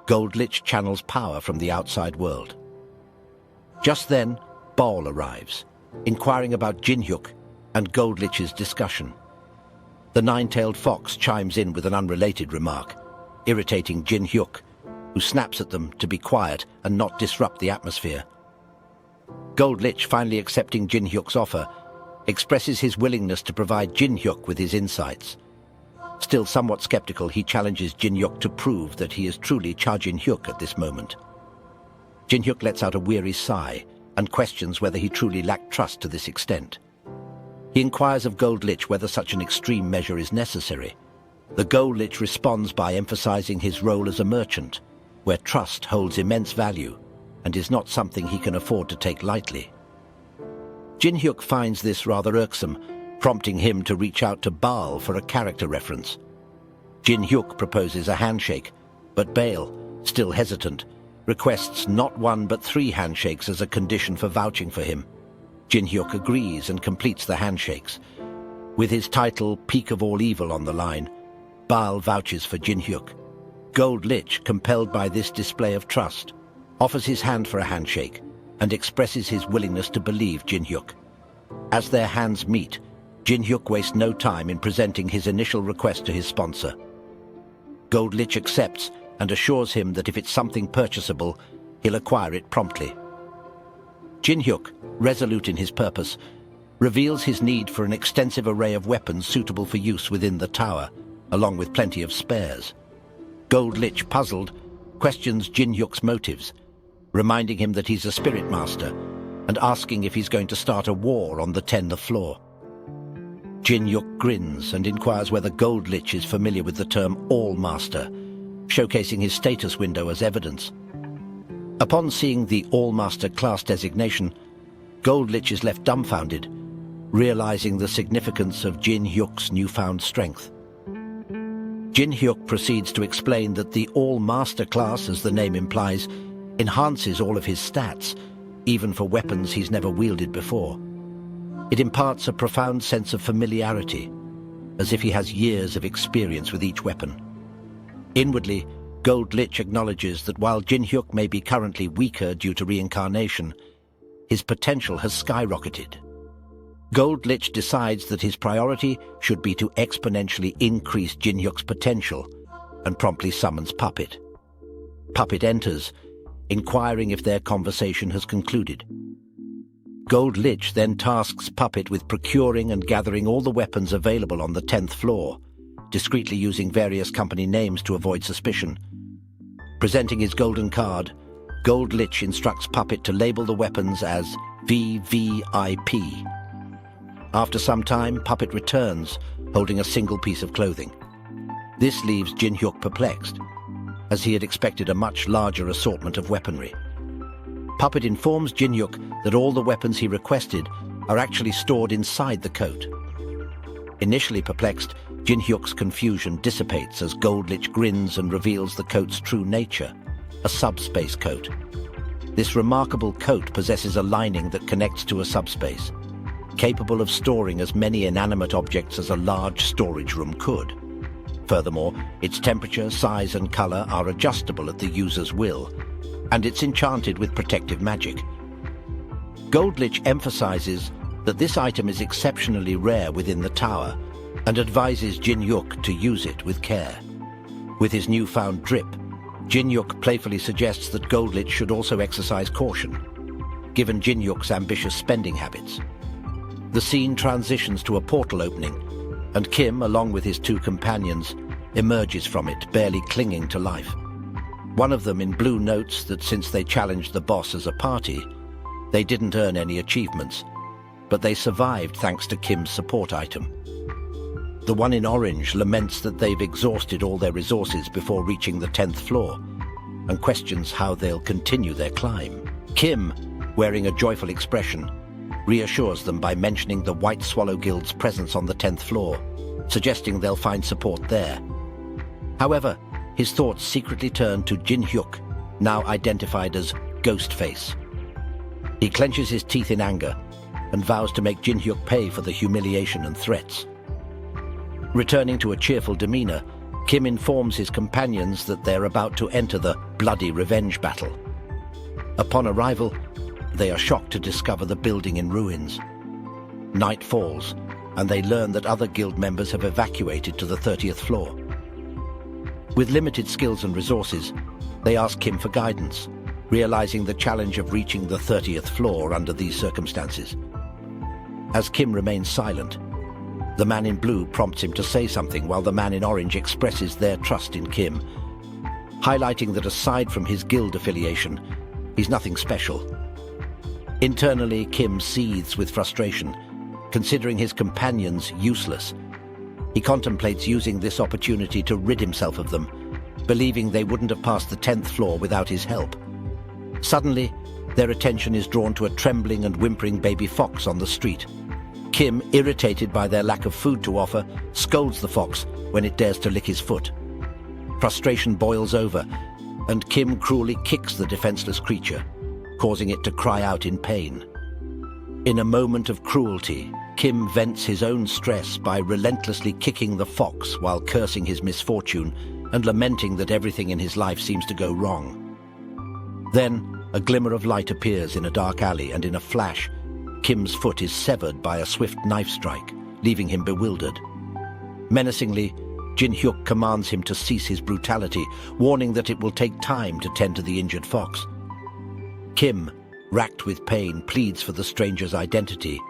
Goldlich channels power from the outside world. Just then, Baal arrives, inquiring about Jin-hyuk and Goldlich's discussion. The 9-tailed fox chimes in with an unrelated remark, irritating Jin-hyuk, who snaps at them to be quiet and not disrupt the atmosphere. Gold Lich, finally accepting Jin Hyuk's offer, expresses his willingness to provide Jin Hyuk with his insights. Still somewhat skeptical, he challenges Jin Hyuk to prove that he is truly Cha Jin Hyuk at this moment. Jin Hyuk lets out a weary sigh and questions whether he truly lacked trust to this extent. He inquires of Gold Lich whether such an extreme measure is necessary. The Gold Lich responds by emphasizing his role as a merchant, where trust holds immense value and is not something he can afford to take lightly. Jin Hyuk finds this rather irksome, prompting him to reach out to Baal for a character reference. Jin Hyuk proposes a handshake, but Baal, still hesitant, requests not one but 3 handshakes as a condition for vouching for him. Jin Hyuk agrees and completes the handshakes. With his title Peak of All Evil on the line, Baal vouches for Jin Hyuk. Gold Lich, compelled by this display of trust, offers his hand for a handshake and expresses his willingness to believe Jin Hyuk. As their hands meet, Jin Hyuk wastes no time in presenting his initial request to his sponsor. Gold Lich accepts and assures him that if it's something purchasable, he'll acquire it promptly. Jin Hyuk, resolute in his purpose, reveals his need for an extensive array of weapons suitable for use within the tower, along with plenty of spares. Gold Lich, puzzled, questions Jin Hyuk's motives, reminding him that he's a spirit master and asking if he's going to start a war on the 10th floor. Jin Hyuk grins and inquires whether Gold Lich is familiar with the term All Master, showcasing his status window as evidence. Upon seeing the All Master class designation, Gold Lich is left dumbfounded, realizing the significance of Jin Hyuk's newfound strength. Jin Hyuk proceeds to explain that the All Master class, as the name implies, enhances all of his stats, even for weapons he's never wielded before. It imparts a profound sense of familiarity, as if he has years of experience with each weapon. Inwardly, Gold Lich acknowledges that while Jin Hyuk may be currently weaker due to reincarnation, his potential has skyrocketed. Gold Lich decides that his priority should be to exponentially increase Jin Hyuk's potential and promptly summons Puppet. Puppet enters, inquiring if their conversation has concluded. Gold Lich then tasks Puppet with procuring and gathering all the weapons available on the 10th floor, discreetly using various company names to avoid suspicion. Presenting his golden card, Gold Lich instructs Puppet to label the weapons as VVIP. After some time, Puppet returns, holding a single piece of clothing. This leaves Jin Hyuk perplexed, as he had expected a much larger assortment of weaponry. Puppet informs Jin Hyuk that all the weapons he requested are actually stored inside the coat. Initially perplexed, Jin Hyuk's confusion dissipates as Gold Lich grins and reveals the coat's true nature, a subspace coat. This remarkable coat possesses a lining that connects to a subspace, capable of storing as many inanimate objects as a large storage room could. Furthermore, its temperature, size and color are adjustable at the user's will, and it's enchanted with protective magic. Gold Lich emphasizes that this item is exceptionally rare within the tower and advises Jin Hyuk to use it with care. With his newfound drip, Jin Hyuk playfully suggests that Gold Lich should also exercise caution, given Jin Hyuk's ambitious spending habits. The scene transitions to a portal opening, and Kim, along with his 2 companions, emerges from it, barely clinging to life. One of them in blue notes that since they challenged the boss as a party, they didn't earn any achievements, but they survived thanks to Kim's support item. The one in orange laments that they've exhausted all their resources before reaching the 10th floor, and questions how they'll continue their climb. Kim, wearing a joyful expression, reassures them by mentioning the White Swallow Guild's presence on the 10th floor, suggesting they'll find support there. However, his thoughts secretly turn to Jin Hyuk, now identified as Ghostface. He clenches his teeth in anger and vows to make Jin Hyuk pay for the humiliation and threats. Returning to a cheerful demeanor, Kim informs his companions that they're about to enter the bloody revenge battle. Upon arrival, they are shocked to discover the building in ruins. Night falls, and they learn that other guild members have evacuated to the 30th floor. With limited skills and resources, they ask Kim for guidance, realizing the challenge of reaching the 30th floor under these circumstances. As Kim remains silent, the man in blue prompts him to say something while the man in orange expresses their trust in Kim, highlighting that aside from his guild affiliation, he's nothing special. Internally, Kim seethes with frustration, considering his companions useless. He contemplates using this opportunity to rid himself of them, believing they wouldn't have passed the 10th floor without his help. Suddenly, their attention is drawn to a trembling and whimpering baby fox on the street. Kim, irritated by their lack of food to offer, scolds the fox when it dares to lick his foot. Frustration boils over, and Kim cruelly kicks the defenseless creature, causing it to cry out in pain. In a moment of cruelty, Kim vents his own stress by relentlessly kicking the fox while cursing his misfortune and lamenting that everything in his life seems to go wrong. Then, a glimmer of light appears in a dark alley, and in a flash, Kim's foot is severed by a swift knife strike, leaving him bewildered. Menacingly, Jin-hyuk commands him to cease his brutality, warning that it will take time to tend to the injured fox. Kim, racked with pain, pleads for the stranger's identity,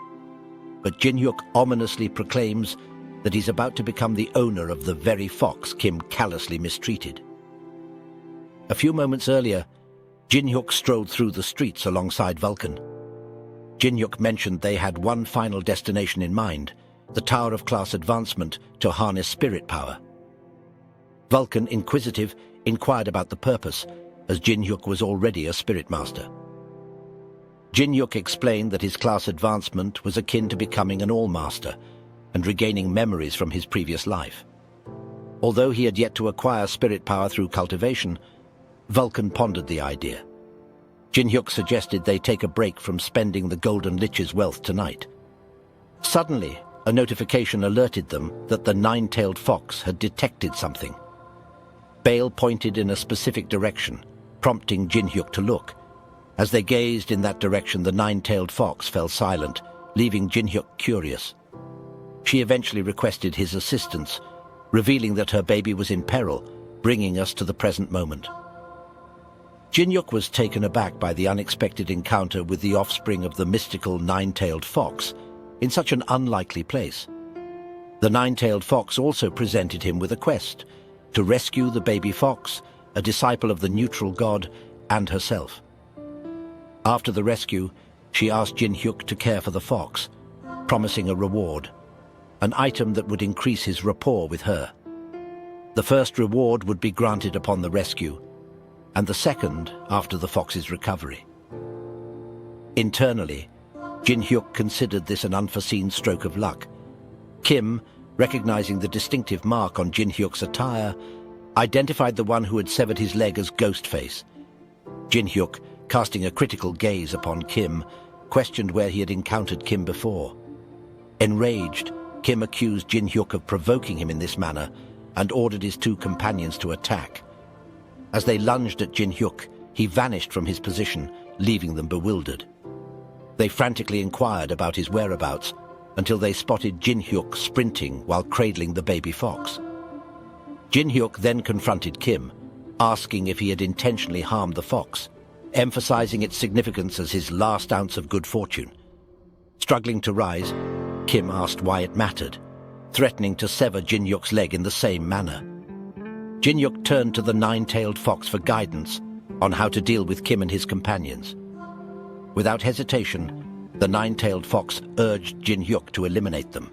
but Jin-hyuk ominously proclaims that he's about to become the owner of the very fox Kim callously mistreated. A few moments earlier, Jin-hyuk strolled through the streets alongside Vulcan. Jin-hyuk mentioned they had one final destination in mind, the Tower of Class Advancement to harness spirit power. Vulcan, inquisitive, inquired about the purpose, as Jin-hyuk was already a spirit master. Jin-hyuk explained that his class advancement was akin to becoming an all-master and regaining memories from his previous life. Although he had yet to acquire spirit power through cultivation, Vulcan pondered the idea. Jin-hyuk suggested they take a break from spending the Golden Lich's wealth tonight. Suddenly, a notification alerted them that the nine-tailed fox had detected something. Bale pointed in a specific direction, prompting Jin-hyuk to look. As they gazed in that direction, the nine-tailed fox fell silent, leaving Jin-hyuk curious. She eventually requested his assistance, revealing that her baby was in peril, bringing us to the present moment. Jin-hyuk was taken aback by the unexpected encounter with the offspring of the mystical nine-tailed fox in such an unlikely place. The nine-tailed fox also presented him with a quest to rescue the baby fox, a disciple of the neutral god, and herself. After the rescue, she asked Jin-hyuk to care for the fox, promising a reward, an item that would increase his rapport with her. The first reward would be granted upon the rescue, and the second after the fox's recovery. Internally, Jin-hyuk considered this an unforeseen stroke of luck. Kim, recognizing the distinctive mark on Jin-hyuk's attire, identified the one who had severed his leg as Ghostface. Jin-hyuk, casting a critical gaze upon Kim, questioned where he had encountered Kim before. Enraged, Kim accused Jin-hyuk of provoking him in this manner and ordered his two companions to attack. As they lunged at Jin-hyuk, he vanished from his position, leaving them bewildered. They frantically inquired about his whereabouts until they spotted Jin-hyuk sprinting while cradling the baby fox. Jin-hyuk then confronted Kim, asking if he had intentionally harmed the fox, emphasizing its significance as his last ounce of good fortune. Struggling to rise, Kim asked why it mattered, threatening to sever Jin-hyuk's leg in the same manner. Jin-hyuk turned to the nine-tailed fox for guidance on how to deal with Kim and his companions. Without hesitation, the nine-tailed fox urged Jin-hyuk to eliminate them.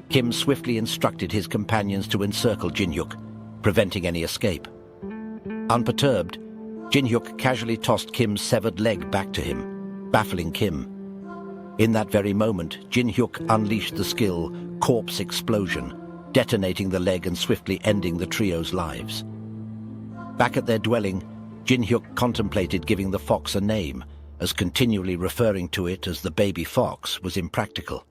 Kim swiftly instructed his companions to encircle Jin-hyuk, preventing any escape. Unperturbed, Jin-hyuk casually tossed Kim's severed leg back to him, baffling Kim. In that very moment, Jin-hyuk unleashed the skill Corpse Explosion, detonating the leg and swiftly ending the trio's lives. Back at their dwelling, Jin-hyuk contemplated giving the fox a name, as continually referring to it as the baby fox was impractical.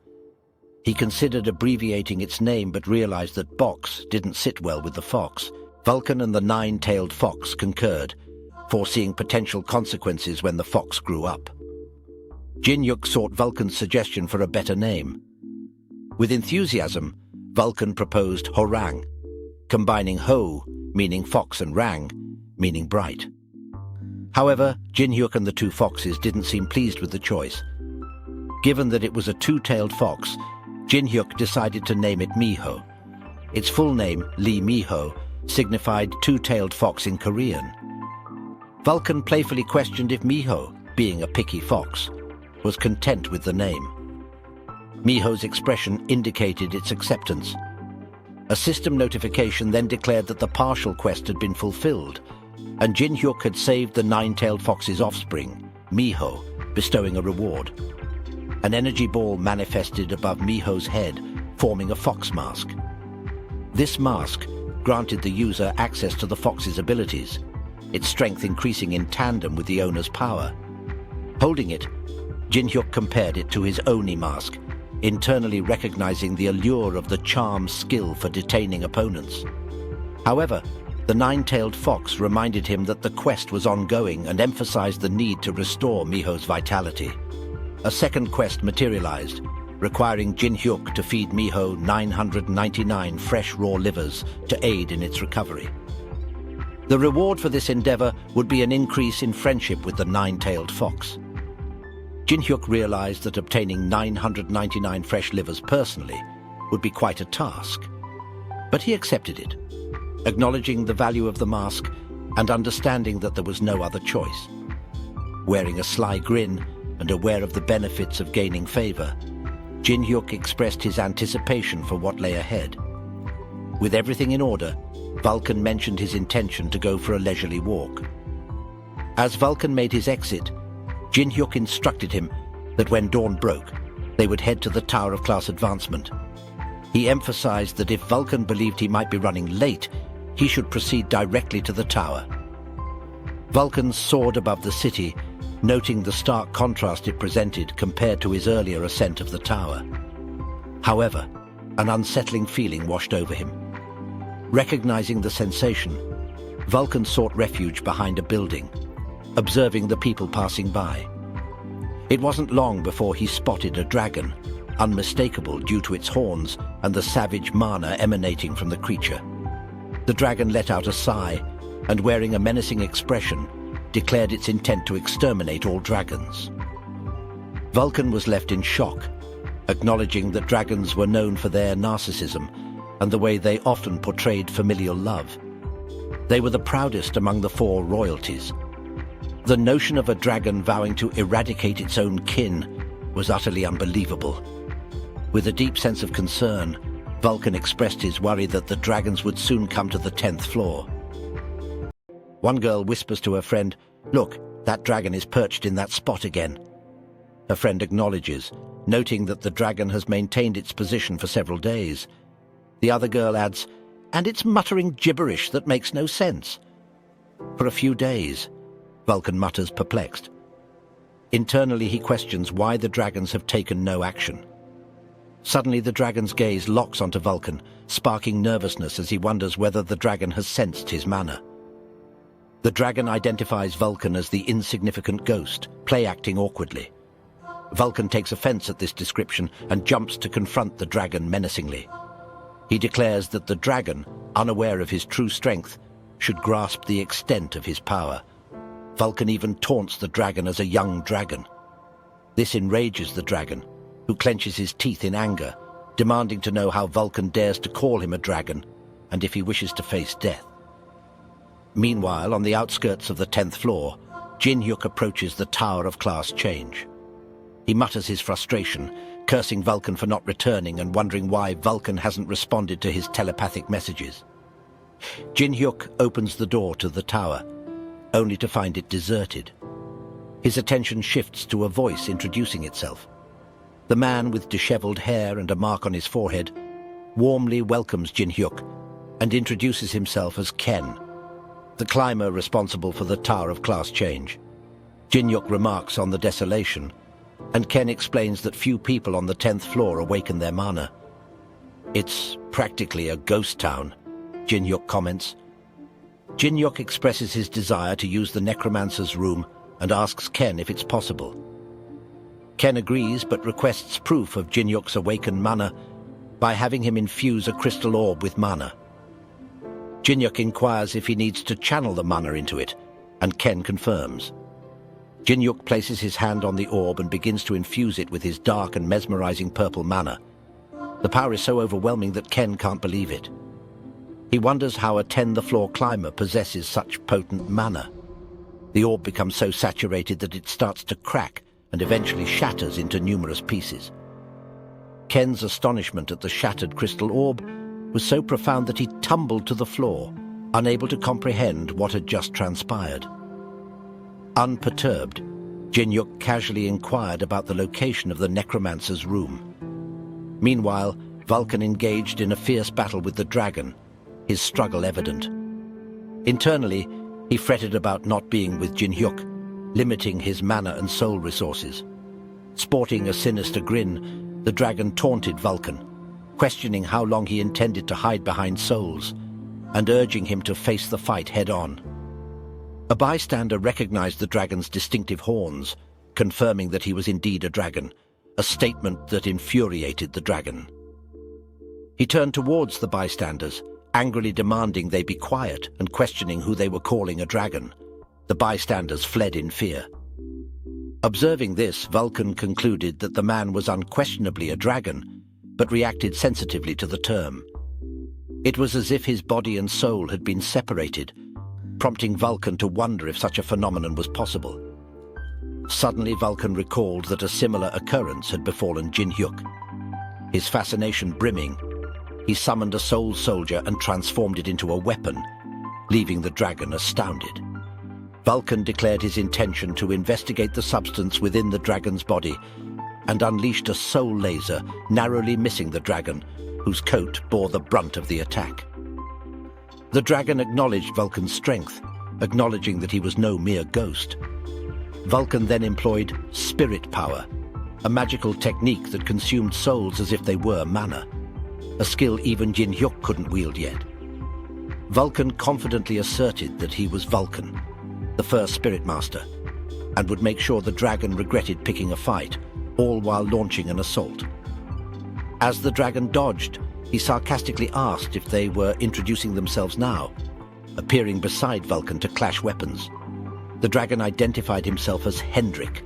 He considered abbreviating its name but realized that box didn't sit well with the fox. Vulcan and the nine-tailed fox concurred, foreseeing potential consequences when the fox grew up. Jin-hyuk sought Vulcan's suggestion for a better name. With enthusiasm, Vulcan proposed Horang, combining Ho, meaning fox, and Rang, meaning bright. However, Jin-hyuk and the two foxes didn't seem pleased with the choice. Given that it was a two-tailed fox, Jin-hyuk decided to name it Miho. Its full name, Lee Miho, signified two-tailed fox in Korean. Vulcan playfully questioned if Miho, being a picky fox, was content with the name. Miho's expression indicated its acceptance. A system notification then declared that the partial quest had been fulfilled, and Jin-hyuk had saved the nine-tailed fox's offspring, Miho, bestowing a reward. An energy ball manifested above Miho's head, forming a fox mask. This mask granted the user access to the fox's abilities, its strength increasing in tandem with the owner's power. Holding it, Jin-hyuk compared it to his Oni mask, internally recognizing the allure of the charm's skill for detaining opponents. However, the nine-tailed fox reminded him that the quest was ongoing and emphasized the need to restore Miho's vitality. A second quest materialized, requiring Jin-hyuk to feed Miho 999 fresh raw livers to aid in its recovery. The reward for this endeavor would be an increase in friendship with the nine-tailed fox. Jin-hyuk realized that obtaining 999 fresh livers personally would be quite a task. But he accepted it, acknowledging the value of the mask and understanding that there was no other choice. Wearing a sly grin and aware of the benefits of gaining favor, Jin-hyuk expressed his anticipation for what lay ahead. With everything in order, Vulcan mentioned his intention to go for a leisurely walk. As Vulcan made his exit, Jin-hyuk instructed him that when dawn broke, they would head to the Tower of Class Advancement. He emphasized that if Vulcan believed he might be running late, he should proceed directly to the tower. Vulcan soared above the city, noting the stark contrast it presented compared to his earlier ascent of the tower. However, an unsettling feeling washed over him. Recognizing the sensation, Vulcan sought refuge behind a building, observing the people passing by. It wasn't long before he spotted a dragon, unmistakable due to its horns and the savage mana emanating from the creature. The dragon let out a sigh and, wearing a menacing expression, declared its intent to exterminate all dragons. Vulcan was left in shock, acknowledging that dragons were known for their narcissism and the way they often portrayed familial love. They were the proudest among the four royalties. The notion of a dragon vowing to eradicate its own kin was utterly unbelievable. With a deep sense of concern, Vulcan expressed his worry that the dragons would soon come to the 10th floor. One girl whispers to her friend, "Look, that dragon is perched in that spot again." Her friend acknowledges, noting that the dragon has maintained its position for several days. The other girl adds, "And it's muttering gibberish that makes no sense." "For a few days," Vulcan mutters, perplexed. Internally, he questions why the dragons have taken no action. Suddenly, the dragon's gaze locks onto Vulcan, sparking nervousness as he wonders whether the dragon has sensed his mana. The dragon identifies Vulcan as the insignificant ghost, play-acting awkwardly. Vulcan takes offense at this description and jumps to confront the dragon menacingly. He declares that the dragon, unaware of his true strength, should grasp the extent of his power. Vulcan even taunts the dragon as a young dragon. This enrages the dragon, who clenches his teeth in anger, demanding to know how Vulcan dares to call him a dragon and if he wishes to face death. Meanwhile, on the outskirts of the 10th floor, Jin-hyuk approaches the Tower of Class Change. He mutters his frustration, cursing Vulcan for not returning and wondering why Vulcan hasn't responded to his telepathic messages. Jin-hyuk opens the door to the tower, only to find it deserted. His attention shifts to a voice introducing itself. The man with disheveled hair and a mark on his forehead warmly welcomes Jin-hyuk and introduces himself as Ken, the climber responsible for the Tower of Class Change. Jin-hyuk remarks on the desolation, and Ken explains that few people on the 10th floor awaken their mana. "It's practically a ghost town," Jin-hyuk comments. Jin-hyuk expresses his desire to use the Necromancer's room and asks Ken if it's possible. Ken agrees but requests proof of Jin-hyuk's awakened mana by having him infuse a crystal orb with mana. Jin-hyuk inquires if he needs to channel the mana into it, and Ken confirms. Jin-hyuk places his hand on the orb and begins to infuse it with his dark and mesmerizing purple mana. The power is so overwhelming that Ken can't believe it. He wonders how a 10th-floor climber possesses such potent mana. The orb becomes so saturated that it starts to crack and eventually shatters into numerous pieces. Ken's astonishment at the shattered crystal orb was so profound that he tumbled to the floor, unable to comprehend what had just transpired. Unperturbed, Jin-hyuk casually inquired about the location of the Necromancer's room. Meanwhile, Vulcan engaged in a fierce battle with the dragon, his struggle evident. Internally, he fretted about not being with Jin-hyuk, limiting his mana and soul resources. Sporting a sinister grin, the dragon taunted Vulcan, questioning how long he intended to hide behind souls, and urging him to face the fight head-on. A bystander recognized the dragon's distinctive horns, confirming that he was indeed a dragon, a statement that infuriated the dragon. He turned towards the bystanders, angrily demanding they be quiet and questioning who they were calling a dragon. The bystanders fled in fear. Observing this, Vulcan concluded that the man was unquestionably a dragon, but reacted sensitively to the term. It was as if his body and soul had been separated, prompting Vulcan to wonder if such a phenomenon was possible. Suddenly, Vulcan recalled that a similar occurrence had befallen Jin-hyuk. His fascination brimming, he summoned a soul soldier and transformed it into a weapon, leaving the dragon astounded. Vulcan declared his intention to investigate the substance within the dragon's body and unleashed a soul laser, narrowly missing the dragon, whose coat bore the brunt of the attack. The dragon acknowledged Vulcan's strength, acknowledging that he was no mere ghost. Vulcan then employed spirit power, a magical technique that consumed souls as if they were mana, a skill even Jin-hyuk couldn't wield yet. Vulcan confidently asserted that he was Vulcan, the first spirit master, and would make sure the dragon regretted picking a fight, all while launching an assault. As the dragon dodged, he sarcastically asked if they were introducing themselves now, appearing beside Vulcan to clash weapons. The dragon identified himself as Hendrik,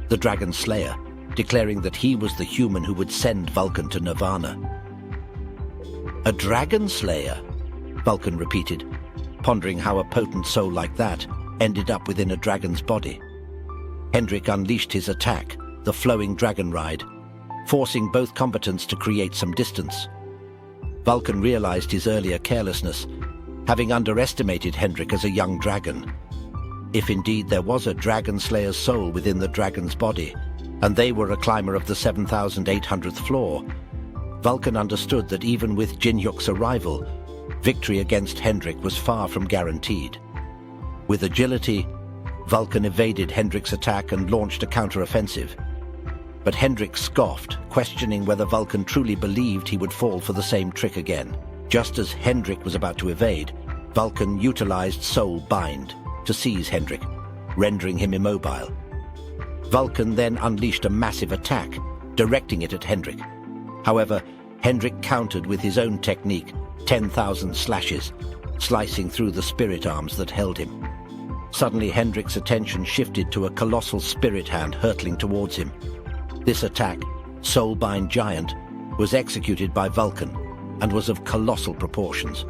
the dragon slayer, declaring that he was the human who would send Vulcan to Nirvana. A dragon slayer? Vulcan repeated, pondering how a potent soul like that ended up within a dragon's body. Hendrik unleashed his attack, the flowing dragon ride, forcing both combatants to create some distance. Vulcan realized his earlier carelessness, having underestimated Hendrik as a young dragon. If indeed there was a dragon slayer's soul within the dragon's body, and they were a climber of the 7,800th floor, Vulcan understood that even with Jin-hyuk's arrival, victory against Hendrik was far from guaranteed. With agility, Vulcan evaded Hendrik's attack and launched a counter-offensive. But Hendrik scoffed, questioning whether Vulcan truly believed he would fall for the same trick again. Just as Hendrik was about to evade, Vulcan utilized Soul Bind to seize Hendrik, rendering him immobile. Vulcan then unleashed a massive attack, directing it at Hendrik. However, Hendrik countered with his own technique, 10,000 slashes, slicing through the spirit arms that held him. Suddenly, Hendrik's attention shifted to a colossal spirit hand hurtling towards him. This attack, Soulbind Giant, was executed by Vulcan and was of colossal proportions.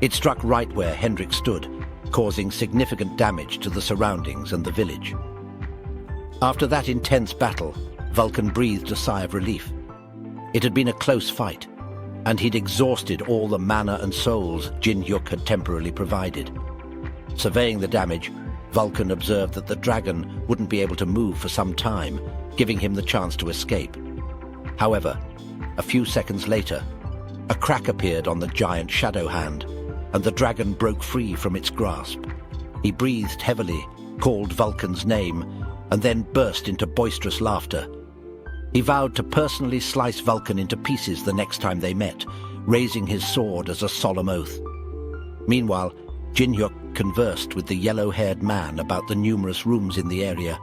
It struck right where Hendrik stood, causing significant damage to the surroundings and the village. After that intense battle, Vulcan breathed a sigh of relief. It had been a close fight, and he'd exhausted all the mana and souls Jin-hyuk had temporarily provided. Surveying the damage, Vulcan observed that the dragon wouldn't be able to move for some time, giving him the chance to escape. However, a few seconds later, a crack appeared on the giant shadow hand, and the dragon broke free from its grasp. He breathed heavily, called Vulcan's name, and then burst into boisterous laughter. He vowed to personally slice Vulcan into pieces the next time they met, raising his sword as a solemn oath. Meanwhile, Jin-hyuk conversed with the yellow-haired man about the numerous rooms in the area.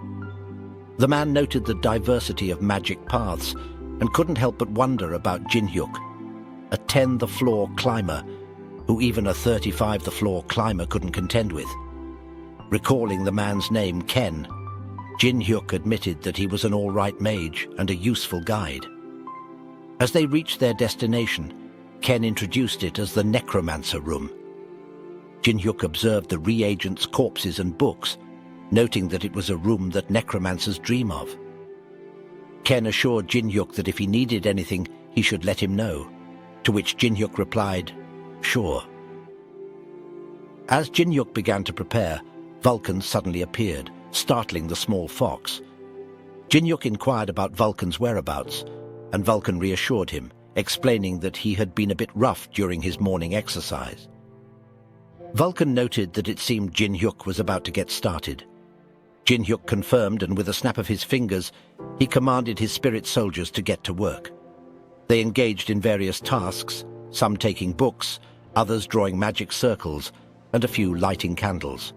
The man noted the diversity of magic paths and couldn't help but wonder about Jin-hyuk, a 10th-floor climber who even a 35th-floor climber couldn't contend with. Recalling the man's name, Ken, Jin Hyuk admitted that he was an all-right mage and a useful guide. As they reached their destination, Ken introduced it as the Necromancer room. Jin Hyuk observed the reagents, corpses and books, noting that it was a room that necromancers dream of. Ken assured Jin Hyuk that if he needed anything, he should let him know, to which Jin Hyuk replied, "Sure." As Jin Hyuk began to prepare, Vulcan suddenly appeared, startling the small fox. Jin Hyuk inquired about Vulcan's whereabouts, and Vulcan reassured him, explaining that he had been a bit rough during his morning exercise. Vulcan noted that it seemed Jin Hyuk was about to get started. Jin Hyuk confirmed, and with a snap of his fingers, he commanded his spirit soldiers to get to work. They engaged in various tasks, some taking books, others drawing magic circles, and a few lighting candles.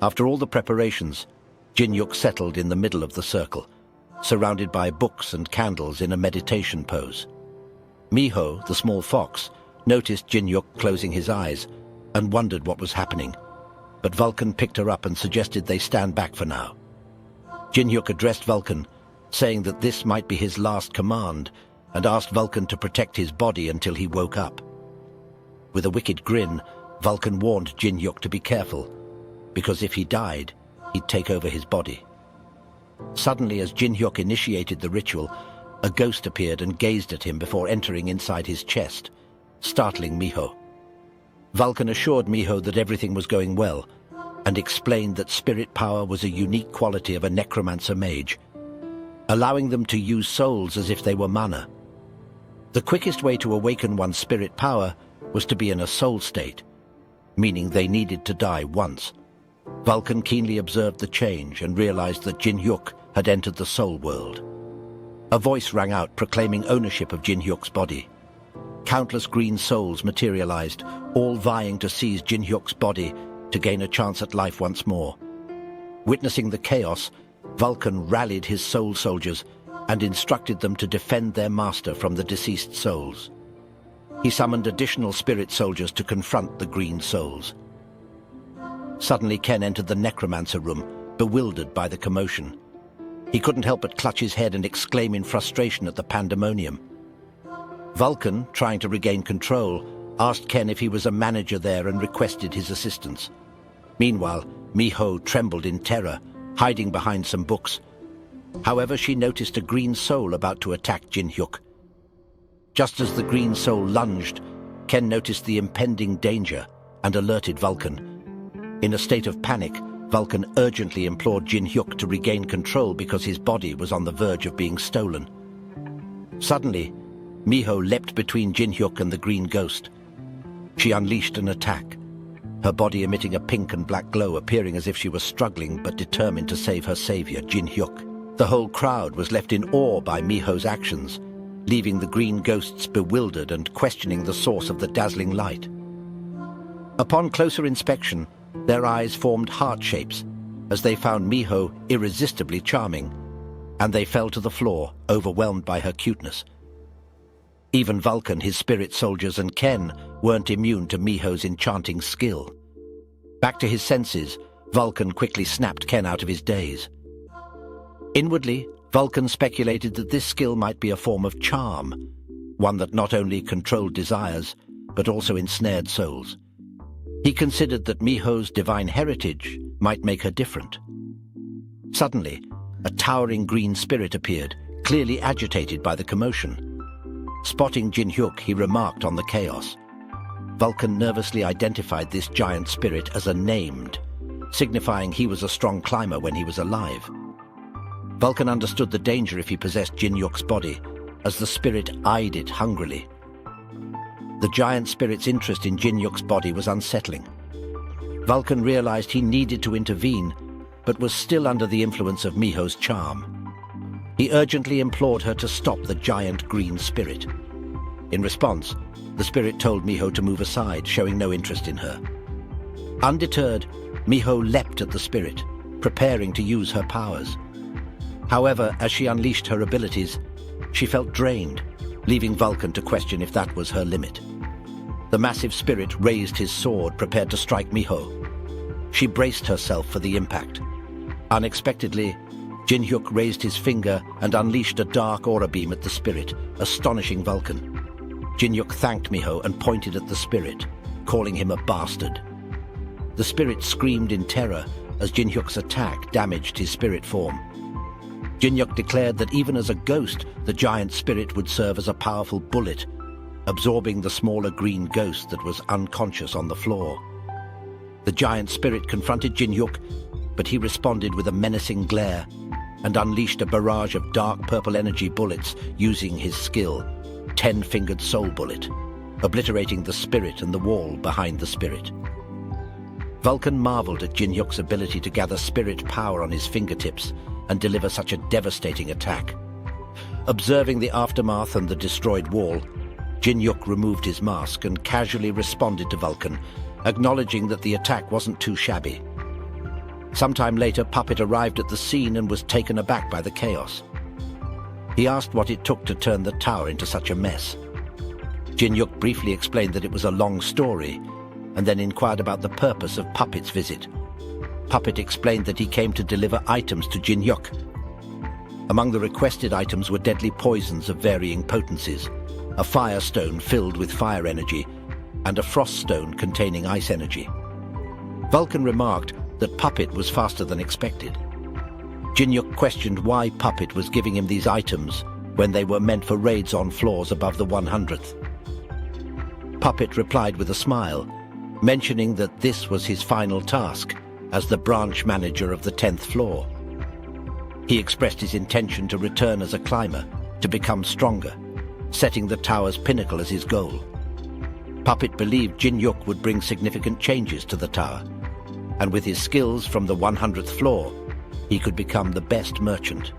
After all the preparations, Jin Hyuk settled in the middle of the circle, surrounded by books and candles in a meditation pose. Miho, the small fox, noticed Jin Hyuk closing his eyes and wondered what was happening, but Vulcan picked her up and suggested they stand back for now. Jin Hyuk addressed Vulcan, saying that this might be his last command, and asked Vulcan to protect his body until he woke up. With a wicked grin, Vulcan warned Jin Hyuk to be careful, because if he died, he'd take over his body. Suddenly, as Jin Hyuk initiated the ritual, a ghost appeared and gazed at him before entering inside his chest, startling Miho. Vulcan assured Miho that everything was going well, and explained that spirit power was a unique quality of a necromancer mage, allowing them to use souls as if they were mana. The quickest way to awaken one's spirit power was to be in a soul state, meaning they needed to die once. Vulcan keenly observed the change and realized that Jin Hyuk had entered the soul world. A voice rang out proclaiming ownership of Jin Hyuk's body. Countless green souls materialized, all vying to seize Jin Hyuk's body to gain a chance at life once more. Witnessing the chaos, Vulcan rallied his soul soldiers and instructed them to defend their master from the deceased souls. He summoned additional spirit soldiers to confront the green souls. Suddenly Ken entered the Necromancer room, bewildered by the commotion. He couldn't help but clutch his head and exclaim in frustration at the pandemonium. Vulcan, trying to regain control, asked Ken if he was a manager there and requested his assistance. Meanwhile, Miho trembled in terror, hiding behind some books. However, she noticed a green soul about to attack Jin Hyuk. Just as the green soul lunged, Ken noticed the impending danger and alerted Vulcan. In a state of panic, Vulcan urgently implored Jin Hyuk to regain control because his body was on the verge of being stolen. Suddenly, Miho leapt between Jin Hyuk and the green ghost. She unleashed an attack, her body emitting a pink and black glow, appearing as if she was struggling but determined to save her savior, Jin Hyuk. The whole crowd was left in awe by Miho's actions, leaving the green ghosts bewildered and questioning the source of the dazzling light. Upon closer inspection, their eyes formed heart shapes as they found Miho irresistibly charming, and they fell to the floor, overwhelmed by her cuteness. Even Vulcan, his spirit soldiers, and Ken weren't immune to Miho's enchanting skill. Back to his senses, Vulcan quickly snapped Ken out of his daze. Inwardly, Vulcan speculated that this skill might be a form of charm, one that not only controlled desires, but also ensnared souls. He considered that Miho's divine heritage might make her different. Suddenly, a towering green spirit appeared, clearly agitated by the commotion. Spotting Jin Hyuk, he remarked on the chaos. Vulcan nervously identified this giant spirit as a named, signifying he was a strong climber when he was alive. Vulcan understood the danger if he possessed Jin Hyuk's body, as the spirit eyed it hungrily. The giant spirit's interest in Jin Hyuk's body was unsettling. Vulcan realized he needed to intervene, but was still under the influence of Miho's charm. He urgently implored her to stop the giant green spirit. In response, the spirit told Miho to move aside, showing no interest in her. Undeterred, Miho leapt at the spirit, preparing to use her powers. However, as she unleashed her abilities, she felt drained, leaving Vulcan to question if that was her limit. The massive spirit raised his sword, prepared to strike Miho. She braced herself for the impact. Unexpectedly, Jin-hyuk raised his finger and unleashed a dark aura beam at the spirit, astonishing Vulcan. Jin-hyuk thanked Miho and pointed at the spirit, calling him a bastard. The spirit screamed in terror as Jin-hyuk's attack damaged his spirit form. Jin-hyuk declared that even as a ghost, the giant spirit would serve as a powerful bullet, absorbing the smaller green ghost that was unconscious on the floor. The giant spirit confronted Jin-hyuk, but he responded with a menacing glare and unleashed a barrage of dark purple energy bullets using his skill, 10-fingered soul bullet, obliterating the spirit and the wall behind the spirit. Vulcan marveled at Jin-hyuk's ability to gather spirit power on his fingertips and deliver such a devastating attack. Observing the aftermath and the destroyed wall, Jin-hyuk removed his mask and casually responded to Vulcan, acknowledging that the attack wasn't too shabby. Sometime later, Puppet arrived at the scene and was taken aback by the chaos. He asked what it took to turn the tower into such a mess. Jin-hyuk briefly explained that it was a long story, and then inquired about the purpose of Puppet's visit. Puppet explained that he came to deliver items to Jin-hyuk. Among the requested items were deadly poisons of varying potencies, a fire stone filled with fire energy, and a frost stone containing ice energy. Vulcan remarked that Puppet was faster than expected. Jin-hyuk questioned why Puppet was giving him these items when they were meant for raids on floors above the 100th. Puppet replied with a smile, mentioning that this was his final task as the branch manager of the 10th floor. He expressed his intention to return as a climber, to become stronger, setting the tower's pinnacle as his goal. Puppet believed Jin-hyuk would bring significant changes to the tower, and with his skills from the 100th floor, he could become the best merchant.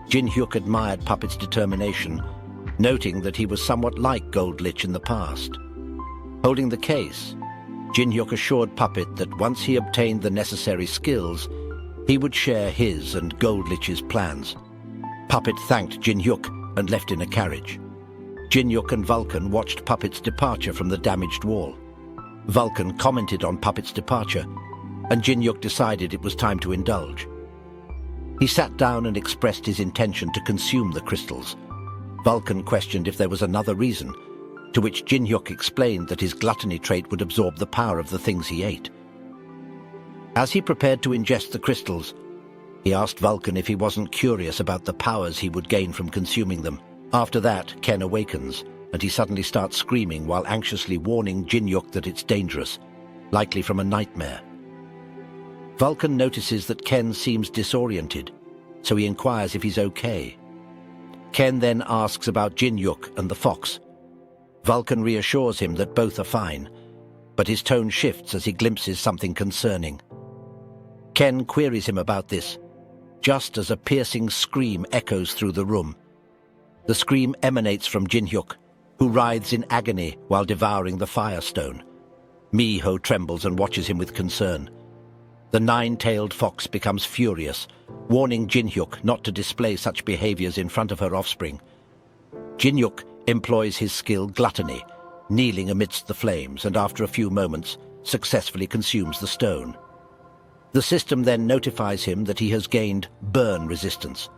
Jin-hyuk admired Puppet's determination, noting that he was somewhat like Goldlich in the past. Holding the case, Jin-hyuk assured Puppet that once he obtained the necessary skills, he would share his and Goldlich's plans. Puppet thanked Jin-hyuk and left in a carriage. Jin-hyuk and Vulcan watched Puppet's departure from the damaged wall. Vulcan commented on Puppet's departure, and Jin-hyuk decided it was time to indulge. He sat down and expressed his intention to consume the crystals. Vulcan questioned if there was another reason, to which Jin-hyuk explained that his gluttony trait would absorb the power of the things he ate. As he prepared to ingest the crystals, he asked Vulcan if he wasn't curious about the powers he would gain from consuming them. After that, Ken awakens, and he suddenly starts screaming while anxiously warning Jin-hyuk that it's dangerous, likely from a nightmare. Vulcan notices that Ken seems disoriented, so he inquires if he's okay. Ken then asks about Jin-hyuk and the fox. Vulcan reassures him that both are fine, but his tone shifts as he glimpses something concerning. Ken queries him about this, just as a piercing scream echoes through the room. The scream emanates from Jin-hyuk, who writhes in agony while devouring the firestone. Miho trembles and watches him with concern. The nine-tailed fox becomes furious, warning Jin-hyuk not to display such behaviors in front of her offspring. Jin-hyuk employs his skill gluttony, kneeling amidst the flames, and after a few moments successfully consumes the stone. The system then notifies him that he has gained burn resistance.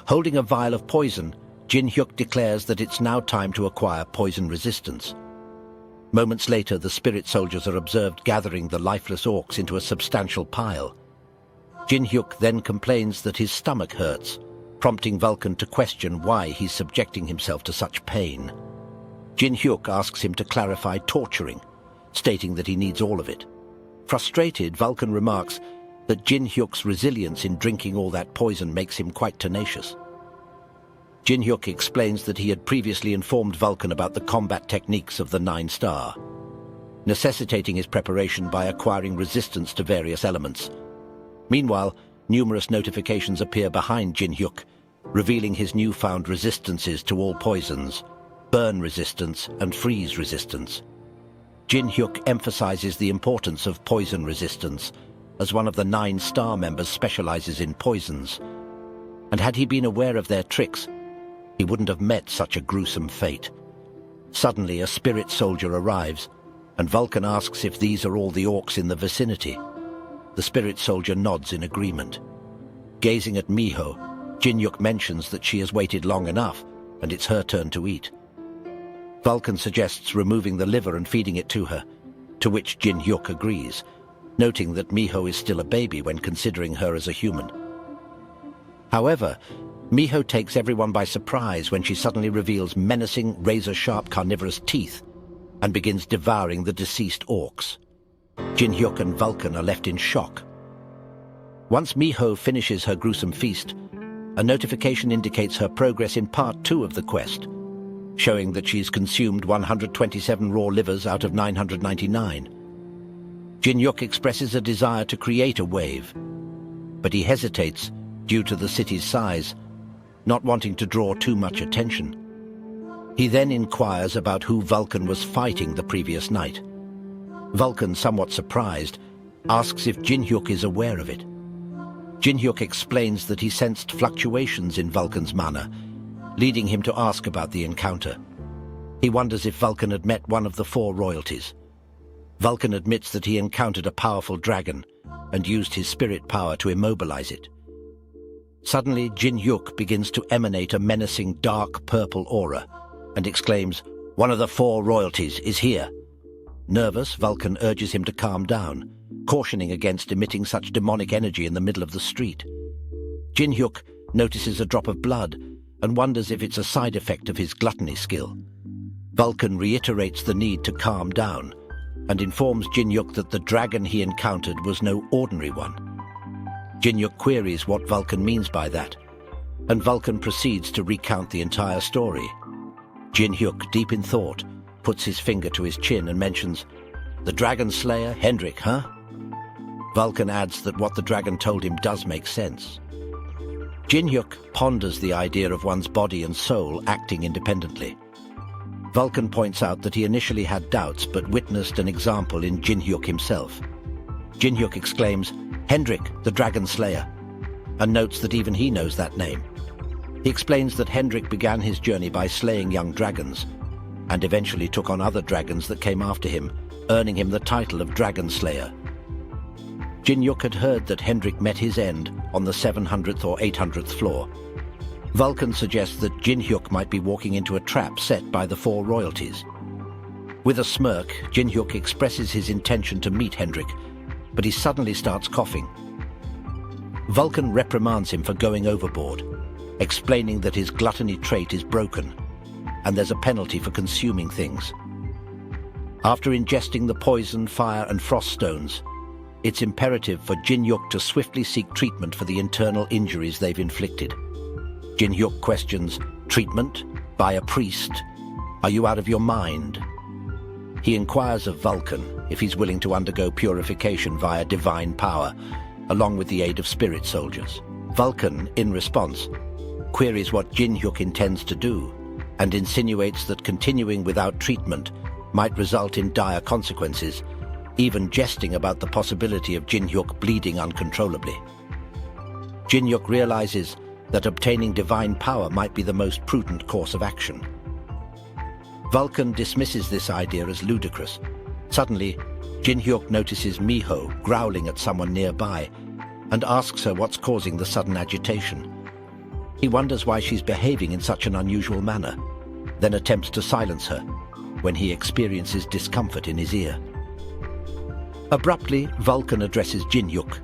Holding a vial of poison, Jin-hyuk declares that it's now time to acquire poison resistance. Moments later, the spirit soldiers are observed gathering the lifeless orcs into a substantial pile. Jin-hyuk then complains that his stomach hurts, prompting Vulcan to question why he's subjecting himself to such pain. Jin-hyuk asks him to clarify torturing, stating that he needs all of it. Frustrated, Vulcan remarks that Jin-hyuk's resilience in drinking all that poison makes him quite tenacious. Jin-hyuk explains that he had previously informed Vulcan about the combat techniques of the 9-star, necessitating his preparation by acquiring resistance to various elements. Meanwhile, numerous notifications appear behind Jin-hyuk, revealing his newfound resistances to all poisons, burn resistance and freeze resistance. Jin-hyuk emphasizes the importance of poison resistance, as one of the 9-star members specializes in poisons. And had he been aware of their tricks, he wouldn't have met such a gruesome fate. Suddenly, a spirit soldier arrives, and Vulcan asks if these are all the orcs in the vicinity. The spirit soldier nods in agreement. Gazing at Miho, Jin-Yuk mentions that she has waited long enough, and it's her turn to eat. Vulcan suggests removing the liver and feeding it to her, to which Jin-Yuk agrees, noting that Miho is still a baby when considering her as a human. However, Miho takes everyone by surprise when she suddenly reveals menacing, razor-sharp carnivorous teeth and begins devouring the deceased orcs. Jin-Hyuk and Vulcan are left in shock. Once Miho finishes her gruesome feast, a notification indicates her progress in Part 2 of the quest, showing that she's consumed 127 raw livers out of 999. Jin-Hyuk expresses a desire to create a wave, but he hesitates due to the city's size, not wanting to draw too much attention. He then inquires about who Vulcan was fighting the previous night. Vulcan, somewhat surprised, asks if Jin-Hyuk is aware of it. Jin-Hyuk explains that he sensed fluctuations in Vulcan's mana, leading him to ask about the encounter. He wonders if Vulcan had met one of the 4 royalties. Vulcan admits that he encountered a powerful dragon and used his spirit power to immobilize it. Suddenly, Jin-Hyuk begins to emanate a menacing dark purple aura and exclaims, "One of the 4 royalties is here." Nervous, Vulcan urges him to calm down, cautioning against emitting such demonic energy in the middle of the street. Jin-Hyuk notices a drop of blood and wonders if it's a side effect of his gluttony skill. Vulcan reiterates the need to calm down and informs Jin-Hyuk that the dragon he encountered was no ordinary one. Jin-Hyuk queries what Vulcan means by that, and Vulcan proceeds to recount the entire story. Jin-Hyuk, deep in thought, puts his finger to his chin and mentions, "The Dragon Slayer, Hendrik, huh?" Vulcan adds that what the dragon told him does make sense. Jin-Hyuk ponders the idea of one's body and soul acting independently. Vulcan points out that he initially had doubts but witnessed an example in Jin-Hyuk himself. Jin-Hyuk exclaims, "Hendrik, the Dragon Slayer," and notes that even he knows that name. He explains that Hendrik began his journey by slaying young dragons, and eventually took on other dragons that came after him, earning him the title of Dragon Slayer. Jin-Hyuk had heard that Hendrik met his end on the 700th or 800th floor. Vulcan suggests that Jin-Hyuk might be walking into a trap set by the 4 royalties. With a smirk, Jin-Hyuk expresses his intention to meet Hendrik, but he suddenly starts coughing. Vulcan reprimands him for going overboard, explaining that his gluttony trait is broken, and there's a penalty for consuming things. After ingesting the poison, fire, and frost stones, it's imperative for Jin-Hyuk to swiftly seek treatment for the internal injuries they've inflicted. Jin-Hyuk questions, "Treatment? By a priest? Are you out of your mind?" He inquires of Vulcan if he's willing to undergo purification via divine power, along with the aid of spirit soldiers. Vulcan, in response, queries what Jin-Hyuk intends to do, and insinuates that continuing without treatment might result in dire consequences, even jesting about the possibility of Jin-Hyuk bleeding uncontrollably. Jin-Hyuk realizes that obtaining divine power might be the most prudent course of action. Vulcan dismisses this idea as ludicrous. Suddenly, Jin-Hyuk notices Miho growling at someone nearby and asks her what's causing the sudden agitation. He wonders why she's behaving in such an unusual manner, then attempts to silence her when he experiences discomfort in his ear. Abruptly, Vulcan addresses Jin-Hyuk,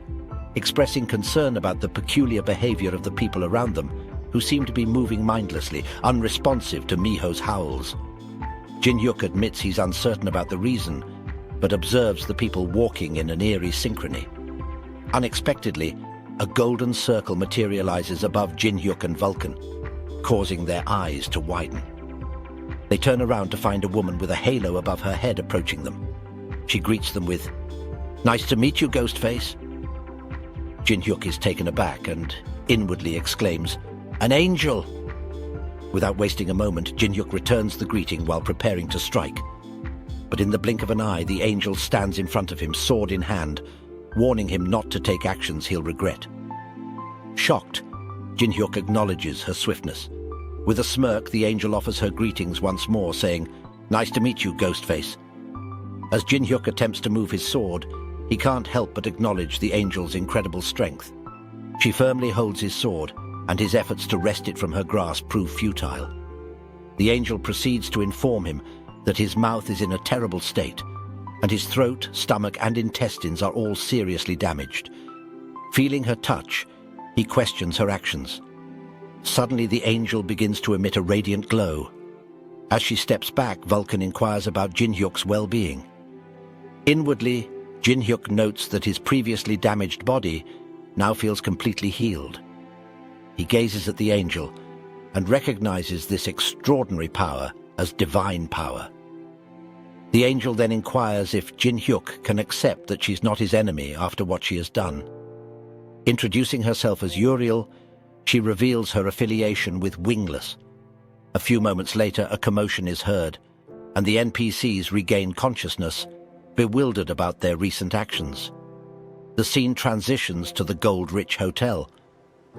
expressing concern about the peculiar behavior of the people around them, who seem to be moving mindlessly, unresponsive to Miho's howls. Jin-Hyuk admits he's uncertain about the reason, but observes the people walking in an eerie synchrony. Unexpectedly, a golden circle materializes above Jin-Hyuk and Vulcan, causing their eyes to widen. They turn around to find a woman with a halo above her head approaching them. She greets them with, "Nice to meet you, Ghostface." Jin-Hyuk is taken aback and inwardly exclaims, "An angel!" Without wasting a moment, Jin-Hyuk returns the greeting while preparing to strike. But in the blink of an eye, the angel stands in front of him, sword in hand, warning him not to take actions he'll regret. Shocked, Jin-Hyuk acknowledges her swiftness. With a smirk, the angel offers her greetings once more, saying, "Nice to meet you, Ghostface." As Jin Hyuk attempts to move his sword, he can't help but acknowledge the angel's incredible strength. She firmly holds his sword, and his efforts to wrest it from her grasp prove futile. The angel proceeds to inform him that his mouth is in a terrible state, and his throat, stomach, and intestines are all seriously damaged. Feeling her touch, he questions her actions. Suddenly, the angel begins to emit a radiant glow. As she steps back, Vulcan inquires about Jin Hyuk's well-being. Inwardly, Jin Hyuk notes that his previously damaged body now feels completely healed. He gazes at the angel and recognizes this extraordinary power as divine power. The angel then inquires if Jin Hyuk can accept that she's not his enemy after what she has done. Introducing herself as Uriel, she reveals her affiliation with Wingless. A few moments later, a commotion is heard, and the NPCs regain consciousness, bewildered about their recent actions. The scene transitions to the Gold-Rich Hotel.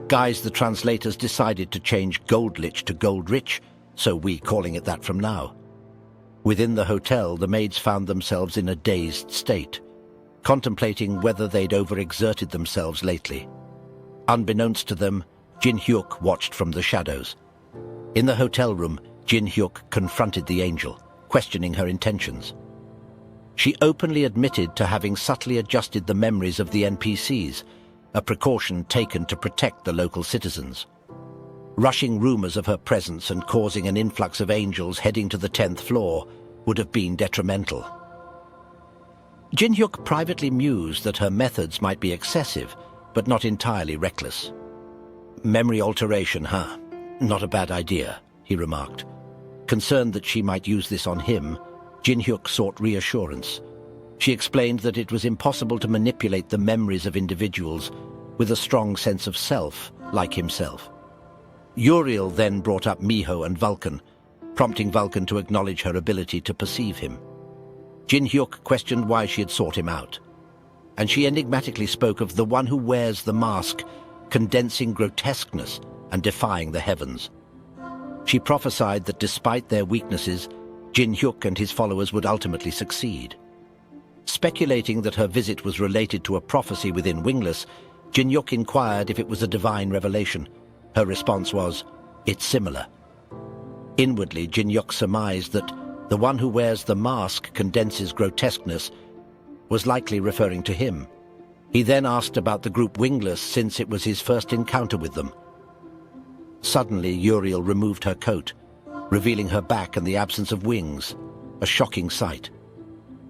Guys, the translators decided to change Gold-Lich to Gold-Rich, so we calling it that from now. Within the hotel, the maids found themselves in a dazed state, contemplating whether they'd overexerted themselves lately. Unbeknownst to them, Jin Hyuk watched from the shadows. In the hotel room, Jin Hyuk confronted the angel, questioning her intentions. She openly admitted to having subtly adjusted the memories of the NPCs, a precaution taken to protect the local citizens. Rushing rumors of her presence and causing an influx of angels heading to the 10th floor would have been detrimental. Jin Hyuk privately mused that her methods might be excessive, but not entirely reckless. Memory alteration, huh? Not a bad idea, he remarked. Concerned that she might use this on him, Jin Hyuk sought reassurance. She explained that it was impossible to manipulate the memories of individuals with a strong sense of self, like himself. Uriel then brought up Miho and Vulcan, prompting Vulcan to acknowledge her ability to perceive him. Jin Hyuk questioned why she had sought him out, and she enigmatically spoke of the one who wears the mask, condensing grotesqueness and defying the heavens. She prophesied that despite their weaknesses, Jin Hyuk and his followers would ultimately succeed. Speculating that her visit was related to a prophecy within Wingless, Jin Hyuk inquired if it was a divine revelation. Her response was, "It's similar." Inwardly, Jin Hyuk surmised that the one who wears the mask condenses grotesqueness was likely referring to him. He then asked about the group Wingless since it was his first encounter with them. Suddenly, Uriel removed her coat, revealing her back and the absence of wings, a shocking sight.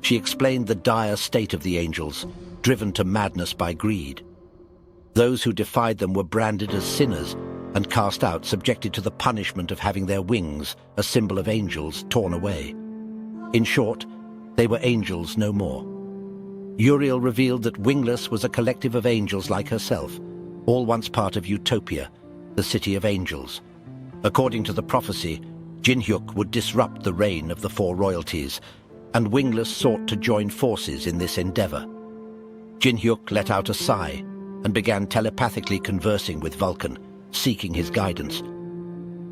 She explained the dire state of the angels, driven to madness by greed. Those who defied them were branded as sinners and cast out, subjected to the punishment of having their wings, a symbol of angels, torn away. In short, they were angels no more. Uriel revealed that Wingless was a collective of angels like herself, all once part of Utopia, the city of angels. According to the prophecy, Jin Hyuk would disrupt the reign of the four royalties, and Wingless sought to join forces in this endeavor. Jin Hyuk let out a sigh and began telepathically conversing with Vulcan, seeking his guidance.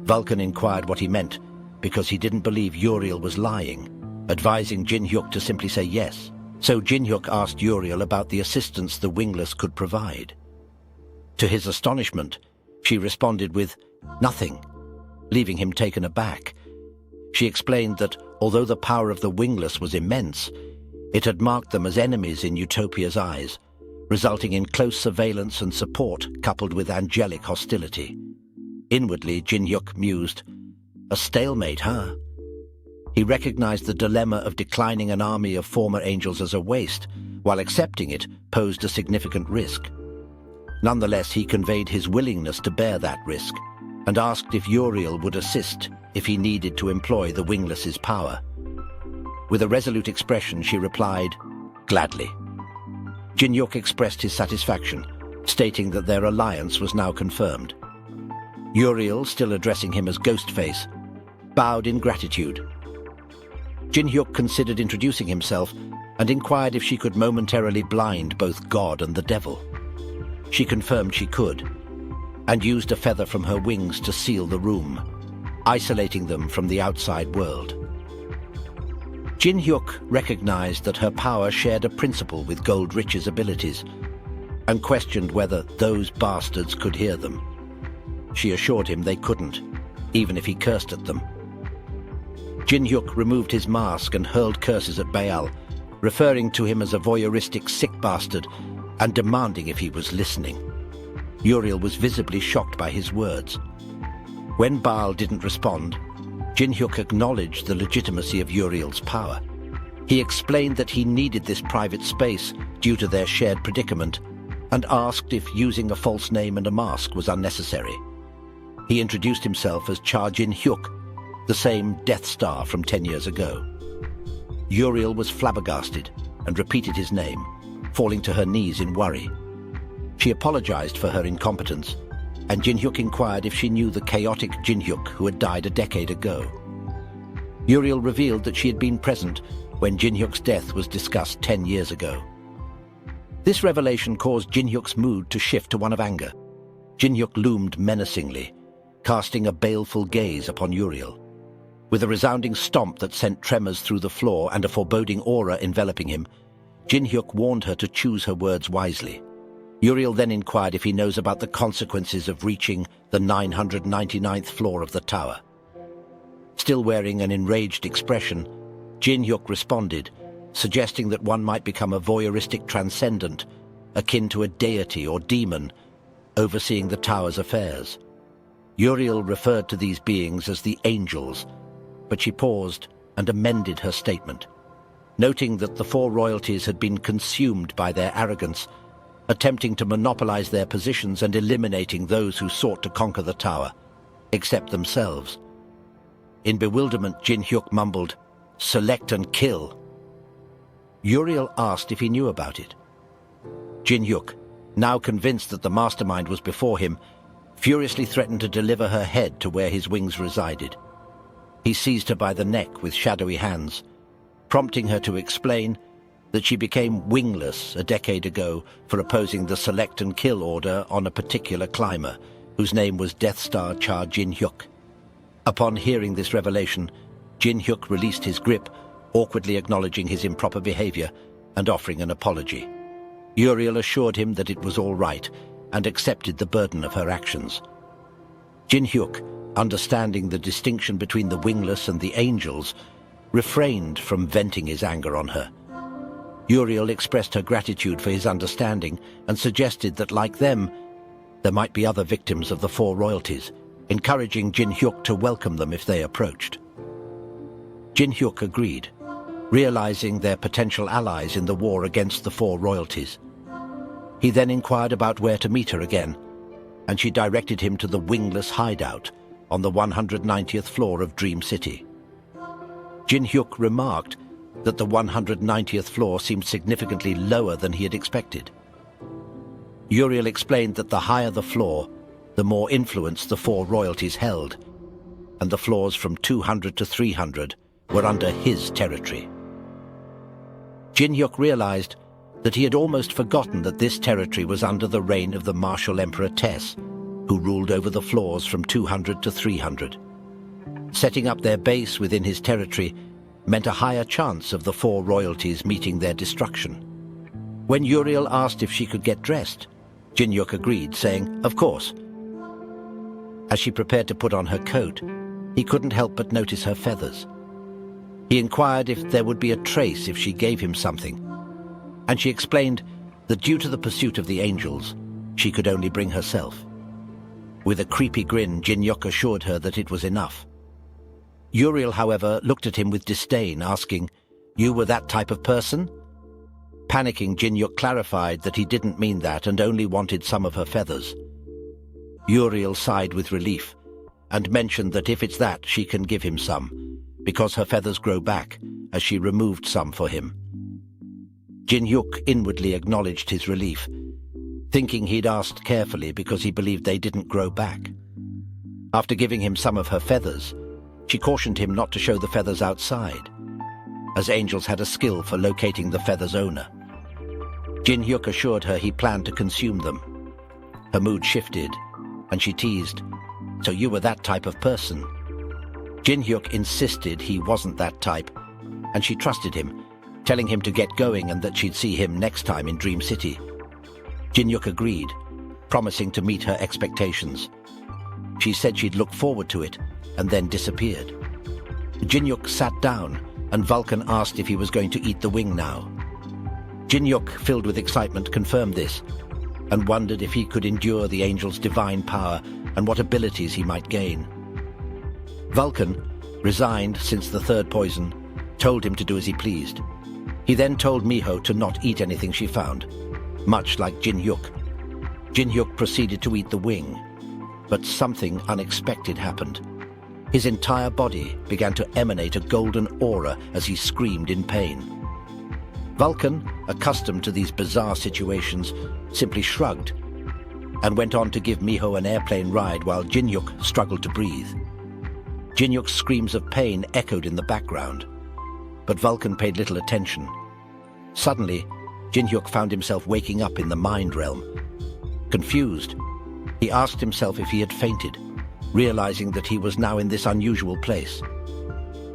Vulcan inquired what he meant, because he didn't believe Uriel was lying, advising Jin Hyuk to simply say yes. So Jin Hyuk asked Uriel about the assistance the Wingless could provide. To his astonishment, she responded with nothing, leaving him taken aback. She explained that although the power of the Wingless was immense, it had marked them as enemies in Utopia's eyes, resulting in close surveillance and support coupled with angelic hostility. Inwardly, Jin Hyuk mused, a stalemate, huh? He recognized the dilemma of declining an army of former angels as a waste, while accepting it posed a significant risk. Nonetheless, he conveyed his willingness to bear that risk, and asked if Uriel would assist if he needed to employ the Wingless's power. With a resolute expression, she replied, gladly. Jin Hyuk expressed his satisfaction, stating that their alliance was now confirmed. Uriel, still addressing him as Ghostface, bowed in gratitude. Jin Hyuk considered introducing himself and inquired if she could momentarily blind both God and the devil. She confirmed she could, and used a feather from her wings to seal the room, isolating them from the outside world. Jin Hyuk recognized that her power shared a principle with Gold Rich's abilities and questioned whether those bastards could hear them. She assured him they couldn't, even if he cursed at them. Jin Hyuk removed his mask and hurled curses at Baal, referring to him as a voyeuristic sick bastard and demanding if he was listening. Uriel was visibly shocked by his words. When Baal didn't respond, Jin Hyuk acknowledged the legitimacy of Uriel's power. He explained that he needed this private space due to their shared predicament and asked if using a false name and a mask was unnecessary. He introduced himself as Cha Jin Hyuk, the same Death Star from 10 years ago. Uriel was flabbergasted and repeated his name, falling to her knees in worry. She apologized for her incompetence, and Jin Hyuk inquired if she knew the chaotic Jin Hyuk who had died a decade ago. Uriel revealed that she had been present when Jin Hyuk's death was discussed 10 years ago. This revelation caused Jin Hyuk's mood to shift to one of anger. Jin Hyuk loomed menacingly, casting a baleful gaze upon Uriel. With a resounding stomp that sent tremors through the floor and a foreboding aura enveloping him, Jin Hyuk warned her to choose her words wisely. Uriel then inquired if he knows about the consequences of reaching the 999th floor of the tower. Still wearing an enraged expression, Jin Hyuk responded, suggesting that one might become a voyeuristic transcendent, akin to a deity or demon, overseeing the tower's affairs. Uriel referred to these beings as the angels, but she paused and amended her statement, noting that the four royalties had been consumed by their arrogance, attempting to monopolize their positions and eliminating those who sought to conquer the tower, except themselves. In bewilderment, Jin Hyuk mumbled, "Select and kill." Uriel asked if he knew about it. Jin Hyuk, now convinced that the mastermind was before him, furiously threatened to deliver her head to where his wings resided. He seized her by the neck with shadowy hands, prompting her to explain that she became wingless a decade ago for opposing the select and kill order on a particular climber, whose name was Death Star Cha Jin Hyuk. Upon hearing this revelation, Jin Hyuk released his grip, awkwardly acknowledging his improper behavior and offering an apology. Uriel assured him that it was all right and accepted the burden of her actions. Jin Hyuk, understanding the distinction between the wingless and the angels, refrained from venting his anger on her. Uriel expressed her gratitude for his understanding and suggested that, like them, there might be other victims of the four royalties, encouraging Jin Hyuk to welcome them if they approached. Jin Hyuk agreed, realizing their potential allies in the war against the four royalties. He then inquired about where to meet her again, and she directed him to the wingless hideout on the 190th floor of Dream City. Jin Hyuk remarked that the 190th floor seemed significantly lower than he had expected. Uriel explained that the higher the floor, the more influence the four royalties held, and the floors from 200 to 300 were under his territory. Jin Hyuk realized that he had almost forgotten that this territory was under the reign of the martial Emperor Tess, who ruled over the floors from 200 to 300. Setting up their base within his territory meant a higher chance of the four royalties meeting their destruction. When Uriel asked if she could get dressed, Jin Hyuk agreed, saying, "Of course." As she prepared to put on her coat, he couldn't help but notice her feathers. He inquired if there would be a trace if she gave him something, and she explained that due to the pursuit of the angels, she could only bring herself. With a creepy grin, Jin Hyuk assured her that it was enough. Uriel, however, looked at him with disdain, asking, "You were that type of person?" Panicking, Jin Hyuk clarified that he didn't mean that and only wanted some of her feathers. Uriel sighed with relief and mentioned that if it's that, she can give him some, because her feathers grow back, as she removed some for him. Jin Hyuk inwardly acknowledged his relief, thinking he'd asked carefully because he believed they didn't grow back. After giving him some of her feathers, she cautioned him not to show the feathers outside, as angels had a skill for locating the feather's owner. Jin Hyuk assured her he planned to consume them. Her mood shifted, and she teased, "So you were that type of person?" Jin Hyuk insisted he wasn't that type, and she trusted him, telling him to get going and that she'd see him next time in Dream City. Jin-hyuk agreed, promising to meet her expectations. She said she'd look forward to it, and then disappeared. Jin-hyuk sat down, and Vulcan asked if he was going to eat the wing now. Jin-hyuk, filled with excitement, confirmed this, and wondered if he could endure the angel's divine power and what abilities he might gain. Vulcan, resigned since the third poison, told him to do as he pleased. He then told Miho to not eat anything she found, much like Jin-hyuk. Jin-hyuk proceeded to eat the wing, but something unexpected happened. His entire body began to emanate a golden aura as he screamed in pain. Vulcan, accustomed to these bizarre situations, simply shrugged and went on to give Miho an airplane ride while Jin-hyuk struggled to breathe. Jin-hyuk's screams of pain echoed in the background, but Vulcan paid little attention. Suddenly, Jin-hyuk found himself waking up in the mind realm. Confused, he asked himself if he had fainted, realizing that he was now in this unusual place.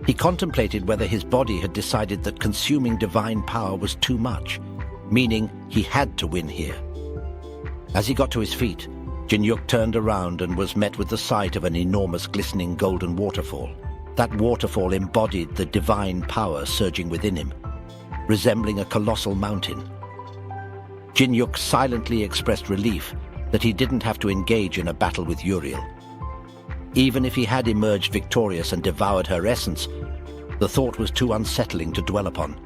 He contemplated whether his body had decided that consuming divine power was too much, meaning he had to win here. As he got to his feet, Jin-hyuk turned around and was met with the sight of an enormous glistening golden waterfall. That waterfall embodied the divine power surging within him, resembling a colossal mountain. Jin-hyuk silently expressed relief that he didn't have to engage in a battle with Uriel. Even if he had emerged victorious and devoured her essence, the thought was too unsettling to dwell upon.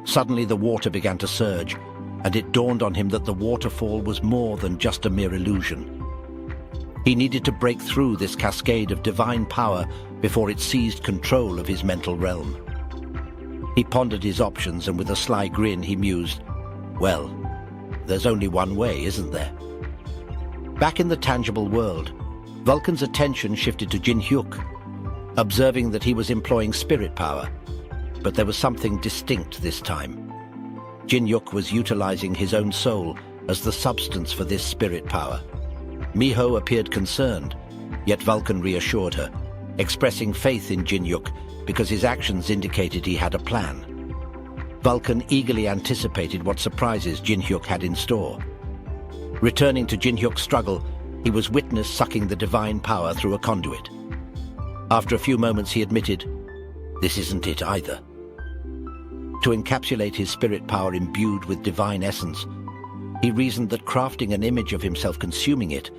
Suddenly the water began to surge, and it dawned on him that the waterfall was more than just a mere illusion. He needed to break through this cascade of divine power before it seized control of his mental realm. He pondered his options, and with a sly grin he mused, "Well, there's only one way, isn't there?" Back in the tangible world, Vulcan's attention shifted to Jin-hyuk, observing that he was employing spirit power, but there was something distinct this time. Jin-hyuk was utilizing his own soul as the substance for this spirit power. Miho appeared concerned, yet Vulcan reassured her, expressing faith in Jin-hyuk because his actions indicated he had a plan. Vulcan eagerly anticipated what surprises Jin-hyuk had in store. Returning to Jin-hyuk's struggle, he was witnessed sucking the divine power through a conduit. After a few moments he admitted, "This isn't it either." To encapsulate his spirit power imbued with divine essence, he reasoned that crafting an image of himself consuming it,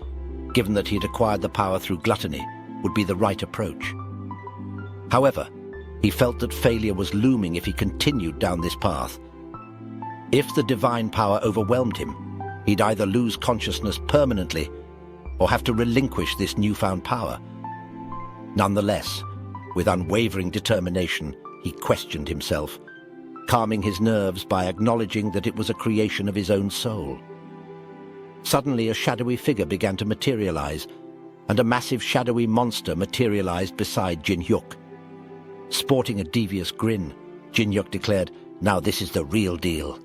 given that he had acquired the power through gluttony, would be the right approach. However, he felt that failure was looming if he continued down this path. If the divine power overwhelmed him, he'd either lose consciousness permanently or have to relinquish this newfound power. Nonetheless, with unwavering determination, he questioned himself, calming his nerves by acknowledging that it was a creation of his own soul. Suddenly, a shadowy figure began to materialize, and a massive shadowy monster materialized beside Jin-hyuk. Sporting a devious grin, Jin-hyuk declared, "Now this is the real deal."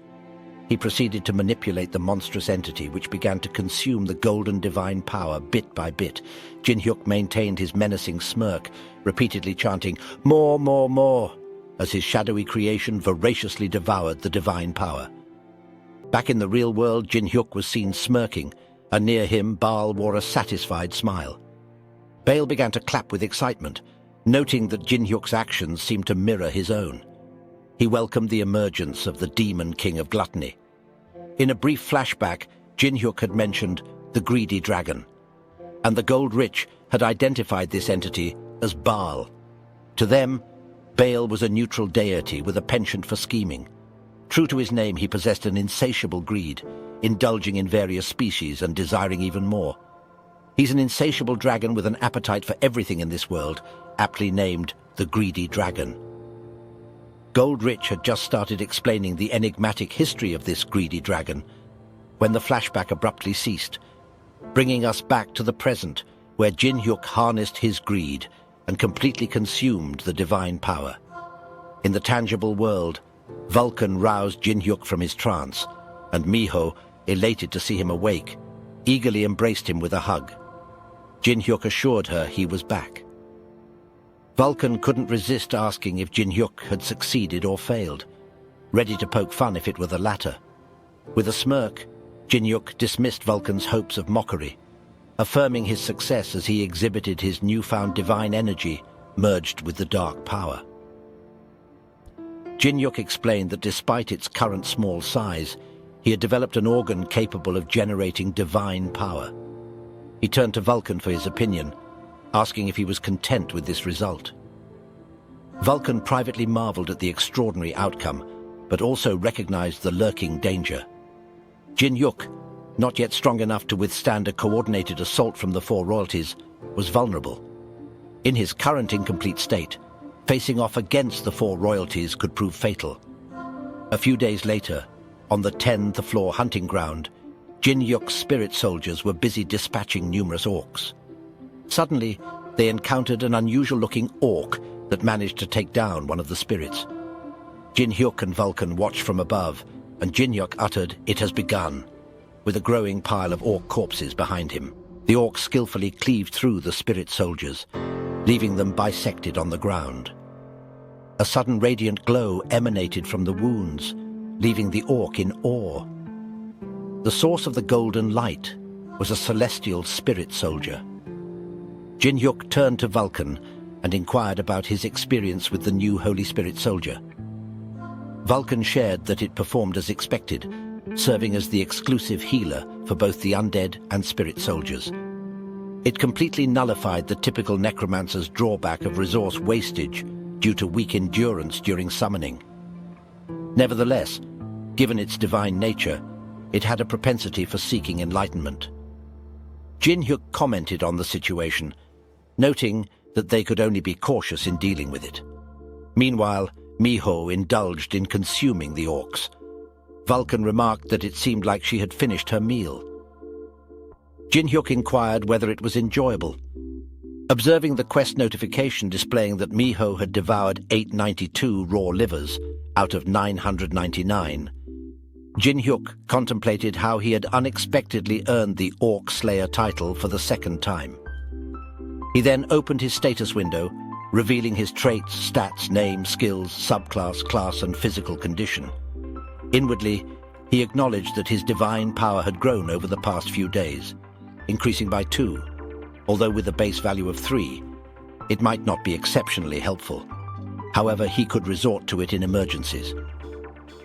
He proceeded to manipulate the monstrous entity, which began to consume the golden divine power bit by bit. Jin-hyuk maintained his menacing smirk, repeatedly chanting, "More, more, more," as his shadowy creation voraciously devoured the divine power. Back in the real world, Jin-hyuk was seen smirking, and near him Baal wore a satisfied smile. Baal began to clap with excitement, noting that Jin-hyuk's actions seemed to mirror his own. He welcomed the emergence of the demon king of gluttony. In a brief flashback, Jin-hyuk had mentioned the greedy dragon, and the gold-rich had identified this entity as Baal. To them, Baal was a neutral deity with a penchant for scheming. True to his name, he possessed an insatiable greed, indulging in various species and desiring even more. He's an insatiable dragon with an appetite for everything in this world, aptly named the Greedy Dragon. Gold-Rich had just started explaining the enigmatic history of this greedy dragon when the flashback abruptly ceased, bringing us back to the present, where Jin-hyuk harnessed his greed and completely consumed the divine power. In the tangible world, Vulcan roused Jin-hyuk from his trance, and Miho, elated to see him awake, eagerly embraced him with a hug. Jin-hyuk assured her he was back. Vulcan couldn't resist asking if Jin-hyuk had succeeded or failed, ready to poke fun if it were the latter. With a smirk, Jin-hyuk dismissed Vulcan's hopes of mockery, affirming his success as he exhibited his newfound divine energy merged with the dark power. Jin-hyuk explained that despite its current small size, he had developed an organ capable of generating divine power. He turned to Vulcan for his opinion, asking if he was content with this result. Vulcan privately marveled at the extraordinary outcome, but also recognized the lurking danger. Jin-hyuk, not yet strong enough to withstand a coordinated assault from the four royalties, was vulnerable. In his current incomplete state, facing off against the four royalties could prove fatal. A few days later, on the 10th floor hunting ground, Jin-hyuk's spirit soldiers were busy dispatching numerous orcs. Suddenly, they encountered an unusual-looking orc that managed to take down one of the spirits. Jin-hyuk and Vulcan watched from above, and Jin-hyuk uttered, "It has begun," with a growing pile of orc corpses behind him. The orc skillfully cleaved through the spirit soldiers, leaving them bisected on the ground. A sudden radiant glow emanated from the wounds, leaving the orc in awe. The source of the golden light was a celestial spirit soldier. Jin-hyuk turned to Vulcan and inquired about his experience with the new Holy Spirit soldier. Vulcan shared that it performed as expected, serving as the exclusive healer for both the undead and spirit soldiers. It completely nullified the typical necromancer's drawback of resource wastage due to weak endurance during summoning. Nevertheless, given its divine nature, it had a propensity for seeking enlightenment. Jin-hyuk commented on the situation, noting that they could only be cautious in dealing with it. Meanwhile, Miho indulged in consuming the orcs. Vulcan remarked that it seemed like she had finished her meal. Jin-hyuk inquired whether it was enjoyable. Observing the quest notification displaying that Miho had devoured 892 raw livers out of 999, Jin-hyuk contemplated how he had unexpectedly earned the Orc Slayer title for the second time. He then opened his status window, revealing his traits, stats, name, skills, subclass, class, and physical condition. Inwardly, he acknowledged that his divine power had grown over the past few days, increasing by 2, although with a base value of 3, it might not be exceptionally helpful. However, he could resort to it in emergencies.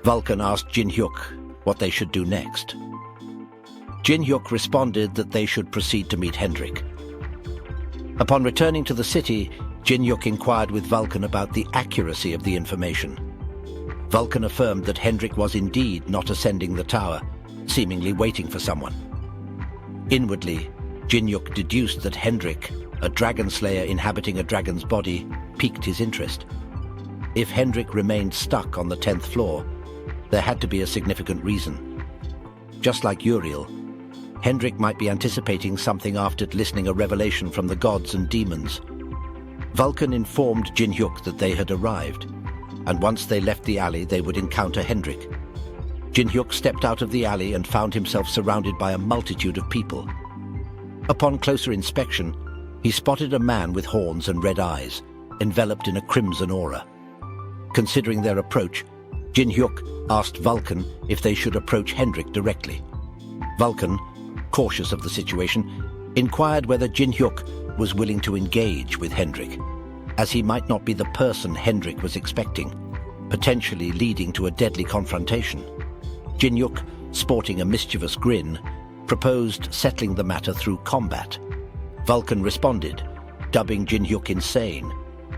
Vulcan asked Jin-hyuk what they should do next. Jin-hyuk responded that they should proceed to meet Hendrik. Upon returning to the city, Jin-hyuk inquired with Vulcan about the accuracy of the information. Vulcan affirmed that Hendrik was indeed not ascending the tower, seemingly waiting for someone. Inwardly, Jin-hyuk deduced that Hendrik, a dragon slayer inhabiting a dragon's body, piqued his interest. If Hendrik remained stuck on the 10th floor, there had to be a significant reason. Just like Uriel, Hendrik might be anticipating something after listening a revelation from the gods and demons. Vulcan informed Jin-hyuk that they had arrived, and once they left the alley they would encounter Hendrik. Jin-hyuk stepped out of the alley and found himself surrounded by a multitude of people. Upon closer inspection, he spotted a man with horns and red eyes, enveloped in a crimson aura. Considering their approach, Jin-hyuk asked Vulcan if they should approach Hendrik directly. Vulcan, cautious of the situation, inquired whether Jin-hyuk was willing to engage with Hendrik, as he might not be the person Hendrik was expecting, potentially leading to a deadly confrontation. Jin-hyuk, sporting a mischievous grin, proposed settling the matter through combat. Vulcan responded, dubbing Jin-hyuk insane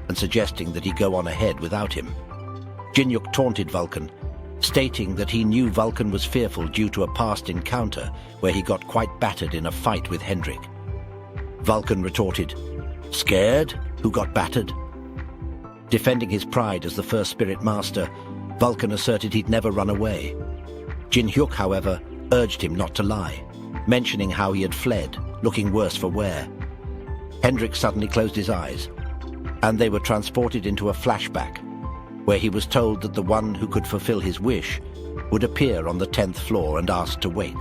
and suggesting that he go on ahead without him. Jin-hyuk taunted Vulcan, stating that he knew Vulcan was fearful due to a past encounter where he got quite battered in a fight with Hendrik. Vulcan retorted, "Scared? Who got battered?" Defending his pride as the first spirit master, Vulcan asserted he'd never run away. Jin-hyuk, however, urged him not to lie, mentioning how he had fled, looking worse for wear. Hendrik suddenly closed his eyes, and they were transported into a flashback, where he was told that the one who could fulfill his wish would appear on the 10th floor and asked to wait.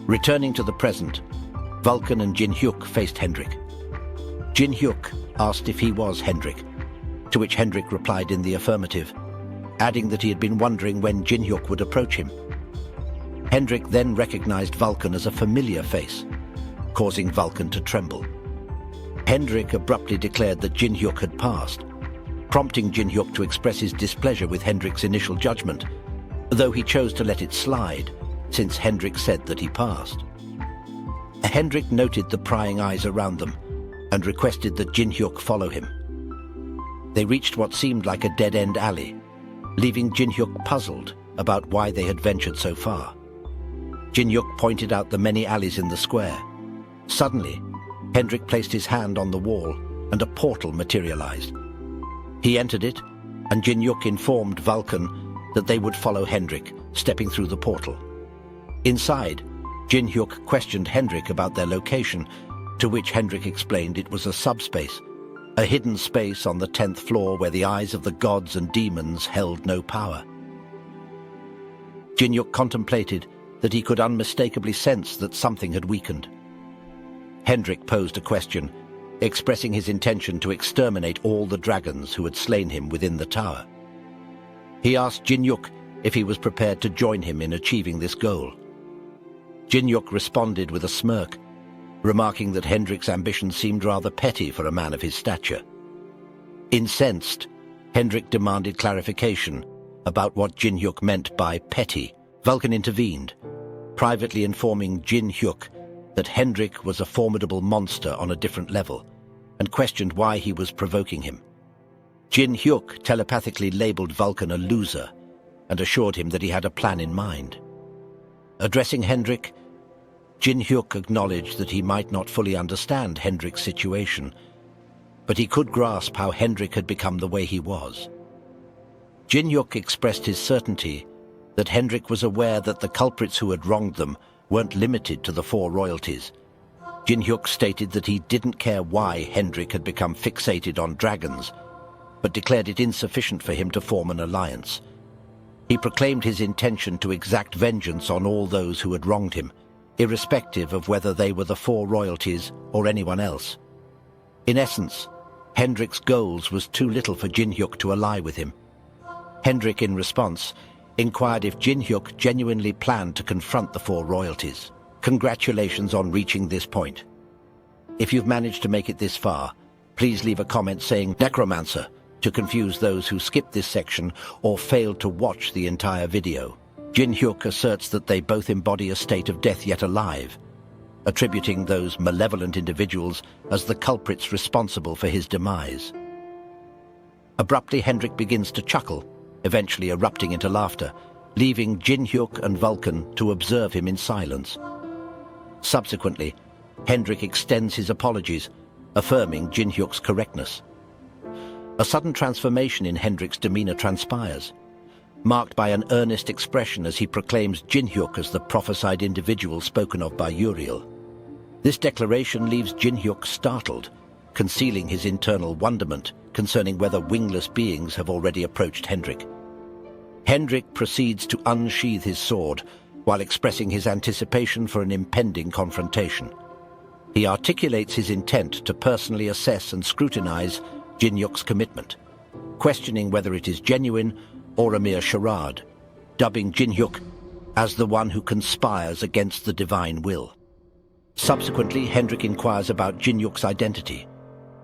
Returning to the present, Vulcan and Jin-hyuk faced Hendrik. Jin Hyuk asked if he was Hendrik, to which Hendrik replied in the affirmative, adding that he had been wondering when Jin Hyuk would approach him. Hendrik then recognized Vulcan as a familiar face, causing Vulcan to tremble. Hendrik abruptly declared that Jin Hyuk had passed, prompting Jin Hyuk to express his displeasure with Hendrik's initial judgment, though he chose to let it slide, since Hendrik said that he passed. Hendrik noted the prying eyes around them and requested that Jin Hyuk follow him. They reached what seemed like a dead-end alley, leaving Jin Hyuk puzzled about why they had ventured so far. Jin Hyuk pointed out the many alleys in the square. Suddenly, Hendrik placed his hand on the wall and a portal materialized. He entered it, and Jin Hyuk informed Vulcan that they would follow Hendrik, stepping through the portal. Inside, Jin Hyuk questioned Hendrik about their location, to which Hendrik explained it was a subspace, a hidden space on the 10th floor where the eyes of the gods and demons held no power. Jin Hyuk contemplated that he could unmistakably sense that something had weakened. Hendrik posed a question, expressing his intention to exterminate all the dragons who had slain him within the tower. He asked Jin Hyuk if he was prepared to join him in achieving this goal. Jin Hyuk responded with a smirk, remarking that Hendrik's ambition seemed rather petty for a man of his stature. Incensed, Hendrik demanded clarification about what Jin Hyuk meant by petty. Vulcan intervened, privately informing Jin Hyuk that Hendrik was a formidable monster on a different level, and questioned why he was provoking him. Jin Hyuk telepathically labeled Vulcan a loser and assured him that he had a plan in mind. Addressing Hendrik, Jin Hyuk acknowledged that he might not fully understand Hendrik's situation, but he could grasp how Hendrik had become the way he was. Jin Hyuk expressed his certainty that Hendrik was aware that the culprits who had wronged them weren't limited to the 4 royalties. Jin Hyuk stated that he didn't care why Hendrik had become fixated on dragons, but declared it insufficient for him to form an alliance. He proclaimed his intention to exact vengeance on all those who had wronged him, irrespective of whether they were the 4 royalties or anyone else. In essence, Hendrik's goals was too little for Jin Hyuk to ally with him. Hendrik, in response, inquired if Jin Hyuk genuinely planned to confront the 4 royalties. Congratulations on reaching this point. If you've managed to make it this far, please leave a comment saying Necromancer to confuse those who skipped this section or failed to watch the entire video. Jin Hyuk asserts that they both embody a state of death yet alive, attributing those malevolent individuals as the culprits responsible for his demise. Abruptly, Hendrik begins to chuckle, eventually erupting into laughter, leaving Jin Hyuk and Vulcan to observe him in silence. Subsequently, Hendrik extends his apologies, affirming Jin Hyuk's correctness. A sudden transformation in Hendrik's demeanor transpires, marked by an earnest expression as he proclaims Jin Hyuk as the prophesied individual spoken of by Uriel. This declaration leaves Jin Hyuk startled, concealing his internal wonderment concerning whether wingless beings have already approached Hendrik. Hendrik proceeds to unsheath his sword while expressing his anticipation for an impending confrontation. He articulates his intent to personally assess and scrutinize Jin Hyuk's commitment, questioning whether it is genuine or a mere charade, dubbing Jin Hyuk as the one who conspires against the divine will. Subsequently, Hendrik inquires about Jin Hyuk's identity.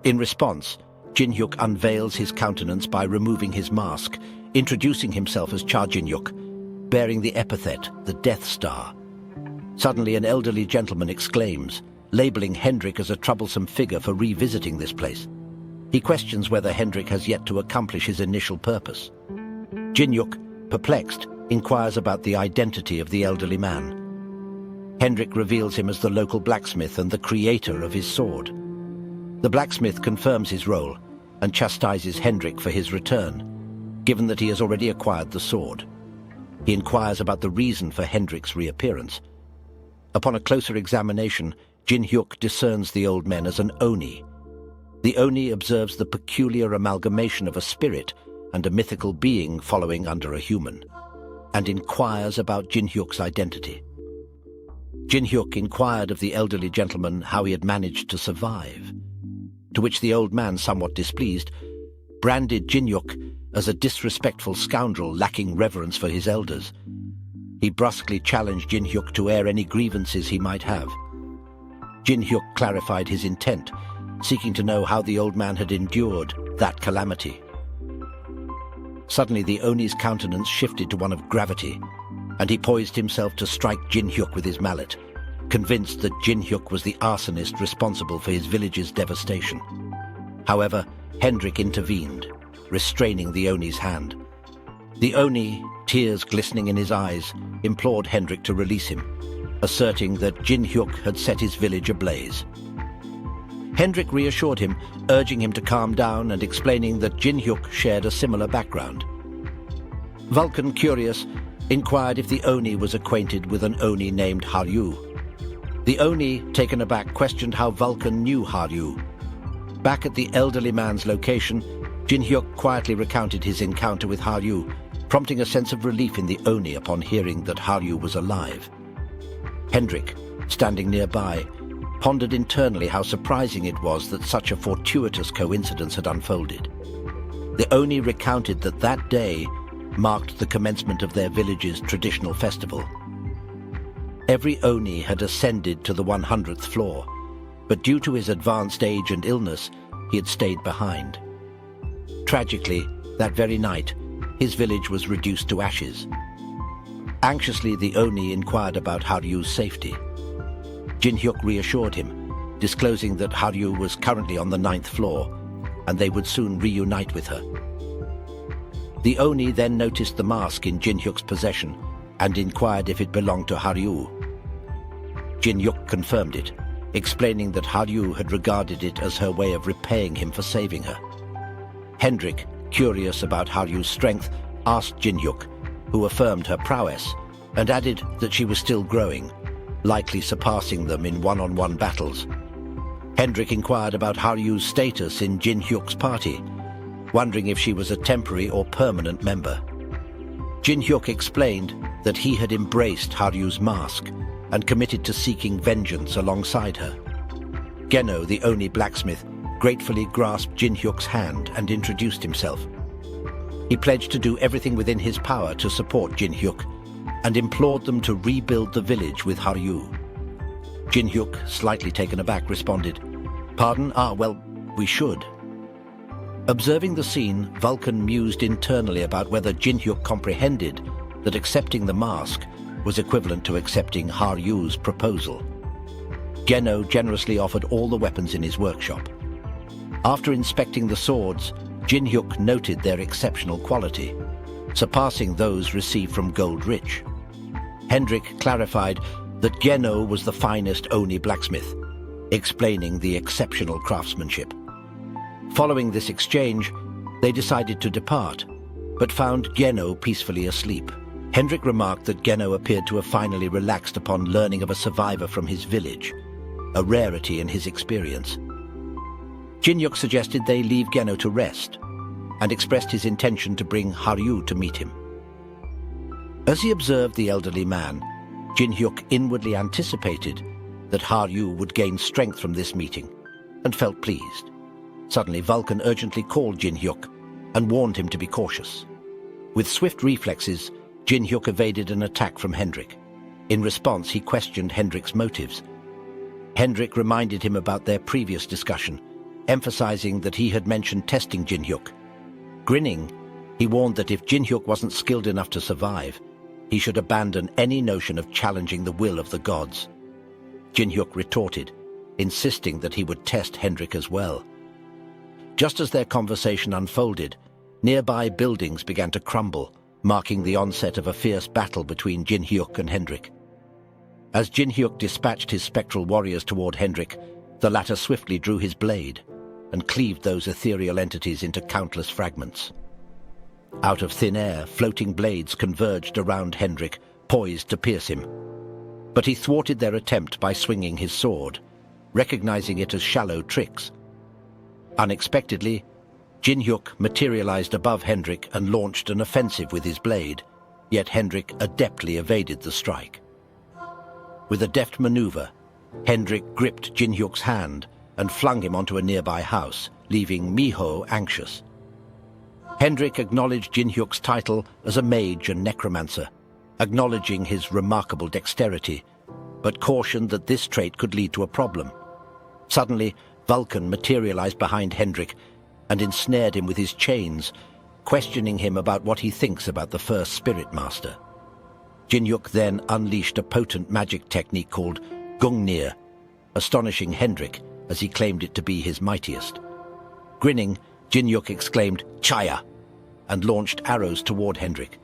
In response, Jin Hyuk unveils his countenance by removing his mask, introducing himself as Cha Jin Hyuk, bearing the epithet, the Death Star. Suddenly, an elderly gentleman exclaims, labeling Hendrik as a troublesome figure for revisiting this place. He questions whether Hendrik has yet to accomplish his initial purpose. Jin Hyuk, perplexed, inquires about the identity of the elderly man. Hendrik reveals him as the local blacksmith and the creator of his sword. The blacksmith confirms his role and chastises Hendrik for his return, given that he has already acquired the sword. He inquires about the reason for Hendrik's reappearance. Upon a closer examination, Jin Hyuk discerns the old men as an Oni. The Oni observes the peculiar amalgamation of a spirit and a mythical being following under a human, and inquires about Jin Hyuk's identity. Jin Hyuk inquired of the elderly gentleman how he had managed to survive. to which the old man, somewhat displeased, branded Jin-hyuk as a disrespectful scoundrel lacking reverence for his elders. He brusquely challenged Jin-hyuk to air any grievances he might have. Jin-hyuk clarified his intent, seeking to know how the old man had endured that calamity. Suddenly the Oni's countenance shifted to one of gravity, and he poised himself to strike Jin-hyuk with his mallet, convinced that Jin-hyuk was the arsonist responsible for his village's devastation. However, Hendrik intervened, restraining the Oni's hand. The Oni, tears glistening in his eyes, implored Hendrik to release him, asserting that Jin-hyuk had set his village ablaze. Hendrik reassured him, urging him to calm down and explaining that Jin-hyuk shared a similar background. Vulcan, curious, inquired if the Oni was acquainted with an Oni named Haryu. The Oni, taken aback, questioned how Vulcan knew Haryu. Back at the elderly man's location, Jin-hyuk quietly recounted his encounter with Haryu, prompting a sense of relief in the Oni upon hearing that Haryu was alive. Hendrik, standing nearby, pondered internally how surprising it was that such a fortuitous coincidence had unfolded. The Oni recounted that that day marked the commencement of their village's traditional festival. Every Oni had ascended to the 100th floor, but due to his advanced age and illness, he had stayed behind. Tragically, that very night, his village was reduced to ashes. Anxiously, the Oni inquired about Haryu's safety. Jin-hyuk reassured him, disclosing that Haryu was currently on the 9th floor, and they would soon reunite with her. The Oni then noticed the mask in Jin-hyuk's possession and inquired if it belonged to Haryu. Jin-hyuk confirmed it, explaining that Haryu had regarded it as her way of repaying him for saving her. Hendrik, curious about Haryu's strength, asked Jin-hyuk, who affirmed her prowess, and added that she was still growing, likely surpassing them in one-on-one battles. Hendrik inquired about Haryu's status in Jin-hyuk's party, wondering if she was a temporary or permanent member. Jin-hyuk explained that he had embraced Haryu's mask and committed to seeking vengeance alongside her. Geno, the Oni blacksmith, gratefully grasped Jin-hyuk's hand and introduced himself. He pledged to do everything within his power to support Jin-hyuk and implored them to rebuild the village with Haryu. Jin-hyuk, slightly taken aback, responded, "Pardon? Well, we should." Observing the scene, Vulcan mused internally about whether Jin-hyuk comprehended that accepting the mask was equivalent to accepting Haryu's proposal. Geno generously offered all the weapons in his workshop. After inspecting the swords, Jin-hyuk noted their exceptional quality, surpassing those received from Gold-Rich. Hendrik clarified that Geno was the finest Oni blacksmith, explaining the exceptional craftsmanship. Following this exchange, they decided to depart, but found Geno peacefully asleep. Hendrik remarked that Geno appeared to have finally relaxed upon learning of a survivor from his village, a rarity in his experience. Jin-hyuk suggested they leave Geno to rest, and expressed his intention to bring Haryu to meet him. As he observed the elderly man, Jin-hyuk inwardly anticipated that Haryu would gain strength from this meeting, and felt pleased. Suddenly, Vulcan urgently called Jin-hyuk and warned him to be cautious. With swift reflexes, Jin-hyuk evaded an attack from Hendrik. In response, he questioned Hendrik's motives. Hendrik reminded him about their previous discussion, emphasizing that he had mentioned testing Jin-hyuk. Grinning, he warned that if Jin-hyuk wasn't skilled enough to survive, he should abandon any notion of challenging the will of the gods. Jin-hyuk retorted, insisting that he would test Hendrik as well. Just as their conversation unfolded, nearby buildings began to crumble, marking the onset of a fierce battle between Jin-hyuk and Hendrik. As Jin-hyuk dispatched his spectral warriors toward Hendrik, the latter swiftly drew his blade and cleaved those ethereal entities into countless fragments. Out of thin air, floating blades converged around Hendrik, poised to pierce him. But he thwarted their attempt by swinging his sword, recognizing it as shallow tricks. Unexpectedly, Jin-hyuk materialized above Hendrik and launched an offensive with his blade, yet Hendrik adeptly evaded the strike. With a deft maneuver, Hendrik gripped Jin-hyuk's hand and flung him onto a nearby house, leaving Miho anxious. Hendrik acknowledged Jin Hyuk's title as a mage and necromancer, acknowledging his remarkable dexterity, but cautioned that this trait could lead to a problem. Suddenly, Vulcan materialized behind Hendrik and ensnared him with his chains, questioning him about what he thinks about the first spirit master. Jin Hyuk then unleashed a potent magic technique called Gungnir, astonishing Hendrik as he claimed it to be his mightiest. Grinning, Jin Hyuk exclaimed, "Chaya!" and launched arrows toward Hendrik.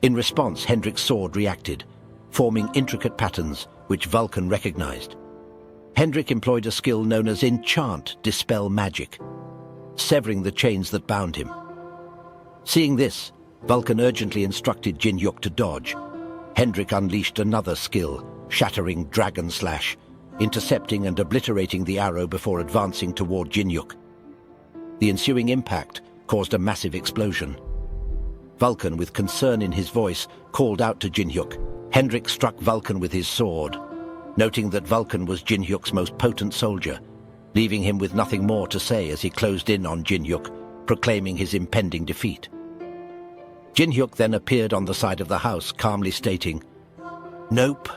In response, Hendrik's sword reacted, forming intricate patterns which Vulcan recognized. Hendrik employed a skill known as Enchant Dispel Magic, severing the chains that bound him. Seeing this, Vulcan urgently instructed Jin Hyuk to dodge. Hendrik unleashed another skill, Shattering Dragon Slash, intercepting and obliterating the arrow before advancing toward Jin Hyuk. The ensuing impact caused a massive explosion. Vulcan, with concern in his voice, called out to Jin Hyuk. Hendrik struck Vulcan with his sword, noting that Vulcan was Jin Hyuk's most potent soldier, leaving him with nothing more to say as he closed in on Jin Hyuk, proclaiming his impending defeat. Jin Hyuk then appeared on the side of the house, calmly stating, "Nope."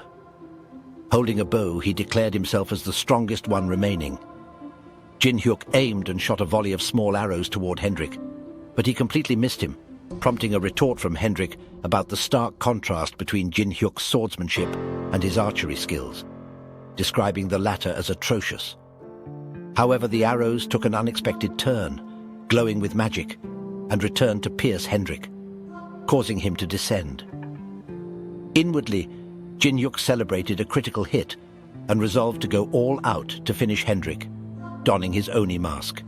Holding a bow, he declared himself as the strongest one remaining. Jin Hyuk aimed and shot a volley of small arrows toward Hendrik, but he completely missed him, prompting a retort from Hendrik about the stark contrast between Jin Hyuk's swordsmanship and his archery skills, describing the latter as atrocious. However, the arrows took an unexpected turn, glowing with magic, and returned to pierce Hendrik, causing him to descend. Inwardly, Jin Hyuk celebrated a critical hit and resolved to go all out to finish Hendrik, donning his Oni mask.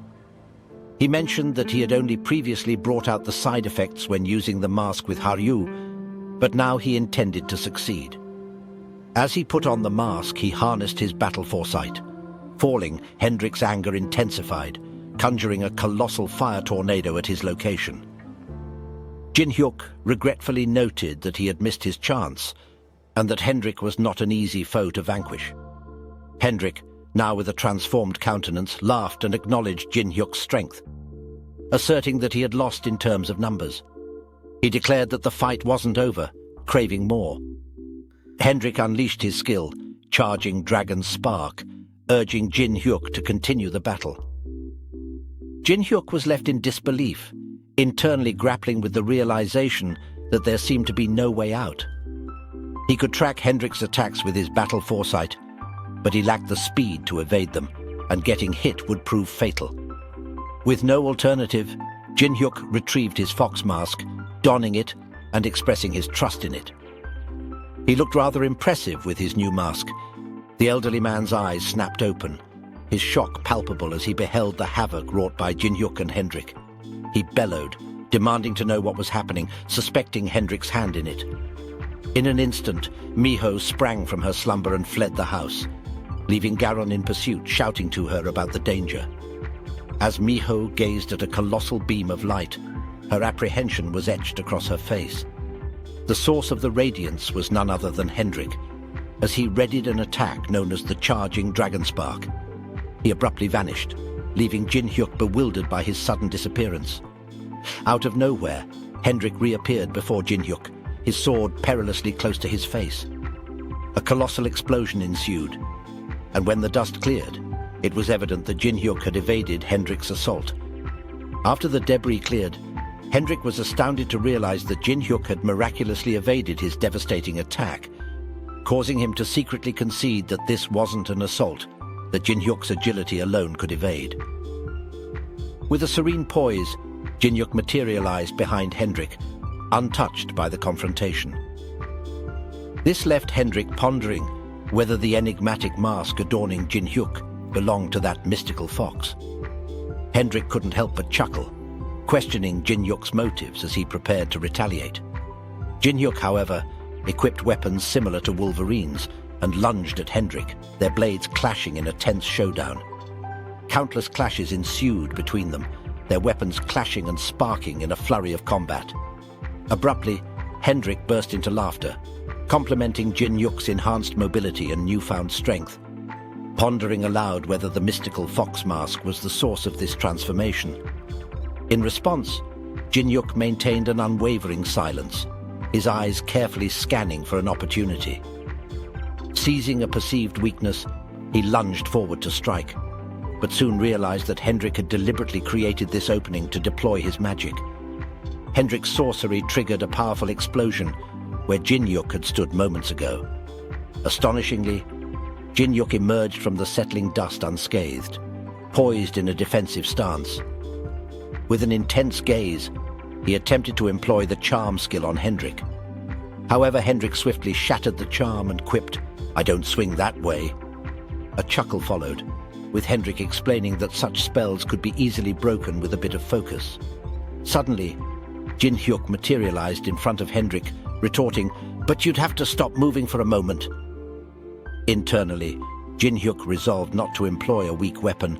He mentioned that he had only previously brought out the side effects when using the mask with Haryu, but now he intended to succeed. As he put on the mask, he harnessed his battle foresight. Falling, Hendrik's anger intensified, conjuring a colossal fire tornado at his location. Jin Hyuk regretfully noted that he had missed his chance, and that Hendrik was not an easy foe to vanquish. Hendrik, now with a transformed countenance, laughed and acknowledged Jin Hyuk's strength, asserting that he had lost in terms of numbers. He declared that the fight wasn't over, craving more. Hendrik unleashed his skill, charging Dragon Spark, urging Jin Hyuk to continue the battle. Jin Hyuk was left in disbelief, internally grappling with the realization that there seemed to be no way out. He could track Hendrik's attacks with his battle foresight, but he lacked the speed to evade them, and getting hit would prove fatal. With no alternative, Jin Hyuk retrieved his fox mask, donning it and expressing his trust in it. He looked rather impressive with his new mask. The elderly man's eyes snapped open, his shock palpable as he beheld the havoc wrought by Jin Hyuk and Hendrik. He bellowed, demanding to know what was happening, suspecting Hendrik's hand in it. In an instant, Miho sprang from her slumber and fled the house, leaving Garon in pursuit, shouting to her about the danger. As Miho gazed at a colossal beam of light, her apprehension was etched across her face. The source of the radiance was none other than Hendrik, as he readied an attack known as the Charging Dragon Spark. He abruptly vanished, leaving Jin Hyuk bewildered by his sudden disappearance. Out of nowhere, Hendrik reappeared before Jin Hyuk, his sword perilously close to his face. A colossal explosion ensued, and when the dust cleared, it was evident that Jin Hyuk had evaded Hendrik's assault. After the debris cleared, Hendrik was astounded to realize that Jin Hyuk had miraculously evaded his devastating attack, causing him to secretly concede that this wasn't an assault that Jin Hyuk's agility alone could evade. With a serene poise, Jin Hyuk materialized behind Hendrik, untouched by the confrontation. This left Hendrik pondering whether the enigmatic mask adorning Jin Hyuk belonged to that mystical fox. Hendrik couldn't help but chuckle, questioning Jin Hyuk's motives as he prepared to retaliate. Jin Hyuk, however, equipped weapons similar to Wolverine's and lunged at Hendrik, their blades clashing in a tense showdown. Countless clashes ensued between them, their weapons clashing and sparking in a flurry of combat. Abruptly, Hendrik burst into laughter, complimenting Jin Hyuk's enhanced mobility and newfound strength. pondering aloud whether the mystical fox mask was the source of this transformation. In response, Jin-hyuk maintained an unwavering silence, his eyes carefully scanning for an opportunity. Seizing a perceived weakness, he lunged forward to strike, but soon realized that Hendrik had deliberately created this opening to deploy his magic. Hendrik's sorcery triggered a powerful explosion where Jin-hyuk had stood moments ago. Astonishingly, Jin-hyuk emerged from the settling dust unscathed, poised in a defensive stance. With an intense gaze, he attempted to employ the charm skill on Hendrik. However, Hendrik swiftly shattered the charm and quipped, "I don't swing that way." A chuckle followed, with Hendrik explaining that such spells could be easily broken with a bit of focus. Suddenly, Jin-hyuk materialized in front of Hendrik, retorting, "But you'd have to stop moving for a moment." Internally, Jin-hyuk resolved not to employ a weak weapon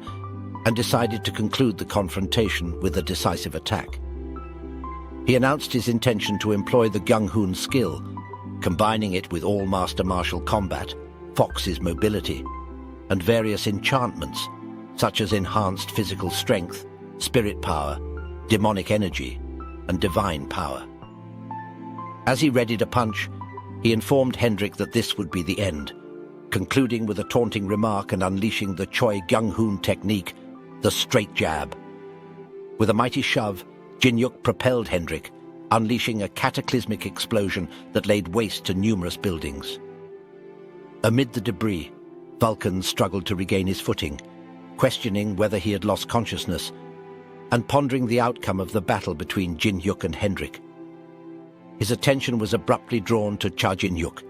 and decided to conclude the confrontation with a decisive attack. He announced his intention to employ the Gung-hoon skill, combining it with all master martial combat, Fox's mobility, and various enchantments, such as enhanced physical strength, spirit power, demonic energy, and divine power. As he readied a punch, he informed Hendrik that this would be the end, concluding with a taunting remark and unleashing the Choi Gung-hoon technique, the straight jab. With a mighty shove, Jin-hyuk propelled Hendrik, unleashing a cataclysmic explosion that laid waste to numerous buildings. Amid the debris, Vulcan struggled to regain his footing, questioning whether he had lost consciousness, and pondering the outcome of the battle between Jin-hyuk and Hendrik. His attention was abruptly drawn to Cha Jin-hyuk,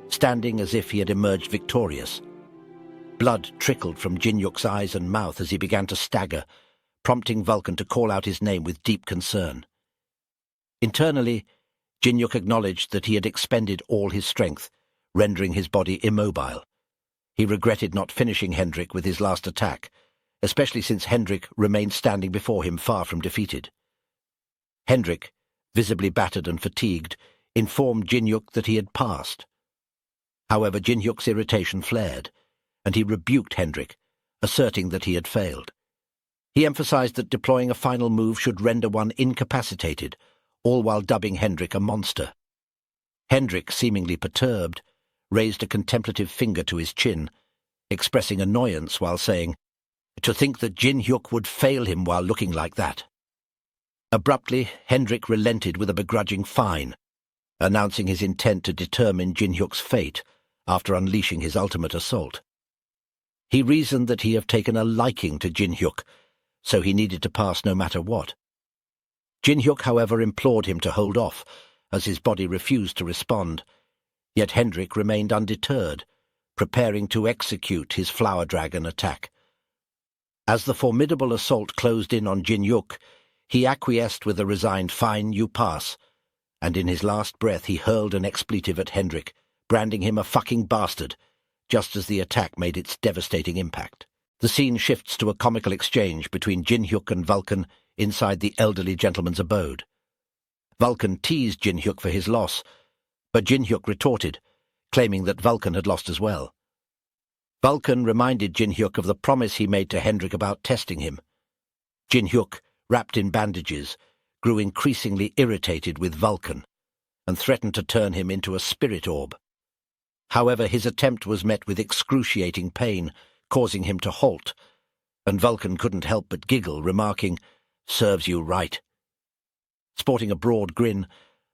standing as if he had emerged victorious. Blood trickled from Jin-hyuk's eyes and mouth as he began to stagger, prompting Vulcan to call out his name with deep concern. Internally, Jin-hyuk acknowledged that he had expended all his strength, rendering his body immobile. He regretted not finishing Hendrik with his last attack, especially since Hendrik remained standing before him far from defeated. Hendrik, visibly battered and fatigued, informed Jin-hyuk that he had passed. However, Jin-hyuk's irritation flared, and he rebuked Hendrik, asserting that he had failed. He emphasized that deploying a final move should render one incapacitated, all while dubbing Hendrik a monster. Hendrik, seemingly perturbed, raised a contemplative finger to his chin, expressing annoyance while saying, "To think that Jin-hyuk would fail him while looking like that." Abruptly, Hendrik relented with a begrudging fine, announcing his intent to determine Jin-hyuk's fate after unleashing his ultimate assault. He reasoned that he had taken a liking to Jin-hyuk, so he needed to pass no matter what. Jin-hyuk, however, implored him to hold off, as his body refused to respond, yet Hendrik remained undeterred, preparing to execute his flower dragon attack. As the formidable assault closed in on Jin-hyuk, he acquiesced with a resigned "Fine, you pass," and in his last breath he hurled an expletive at Hendrik, branding him a fucking bastard, just as the attack made its devastating impact. The scene shifts to a comical exchange between Jin-hyuk and Vulcan inside the elderly gentleman's abode. Vulcan teased Jin-hyuk for his loss, but Jin-hyuk retorted, claiming that Vulcan had lost as well. Vulcan reminded Jin-hyuk of the promise he made to Hendrik about testing him. Jin-hyuk, wrapped in bandages, grew increasingly irritated with Vulcan and threatened to turn him into a spirit orb. However, his attempt was met with excruciating pain, causing him to halt, and Vulcan couldn't help but giggle, remarking, "Serves you right." Sporting a broad grin,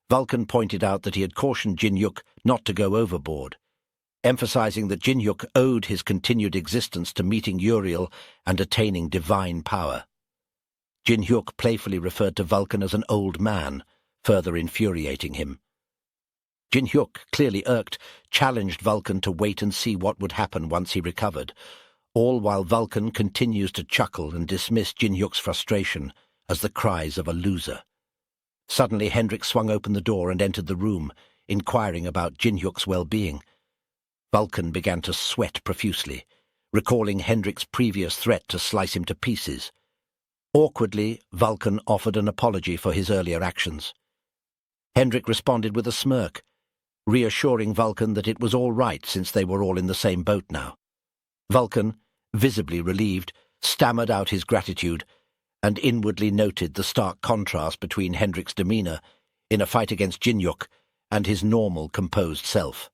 Vulcan pointed out that he had cautioned Jin-hyuk not to go overboard, emphasizing that Jin-hyuk owed his continued existence to meeting Uriel and attaining divine power. Jin-hyuk playfully referred to Vulcan as an old man, further infuriating him. Jin-hyuk, clearly irked, challenged Vulcan to wait and see what would happen once he recovered, all while Vulcan continues to chuckle and dismiss Jin-hyuk's frustration as the cries of a loser. Suddenly Hendrik swung open the door and entered the room, inquiring about Jin-hyuk's well-being. Vulcan began to sweat profusely, recalling Hendrik's previous threat to slice him to pieces. Awkwardly, Vulcan offered an apology for his earlier actions. Hendrik responded with a smirk, reassuring Vulcan that it was all right since they were all in the same boat now. Vulcan, visibly relieved, stammered out his gratitude and inwardly noted the stark contrast between Hendrik's demeanour in a fight against Jinhyuk and his normal, composed self.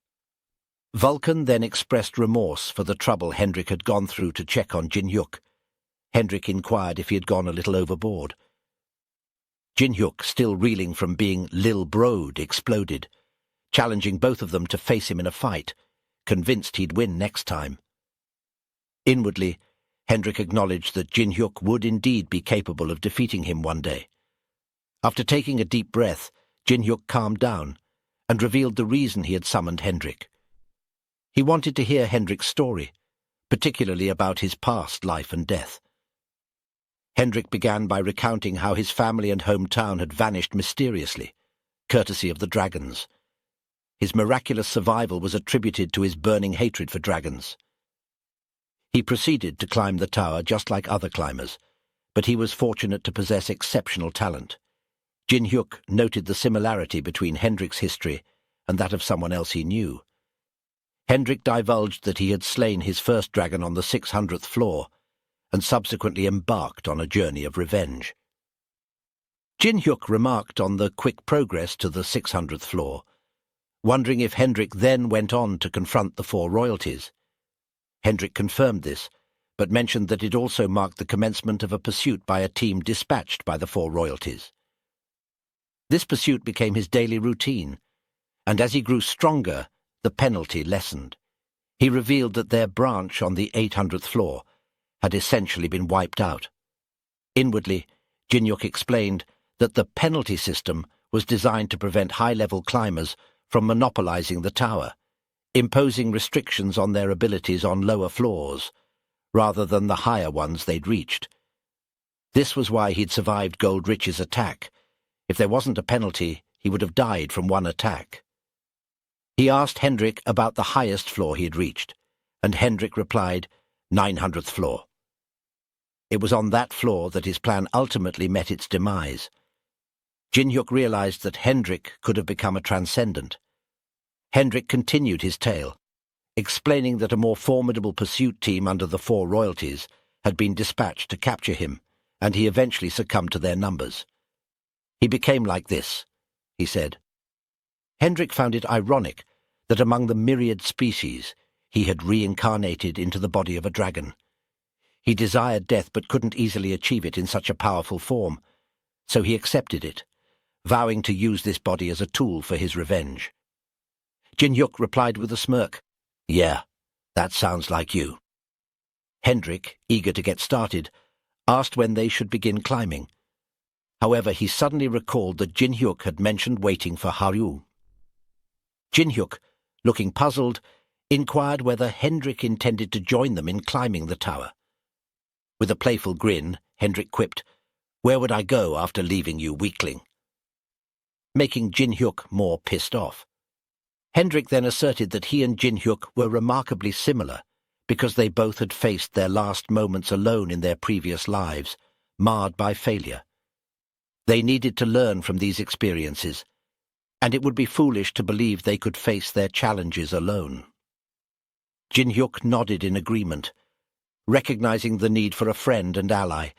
Vulcan then expressed remorse for the trouble Hendrik had gone through to check on Jinhyuk. Hendrik inquired if he had gone a little overboard. Jinhyuk, still reeling from being Lil Broed, exploded, challenging both of them to face him in a fight, convinced he'd win next time. Inwardly, Hendrik acknowledged that Jinhyuk would indeed be capable of defeating him one day. After taking a deep breath, Jinhyuk calmed down and revealed the reason he had summoned Hendrik. He wanted to hear Hendrik's story, particularly about his past life and death. Hendrik began by recounting how his family and hometown had vanished mysteriously, courtesy of the dragons. His miraculous survival was attributed to his burning hatred for dragons. He proceeded to climb the tower just like other climbers, but he was fortunate to possess exceptional talent. Jinhyuk noted the similarity between Hendrik's history and that of someone else he knew. Hendrik divulged that he had slain his first dragon on the 600th floor and subsequently embarked on a journey of revenge. Jinhyuk remarked on the quick progress to the 600th floor, wondering if Hendrik then went on to confront the four royalties. Hendrik confirmed this, but mentioned that it also marked the commencement of a pursuit by a team dispatched by the four royalties. This pursuit became his daily routine, and as he grew stronger, the penalty lessened. He revealed that their branch on the 800th floor had essentially been wiped out. Inwardly, Jinhyuk explained that the penalty system was designed to prevent high-level climbers from monopolizing the tower, imposing restrictions on their abilities on lower floors, rather than the higher ones they'd reached. This was why he'd survived Goldrich's attack. If there wasn't a penalty, he would have died from one attack. He asked Hendrik about the highest floor he had reached, and Hendrik replied, 900th floor. It was on that floor that his plan ultimately met its demise. Jinhyuk realized that Hendrik could have become a transcendent. Hendrik continued his tale, explaining that a more formidable pursuit team under the four royalties had been dispatched to capture him, and he eventually succumbed to their numbers. He became like this, he said. Hendrik found it ironic that among the myriad species he had reincarnated into the body of a dragon. He desired death but couldn't easily achieve it in such a powerful form, so he accepted it, vowing to use this body as a tool for his revenge. Jinhyuk replied with a smirk, "Yeah, that sounds like you." Hendrik, eager to get started, asked when they should begin climbing. However, he suddenly recalled that Jinhyuk had mentioned waiting for Haru. Jinhyuk, looking puzzled, inquired whether Hendrik intended to join them in climbing the tower. With a playful grin, Hendrik quipped, "Where would I go after leaving you, weakling?" Making Jinhyuk more pissed off. Hendrik then asserted that he and Jinhyuk were remarkably similar because they both had faced their last moments alone in their previous lives, marred by failure. They needed to learn from these experiences, and it would be foolish to believe they could face their challenges alone. Jinhyuk nodded in agreement, recognizing the need for a friend and ally,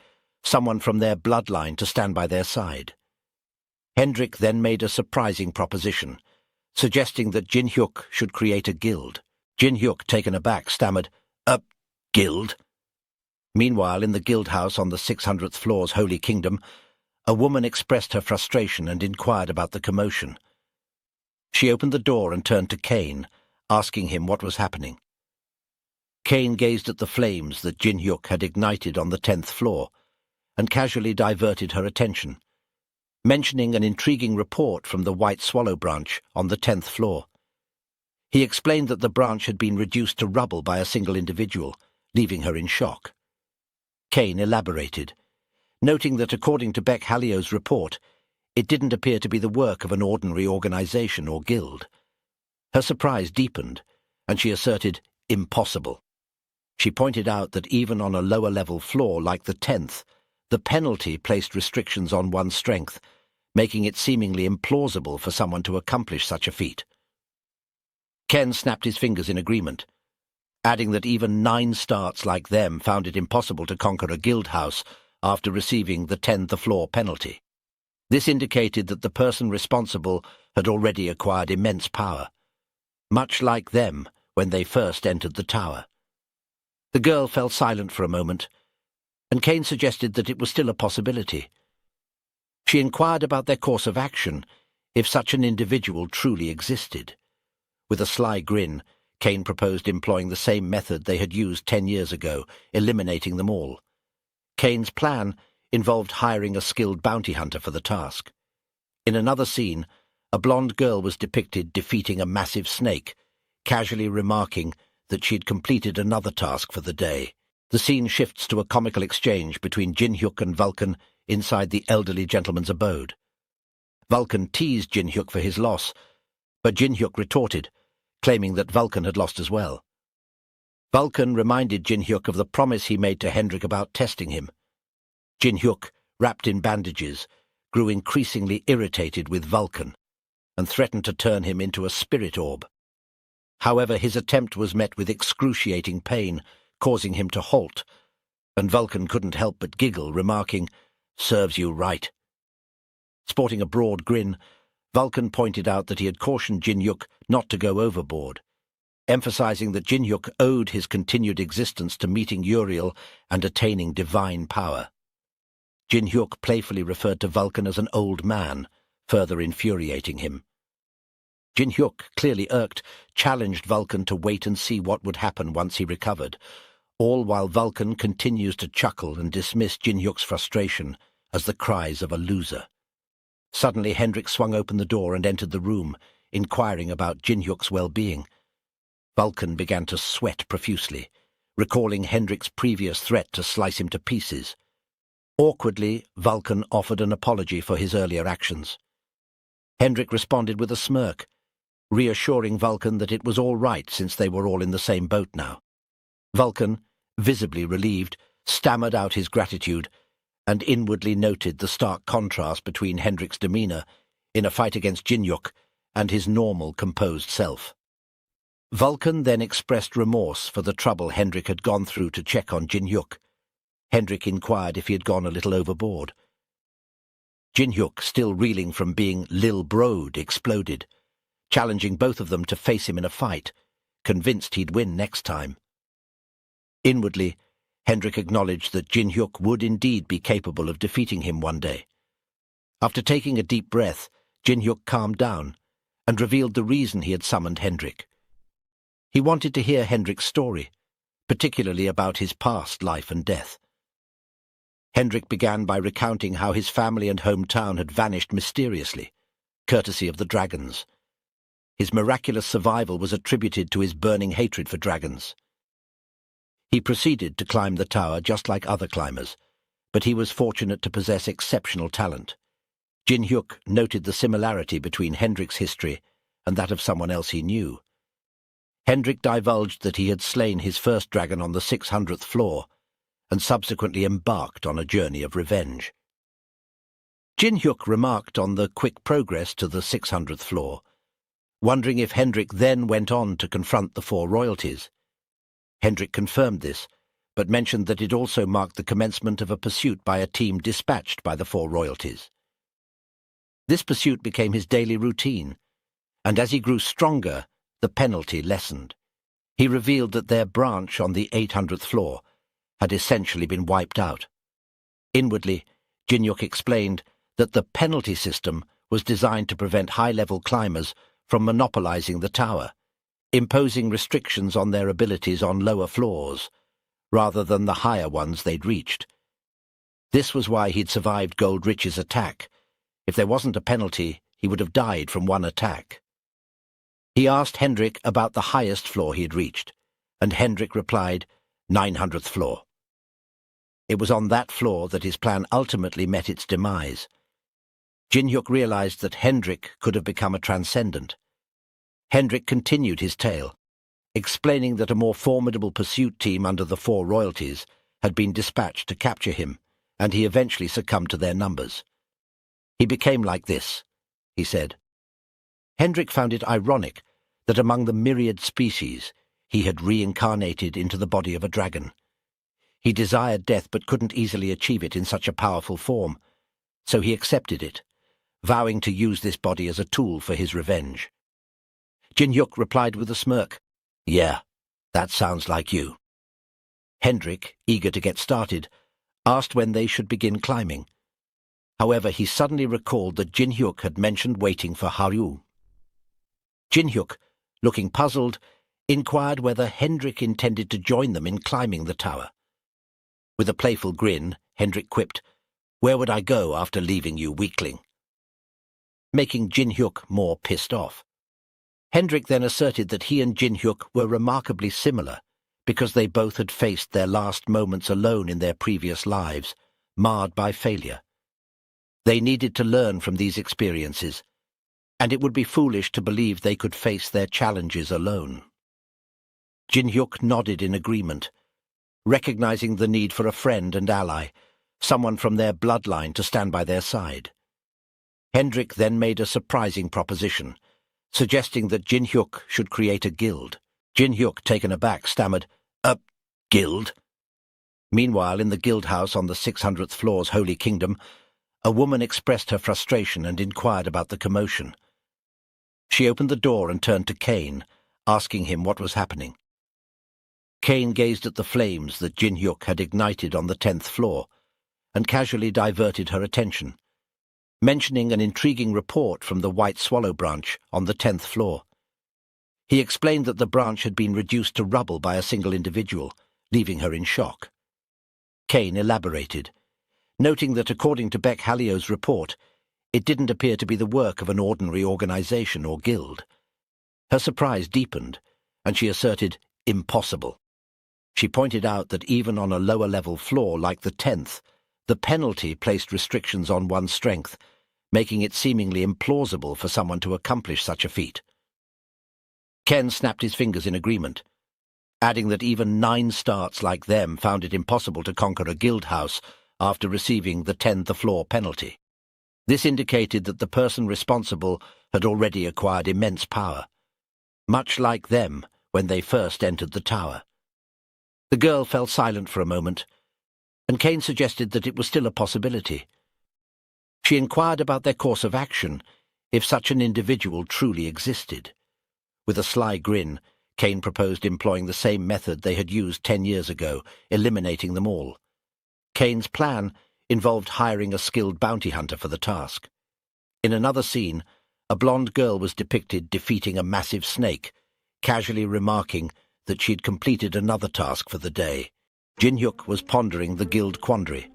someone from their bloodline to stand by their side. Hendrik then made a surprising proposition, suggesting that Jinhyuk should create a guild. Jinhyuk, taken aback, stammered, Guild?" Meanwhile, in the guild house on the 600th floor's Holy Kingdom, a woman expressed her frustration and inquired about the commotion. She opened the door and turned to Kane, asking him what was happening. Kane gazed at the flames that Jinhyuk had ignited on the 10th floor and casually diverted her attention, mentioning an intriguing report from the White Swallow branch on the 10th floor. He explained that the branch had been reduced to rubble by a single individual, leaving her in shock. Kane elaborated, noting that according to Beck Hallio's report, it didn't appear to be the work of an ordinary organization or guild. Her surprise deepened, and she asserted, "Impossible." She pointed out that even on a lower-level floor like the 10th, the penalty placed restrictions on one's strength, making it seemingly implausible for someone to accomplish such a feat. Ken snapped his fingers in agreement. adding that even 9 starts like them found it impossible to conquer a guild house after receiving the 10th floor penalty. This indicated that the person responsible had already acquired immense power, much like them when they first entered the tower. The girl fell silent for a moment, and Kane suggested that it was still a possibility. She inquired about their course of action, if such an individual truly existed. With a sly grin, Kane proposed employing the same method they had used 10 years ago, eliminating them all. Kane's plan involved hiring a skilled bounty hunter for the task. In another scene, a blonde girl was depicted defeating a massive snake, casually remarking that she had completed another task for the day. The scene shifts to a comical exchange between Jin-hyuk and Vulcan inside the elderly gentleman's abode. Vulcan teased Jin-hyuk for his loss, but Jin-hyuk retorted, claiming that Vulcan had lost as well. Vulcan reminded Jin-hyuk of the promise he made to Hendrik about testing him. Jin-hyuk, wrapped in bandages, grew increasingly irritated with Vulcan and threatened to turn him into a spirit orb. However, his attempt was met with excruciating pain, causing him to halt, and Vulcan couldn't help but giggle, remarking, "Serves you right." Sporting a broad grin, Vulcan pointed out that he had cautioned Jin-hyuk not to go overboard, emphasizing that Jin-hyuk owed his continued existence to meeting Uriel and attaining divine power. Jin-hyuk playfully referred to Vulcan as an old man, further infuriating him. Jin-hyuk, clearly irked, challenged Vulcan to wait and see what would happen once he recovered, all while Vulcan continues to chuckle and dismiss Jin-hyuk's frustration as the cries of a loser. Suddenly Hendrik swung open the door and entered the room, inquiring about Jin-hyuk's well-being. Vulcan began to sweat profusely, recalling Hendrik's previous threat to slice him to pieces. Awkwardly, Vulcan offered an apology for his earlier actions. Hendrik responded with a smirk, reassuring Vulcan that it was all right since they were all in the same boat now. Vulcan, visibly relieved, stammered out his gratitude and inwardly noted the stark contrast between Hendrik's demeanour in a fight against Jin-hyuk and his normal, composed self. Vulcan then expressed remorse for the trouble Hendrik had gone through to check on Jin-hyuk. Hendrik inquired if he had gone a little overboard. Jin-hyuk, still reeling from being Lil Broed, exploded, challenging both of them to face him in a fight, convinced he'd win next time. Inwardly, Hendrik acknowledged that Jin-hyuk would indeed be capable of defeating him one day. After taking a deep breath, Jin-hyuk calmed down and revealed the reason he had summoned Hendrik. He wanted to hear Hendrik's story, particularly about his past life and death. Hendrik began by recounting how his family and hometown had vanished mysteriously, courtesy of the dragons. His miraculous survival was attributed to his burning hatred for dragons. He proceeded to climb the tower just like other climbers, but he was fortunate to possess exceptional talent. Jin-hyuk noted the similarity between Hendrik's history and that of someone else he knew. Hendrik divulged that he had slain his first dragon on the 600th floor and subsequently embarked on a journey of revenge. Jin-hyuk remarked on the quick progress to the 600th floor, wondering if Hendrik then went on to confront the 4 royalties. Hendrik confirmed this, but mentioned that it also marked the commencement of a pursuit by a team dispatched by the 4 royalties. This pursuit became his daily routine, and as he grew stronger, the penalty lessened. He revealed that their branch on the 800th floor had essentially been wiped out. Inwardly, Jin-hyuk explained that the penalty system was designed to prevent high-level climbers from monopolizing the tower, imposing restrictions on their abilities on lower floors, rather than the higher ones they'd reached. This was why he'd survived Goldrich's attack. If there wasn't a penalty, he would have died from one attack. He asked Hendrik about the highest floor he had reached, and Hendrik replied, 900th floor. It was on that floor that his plan ultimately met its demise. Jin-hyuk realized that Hendrik could have become a transcendent. Hendrik continued his tale, explaining that a more formidable pursuit team under the 4 royalties had been dispatched to capture him, and he eventually succumbed to their numbers. He became like this, he said. Hendrik found it ironic that among the myriad species, he had reincarnated into the body of a dragon. He desired death but couldn't easily achieve it in such a powerful form, so he accepted it, vowing to use this body as a tool for his revenge. Jin-hyuk replied with a smirk, "Yeah, that sounds like you." Hendrik, eager to get started, asked when they should begin climbing. However, he suddenly recalled that Jin-hyuk had mentioned waiting for Haru. Jin-hyuk, looking puzzled, inquired whether Hendrik intended to join them in climbing the tower. With a playful grin, Hendrik quipped, "Where would I go after leaving you, weakling?" Making Jin-hyuk more pissed off. Hendrik then asserted that he and Jin-hyuk were remarkably similar because they both had faced their last moments alone in their previous lives, marred by failure. They needed to learn from these experiences, and it would be foolish to believe they could face their challenges alone. Jin-hyuk nodded in agreement, recognizing the need for a friend and ally, someone from their bloodline to stand by their side. Hendrik then made a surprising proposition, suggesting that Jin-hyuk should create a guild. Jin-hyuk, taken aback, stammered, Guild?" Meanwhile, in the guild house on the 600th floor's Holy Kingdom, a woman expressed her frustration and inquired about the commotion. She opened the door and turned to Kane, asking him what was happening. Kane gazed at the flames that Jin-hyuk had ignited on the 10th floor and casually diverted her attention, mentioning an intriguing report from the White Swallow branch on the 10th floor. He explained that the branch had been reduced to rubble by a single individual, leaving her in shock. Kane elaborated, noting that according to Beck Hallio's report, it didn't appear to be the work of an ordinary organization or guild. Her surprise deepened, and she asserted, "Impossible." She pointed out that even on a lower-level floor like the 10th, the penalty placed restrictions on one's strength, making it seemingly implausible for someone to accomplish such a feat. Ken snapped his fingers in agreement, adding that even 9 starts like them found it impossible to conquer a guild house after receiving the 10th floor penalty. This indicated that the person responsible had already acquired immense power, much like them when they first entered the tower. The girl fell silent for a moment, and Kane suggested that it was still a possibility. She inquired about their course of action, if such an individual truly existed. With a sly grin, Kane proposed employing the same method they had used 10 years ago, eliminating them all. Kane's plan involved hiring a skilled bounty hunter for the task. In another scene, a blonde girl was depicted defeating a massive snake, casually remarking that she'd completed another task for the day. Jin-hyuk was pondering the guild quandary,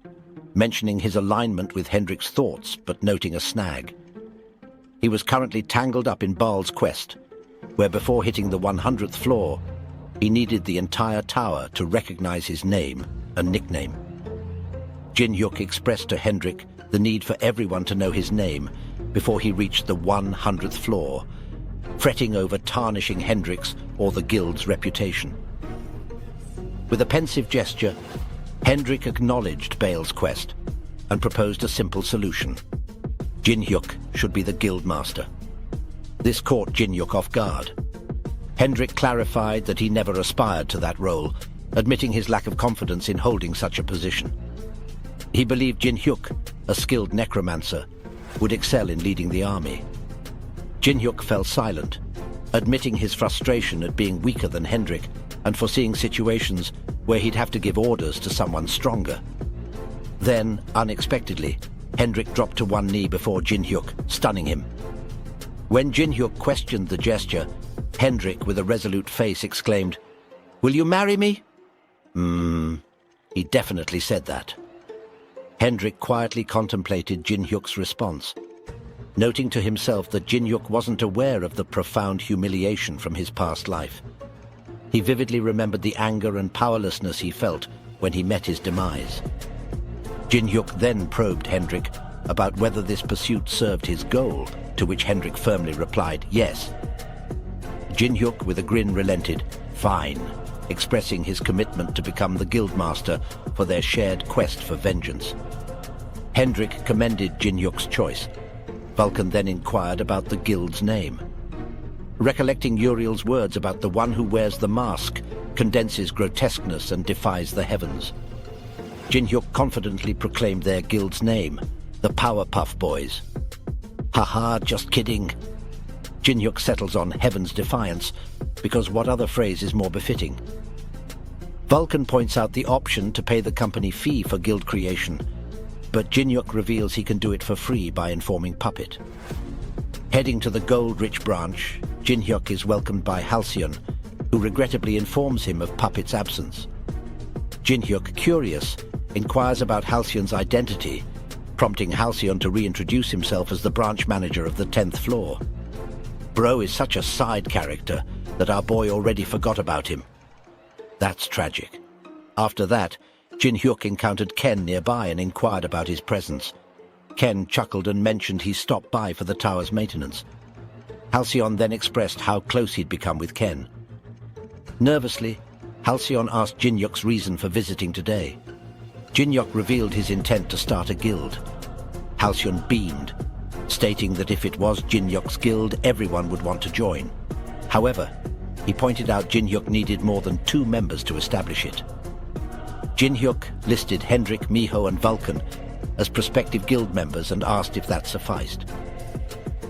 mentioning his alignment with Hendrik's thoughts but noting a snag. He was currently tangled up in Baal's quest, where before hitting the 100th floor, he needed the entire tower to recognize his name and nickname. Jin-hyuk expressed to Hendrik the need for everyone to know his name before he reached the 100th floor, fretting over tarnishing Hendrik's or the guild's reputation. With a pensive gesture, Hendrik acknowledged Baal's quest and proposed a simple solution. Jin-hyuk should be the guild master. This caught Jin-hyuk off guard. Hendrik clarified that he never aspired to that role, admitting his lack of confidence in holding such a position. He believed Jin-hyuk, a skilled necromancer, would excel in leading the army. Jin-hyuk fell silent, admitting his frustration at being weaker than Hendrik and foreseeing situations where he'd have to give orders to someone stronger. Then, unexpectedly, Hendrik dropped to one knee before Jin-hyuk, stunning him. When Jin-hyuk questioned the gesture, Hendrik, with a resolute face, exclaimed, "Will you marry me?" He definitely said that. Hendrik quietly contemplated Jin-hyuk's response, noting to himself that Jin-hyuk wasn't aware of the profound humiliation from his past life. He vividly remembered the anger and powerlessness he felt when he met his demise. Jin-hyuk then probed Hendrik about whether this pursuit served his goal, to which Hendrik firmly replied, yes. Jin-hyuk, with a grin, relented, "Fine," expressing his commitment to become the guildmaster for their shared quest for vengeance. Hendrik commended Jin-hyuk's choice. Vulcan then inquired about the guild's name. recollecting Uriel's words about the one who wears the mask, condenses grotesqueness and defies the heavens. Jin-hyuk confidently proclaimed their guild's name, the Powerpuff Boys. Haha, just kidding. Jin-hyuk settles on Heaven's Defiance, because what other phrase is more befitting? Vulcan points out the option to pay the company fee for guild creation, but Jin-hyuk reveals he can do it for free by informing Puppet. Heading to the Gold-Rich branch, Jin-hyuk is welcomed by Halcyon, who regrettably informs him of Puppet's absence. Jin-hyuk, curious, inquires about Halcyon's identity, prompting Halcyon to reintroduce himself as the branch manager of the 10th floor. Bro is such a side character that our boy already forgot about him. That's tragic. After that, Jin-hyuk encountered Ken nearby and inquired about his presence. Ken chuckled and mentioned he stopped by for the tower's maintenance. Halcyon then expressed how close he'd become with Ken. Nervously, Halcyon asked Jin-hyuk's reason for visiting today. Jin-hyuk revealed his intent to start a guild. Halcyon beamed, stating that if it was Jin-hyuk's guild, everyone would want to join. However, he pointed out Jin-hyuk needed more than 2 members to establish it. Jin-hyuk listed Hendrik, Miho and Vulcan as prospective guild members and asked if that sufficed.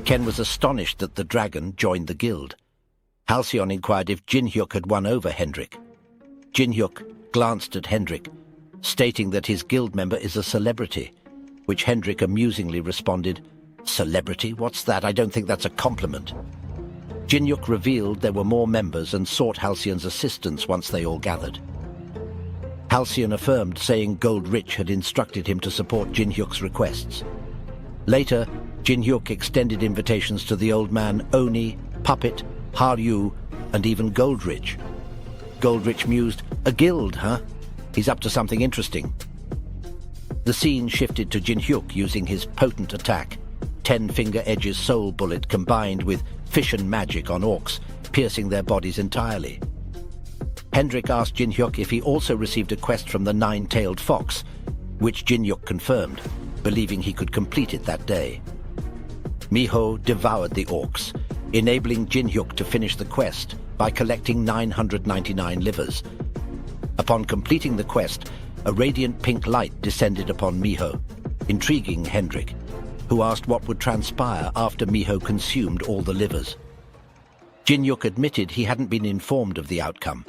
Ken was astonished that the dragon joined the guild. Halcyon inquired if Jin-hyuk had won over Hendrik. Jin-hyuk glanced at Hendrik, stating that his guild member is a celebrity, which Hendrik amusingly responded, "Celebrity? What's that? I don't think that's a compliment." Jin-hyuk revealed there were more members and sought Halcyon's assistance once they all gathered. Halcyon affirmed, saying Gold-Rich had instructed him to support Jin-hyuk's requests. Later, Jin-hyuk extended invitations to the old man Oni, Puppet, Haryu, and even Gold-Rich. Gold-Rich mused, "A guild, huh? He's up to something interesting." The scene shifted to Jin-hyuk using his potent attack, 10-finger edges soul bullet combined with fission magic on orcs, piercing their bodies entirely. Hendrik asked Jin-hyuk if he also received a quest from the 9-tailed fox, which Jin-hyuk confirmed, believing he could complete it that day. Miho devoured the orcs, enabling Jin-hyuk to finish the quest by collecting 999 livers. Upon completing the quest, a radiant pink light descended upon Miho, intriguing Hendrik, who asked what would transpire after Miho consumed all the livers. Jin-hyuk admitted he hadn't been informed of the outcome.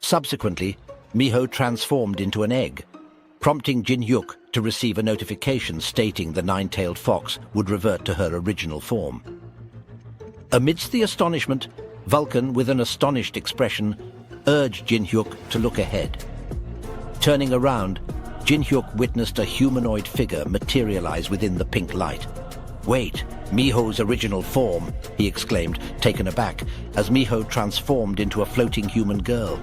Subsequently, Miho transformed into an egg, prompting Jin-hyuk to receive a notification stating the 9-tailed fox would revert to her original form. Amidst the astonishment, Vulcan, with an astonished expression, urged Jin-hyuk to look ahead. Turning around, Jin-hyuk witnessed a humanoid figure materialize within the pink light. "Wait, Miho's original form," he exclaimed, taken aback, as Miho transformed into a floating human girl.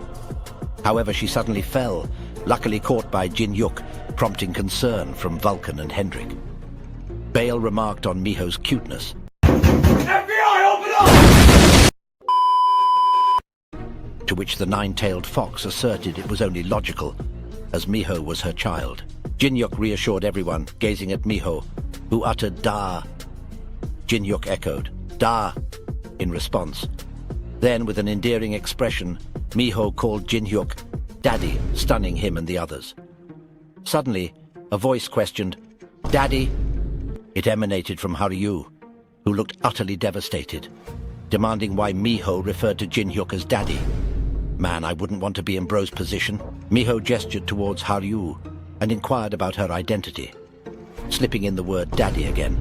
However, she suddenly fell, luckily caught by Jin-hyuk, prompting concern from Vulcan and Hendrik. Bale remarked on Miho's cuteness. "FBI, open up!" To which the 9-tailed fox asserted it was only logical, as Miho was her child. Jin-hyuk reassured everyone, gazing at Miho, who uttered "Da." Jin-hyuk echoed "Da" in response. Then, with an endearing expression, Miho called Jin-hyuk Daddy, stunning him and the others. Suddenly, a voice questioned, "Daddy?" It emanated from Haryu, who looked utterly devastated, demanding why Miho referred to Jin-hyuk as Daddy. Man, I wouldn't want to be in Bro's position. Miho gestured towards Haryu and inquired about her identity, slipping in the word Daddy again.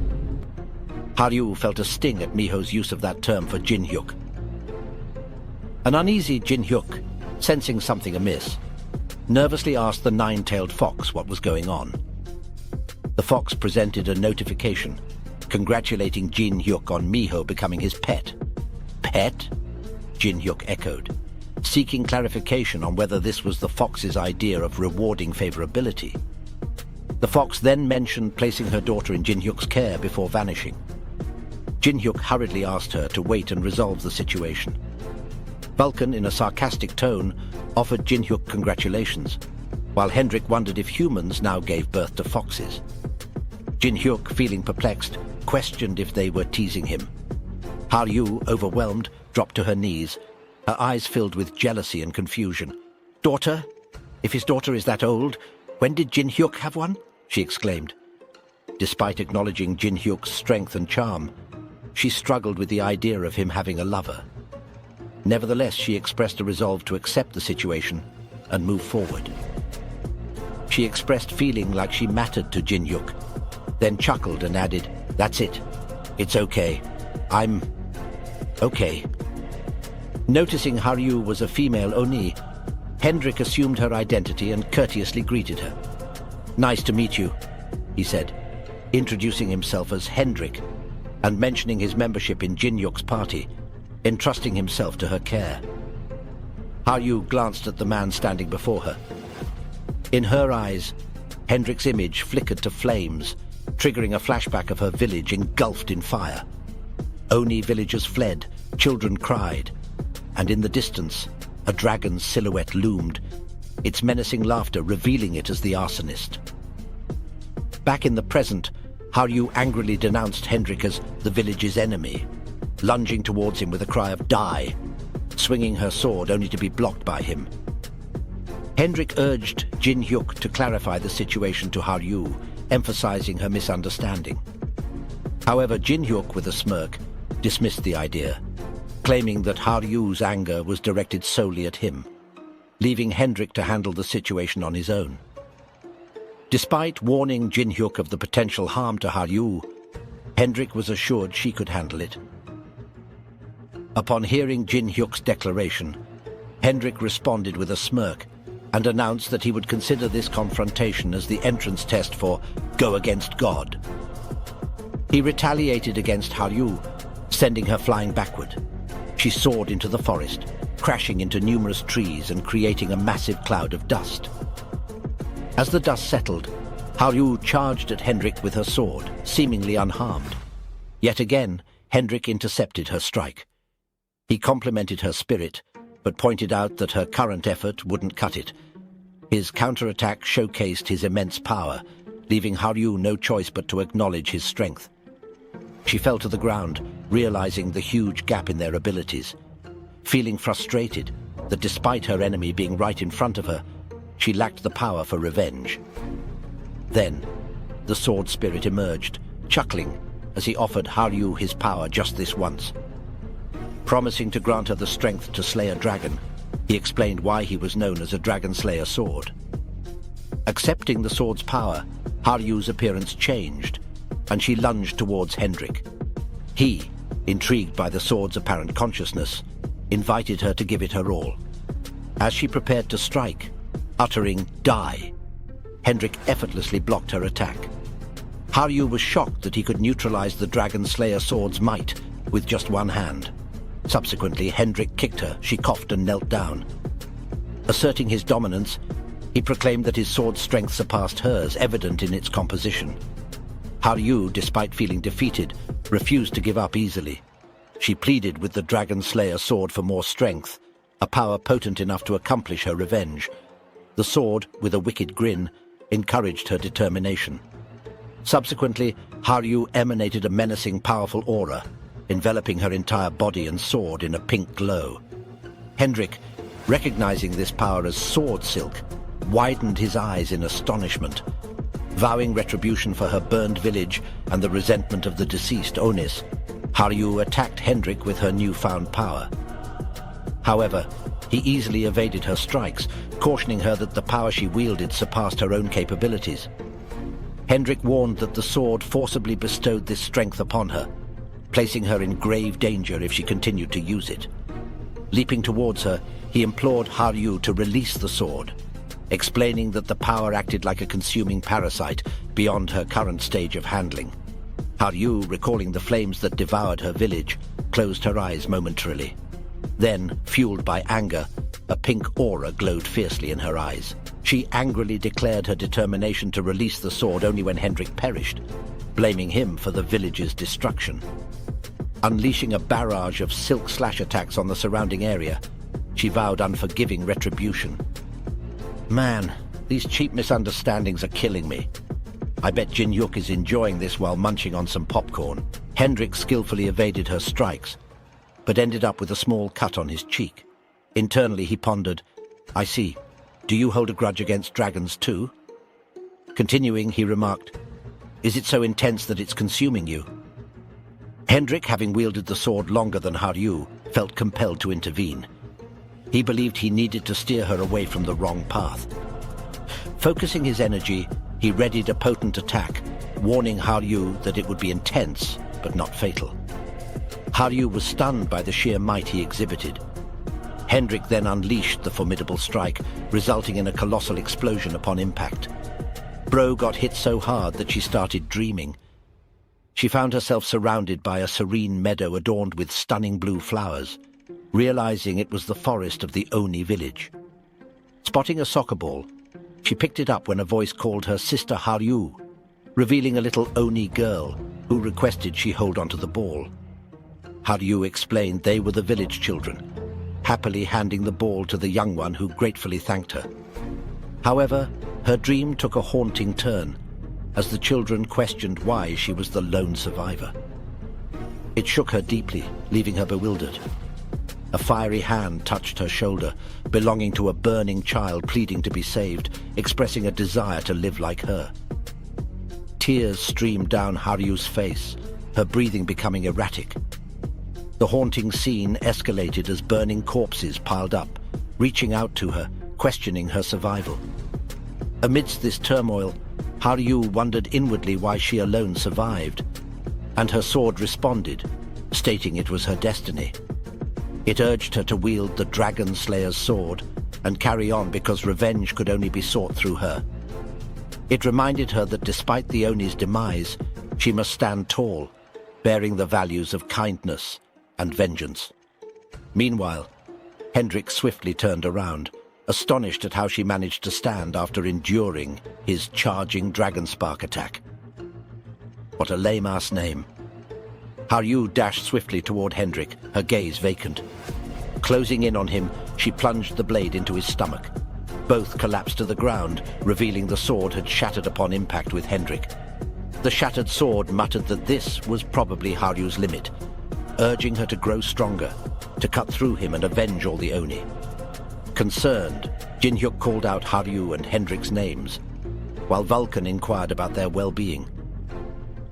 Haryu felt a sting at Miho's use of that term for Jin-hyuk. An uneasy Jin-hyuk, sensing something amiss, nervously asked the 9-tailed fox what was going on. The fox presented a notification, congratulating Jin-hyuk on Miho becoming his pet. "Pet?" Jin-hyuk echoed, seeking clarification on whether this was the fox's idea of rewarding favorability. The fox then mentioned placing her daughter in Jin-hyuk's care before vanishing. Jin-hyuk hurriedly asked her to wait and resolve the situation. Vulcan, in a sarcastic tone, offered Jin-hyuk congratulations, while Hendrik wondered if humans now gave birth to foxes. Jin-hyuk, feeling perplexed, questioned if they were teasing him. Haryu, overwhelmed, dropped to her knees, her eyes filled with jealousy and confusion. "Daughter? If his daughter is that old, when did Jin Hyuk have one?" she exclaimed. Despite acknowledging Jin Hyuk's strength and charm, she struggled with the idea of him having a lover. Nevertheless, she expressed a resolve to accept the situation and move forward. She expressed feeling like she mattered to Jin Hyuk, then chuckled and added, "That's it. It's okay. I'm okay." Noticing Haryu was a female Oni, Hendrik assumed her identity and courteously greeted her. "Nice to meet you," he said, introducing himself as Hendrik and mentioning his membership in Jin Hyuk's party, entrusting himself to her care. Haryu glanced at the man standing before her. In her eyes, Hendrik's image flickered to flames, triggering a flashback of her village engulfed in fire. Oni villagers fled, children cried, and in the distance, a dragon's silhouette loomed, its menacing laughter revealing it as the arsonist. Back in the present, Haryu angrily denounced Hendrik as the village's enemy, lunging towards him with a cry of "Die!" swinging her sword only to be blocked by him. Hendrik urged Jin Hyuk to clarify the situation to Haryu, emphasizing her misunderstanding. However, Jin Hyuk, with a smirk, dismissed the idea, claiming that Haryu's anger was directed solely at him, leaving Hendrik to handle the situation on his own. Despite warning Jin Hyuk of the potential harm to Haryu, Hendrik was assured she could handle it. Upon hearing Jin Hyuk's declaration, Hendrik responded with a smirk and announced that he would consider this confrontation as the entrance test for "Go Against God." He retaliated against Haryu, sending her flying backward. She soared into the forest, crashing into numerous trees and creating a massive cloud of dust. As the dust settled, Haryu charged at Hendrik with her sword, seemingly unharmed. Yet again, Hendrik intercepted her strike. He complimented her spirit, but pointed out that her current effort wouldn't cut it. His counterattack showcased his immense power, leaving Haryu no choice but to acknowledge his strength. She fell to the ground, realizing the huge gap in their abilities. Feeling frustrated that despite her enemy being right in front of her, she lacked the power for revenge. Then, the sword spirit emerged, chuckling as he offered Haryu his power just this once. Promising to grant her the strength to slay a dragon, he explained why he was known as a Dragon Slayer sword. Accepting the sword's power, Haryu's appearance changed, and she lunged towards Hendrik. He, intrigued by the sword's apparent consciousness, invited her to give it her all. As she prepared to strike, uttering "Die," Hendrik effortlessly blocked her attack. Haryu was shocked that he could neutralize the Dragon Slayer sword's might with just one hand. Subsequently, Hendrik kicked her, she coughed and knelt down. Asserting his dominance, he proclaimed that his sword's strength surpassed hers, evident in its composition. Haryu, despite feeling defeated, refused to give up easily. She pleaded with the Dragon Slayer sword for more strength, a power potent enough to accomplish her revenge. The sword, with a wicked grin, encouraged her determination. Subsequently, Haryu emanated a menacing, powerful aura, enveloping her entire body and sword in a pink glow. Hendrik, recognizing this power as sword silk, widened his eyes in astonishment. Vowing retribution for her burned village and the resentment of the deceased Onis, Haryu attacked Hendrik with her newfound power. However, he easily evaded her strikes, cautioning her that the power she wielded surpassed her own capabilities. Hendrik warned that the sword forcibly bestowed this strength upon her, placing her in grave danger if she continued to use it. Leaping towards her, he implored Haryu to release the sword, explaining that the power acted like a consuming parasite beyond her current stage of handling. Haryu, recalling the flames that devoured her village, closed her eyes momentarily. Then, fueled by anger, a pink aura glowed fiercely in her eyes. She angrily declared her determination to release the sword only when Hendrik perished, blaming him for the village's destruction. Unleashing a barrage of silk slash attacks on the surrounding area, she vowed unforgiving retribution. "Man, these cheap misunderstandings are killing me. I bet Jin Hyuk is enjoying this while munching on some popcorn," Hendrik skillfully evaded her strikes, but ended up with a small cut on his cheek. Internally he pondered, "I see. Do you hold a grudge against dragons too?" Continuing, he remarked, "Is it so intense that it's consuming you?" Hendrik, having wielded the sword longer than Haryu, felt compelled to intervene. He believed he needed to steer her away from the wrong path. Focusing his energy, he readied a potent attack, warning Haryu that it would be intense, but not fatal. Haryu was stunned by the sheer might he exhibited. Hendrik then unleashed the formidable strike, resulting in a colossal explosion upon impact. Bro got hit so hard that she started dreaming. She found herself surrounded by a serene meadow adorned with stunning blue flowers, realizing it was the forest of the Oni village. Spotting a soccer ball, she picked it up when a voice called her sister Haryu, revealing a little Oni girl who requested she hold onto the ball. Haryu explained they were the village children, happily handing the ball to the young one who gratefully thanked her. However, her dream took a haunting turn as the children questioned why she was the lone survivor. It shook her deeply, leaving her bewildered. A fiery hand touched her shoulder, belonging to a burning child pleading to be saved, expressing a desire to live like her. Tears streamed down Haryu's face, her breathing becoming erratic. The haunting scene escalated as burning corpses piled up, reaching out to her, questioning her survival. Amidst this turmoil, Haryu wondered inwardly why she alone survived, and her sword responded, stating it was her destiny. It urged her to wield the Dragon Slayer's sword and carry on because revenge could only be sought through her. It reminded her that despite the Oni's demise, she must stand tall, bearing the values of kindness and vengeance. Meanwhile, Hendrik swiftly turned around, astonished at how she managed to stand after enduring his charging Dragonspark attack. What a lame-ass name. Haryu dashed swiftly toward Hendrik, her gaze vacant. Closing in on him, she plunged the blade into his stomach. Both collapsed to the ground, revealing the sword had shattered upon impact with Hendrik. The shattered sword muttered that this was probably Haryu's limit, urging her to grow stronger, to cut through him and avenge all the Oni. Concerned, Jinhyuk called out Haryu and Hendrik's names, while Vulcan inquired about their well-being.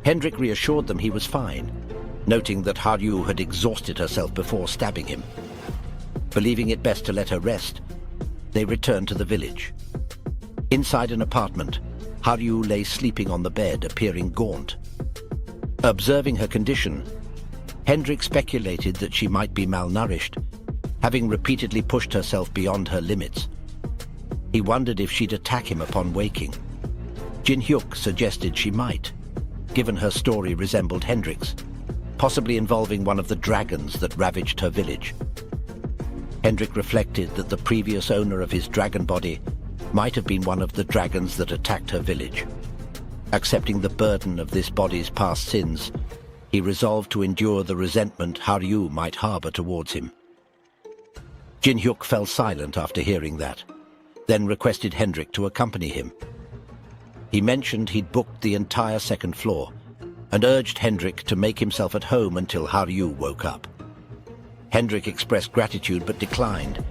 Hendrik reassured them he was fine, noting that Haryu had exhausted herself before stabbing him. Believing it best to let her rest, they returned to the village. Inside an apartment, Haryu lay sleeping on the bed, appearing gaunt. Observing her condition, Hendrik speculated that she might be malnourished, having repeatedly pushed herself beyond her limits. He wondered if she'd attack him upon waking. Jinhyuk suggested she might, given her story resembled Hendrik's, possibly involving one of the dragons that ravaged her village. Hendrik reflected that the previous owner of his dragon body might have been one of the dragons that attacked her village. Accepting the burden of this body's past sins, he resolved to endure the resentment Haryu might harbor towards him. Jinhyuk fell silent after hearing that, then requested Hendrik to accompany him. He mentioned he'd booked the entire second floor and urged Hendrik to make himself at home until Haryu woke up. Hendrik expressed gratitude but declined.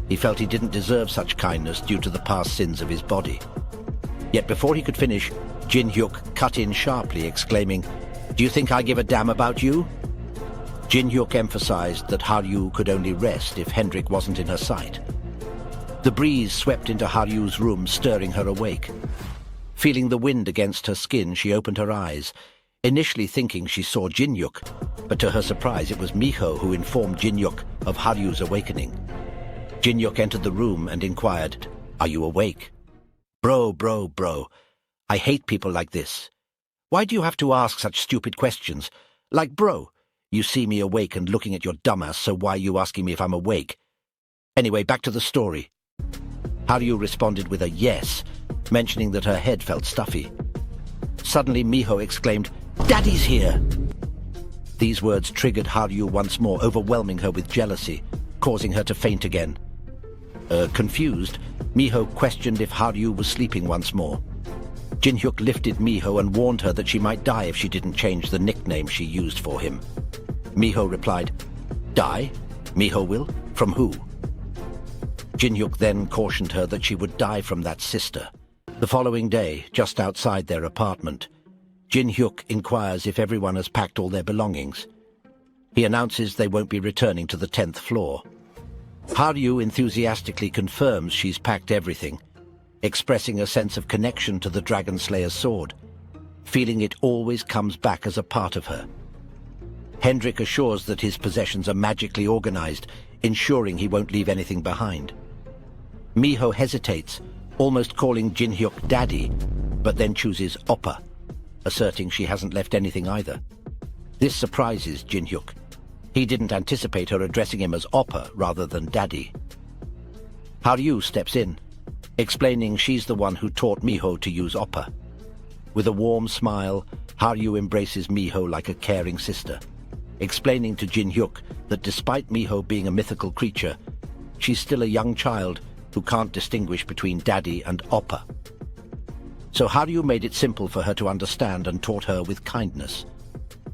He felt he didn't deserve such kindness due to the past sins of his body. Yet before he could finish, Jinhyuk cut in sharply, exclaiming, "Do you think I give a damn about you?" Jinhyuk emphasized that Haryu could only rest if Hendrik wasn't in her sight. The breeze swept into Haryu's room, stirring her awake. Feeling the wind against her skin, she opened her eyes, initially thinking she saw Jinhyuk, but to her surprise it was Miho who informed Jinhyuk of Haryu's awakening. Jinhyuk entered the room and inquired, "Are you awake?" Bro, I hate people like this. Why do you have to ask such stupid questions? Like, bro, you see me awake and looking at your dumbass, so why are you asking me if I'm awake? Anyway, back to the story." Haryu responded with a yes, mentioning that her head felt stuffy. Suddenly Miho exclaimed, "Daddy's here!" These words triggered Haryu once more, overwhelming her with jealousy, causing her to faint again. Confused, Miho questioned if Haryu was sleeping once more. Jin-hyuk lifted Miho and warned her that she might die if she didn't change the nickname she used for him. Miho replied, "Die? Miho will? From who?" Jin-hyuk then cautioned her that she would die from that sister. The following day, just outside their apartment, Jin-hyuk inquires if everyone has packed all their belongings. He announces they won't be returning to the 10th floor. Haryu enthusiastically confirms she's packed everything, expressing a sense of connection to the Dragon Slayer's sword, feeling it always comes back as a part of her. Hendrik assures that his possessions are magically organized, ensuring he won't leave anything behind. Miho hesitates, almost calling Jin-hyuk daddy, but then chooses Oppa, asserting she hasn't left anything either. This surprises Jin-hyuk. He didn't anticipate her addressing him as Oppa rather than daddy. Haryu steps in, explaining she's the one who taught Miho to use Oppa. With a warm smile, Haryu embraces Miho like a caring sister, explaining to Jin-hyuk that despite Miho being a mythical creature, she's still a young child who can't distinguish between daddy and Oppa. So Haryu made it simple for her to understand and taught her with kindness.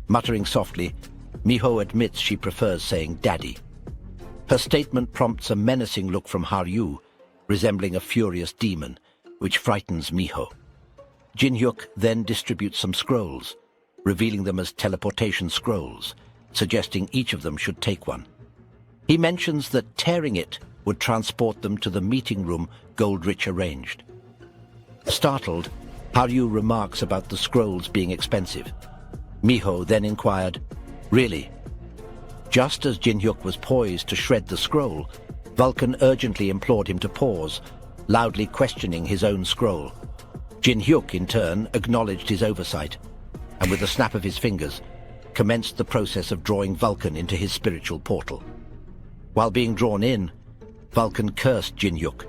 Muttering softly, Miho admits she prefers saying daddy. Her statement prompts a menacing look from Haryu, resembling a furious demon, which frightens Miho. Jin-hyuk then distributes some scrolls, revealing them as teleportation scrolls, suggesting each of them should take one. He mentions that tearing it would transport them to the meeting room Goldrich arranged. Startled, Haryu remarks about the scrolls being expensive. Miho then inquired, "Really?" Just as Jin-hyuk was poised to shred the scroll, Vulcan urgently implored him to pause, loudly questioning his own scroll. Jin-hyuk, in turn, acknowledged his oversight, and with a snap of his fingers, commenced the process of drawing Vulcan into his spiritual portal. While being drawn in, Vulcan cursed Jin-hyuk,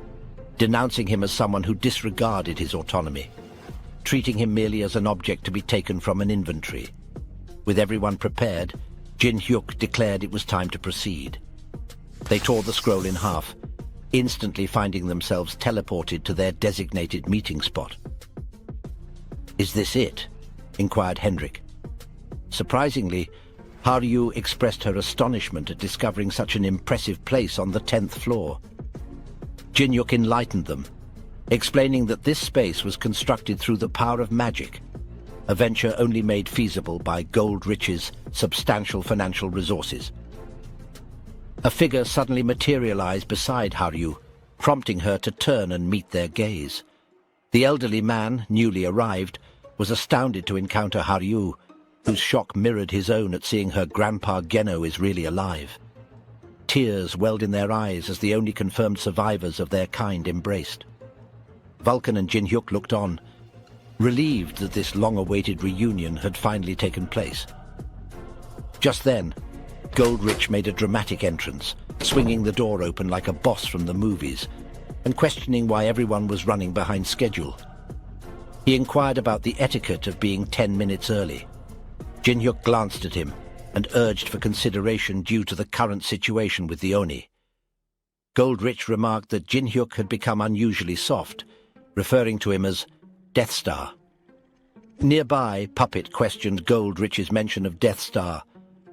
denouncing him as someone who disregarded his autonomy, treating him merely as an object to be taken from an inventory. With everyone prepared, Jin-hyuk declared it was time to proceed. They tore the scroll in half, instantly finding themselves teleported to their designated meeting spot. "Is this it?" inquired Hendrik. Surprisingly, Haryu expressed her astonishment at discovering such an impressive place on the 10th floor. Jin-hyuk enlightened them, explaining that this space was constructed through the power of magic, a venture only made feasible by Goldrich's substantial financial resources. A figure suddenly materialized beside Haryu, prompting her to turn and meet their gaze. The elderly man, newly arrived, was astounded to encounter Haryu, whose shock mirrored his own at seeing her grandpa Geno is really alive. Tears welled in their eyes as the only confirmed survivors of their kind embraced. Vulcan and Jin-hyuk looked on, relieved that this long-awaited reunion had finally taken place. Just then, Goldrich made a dramatic entrance, swinging the door open like a boss from the movies, and questioning why everyone was running behind schedule. He inquired about the etiquette of being 10 minutes early. Jin-hyuk glanced at him and urged for consideration due to the current situation with the Oni. Goldrich remarked that Jin-hyuk had become unusually soft, referring to him as Death Star. Nearby, Puppet questioned Goldrich's mention of Death Star,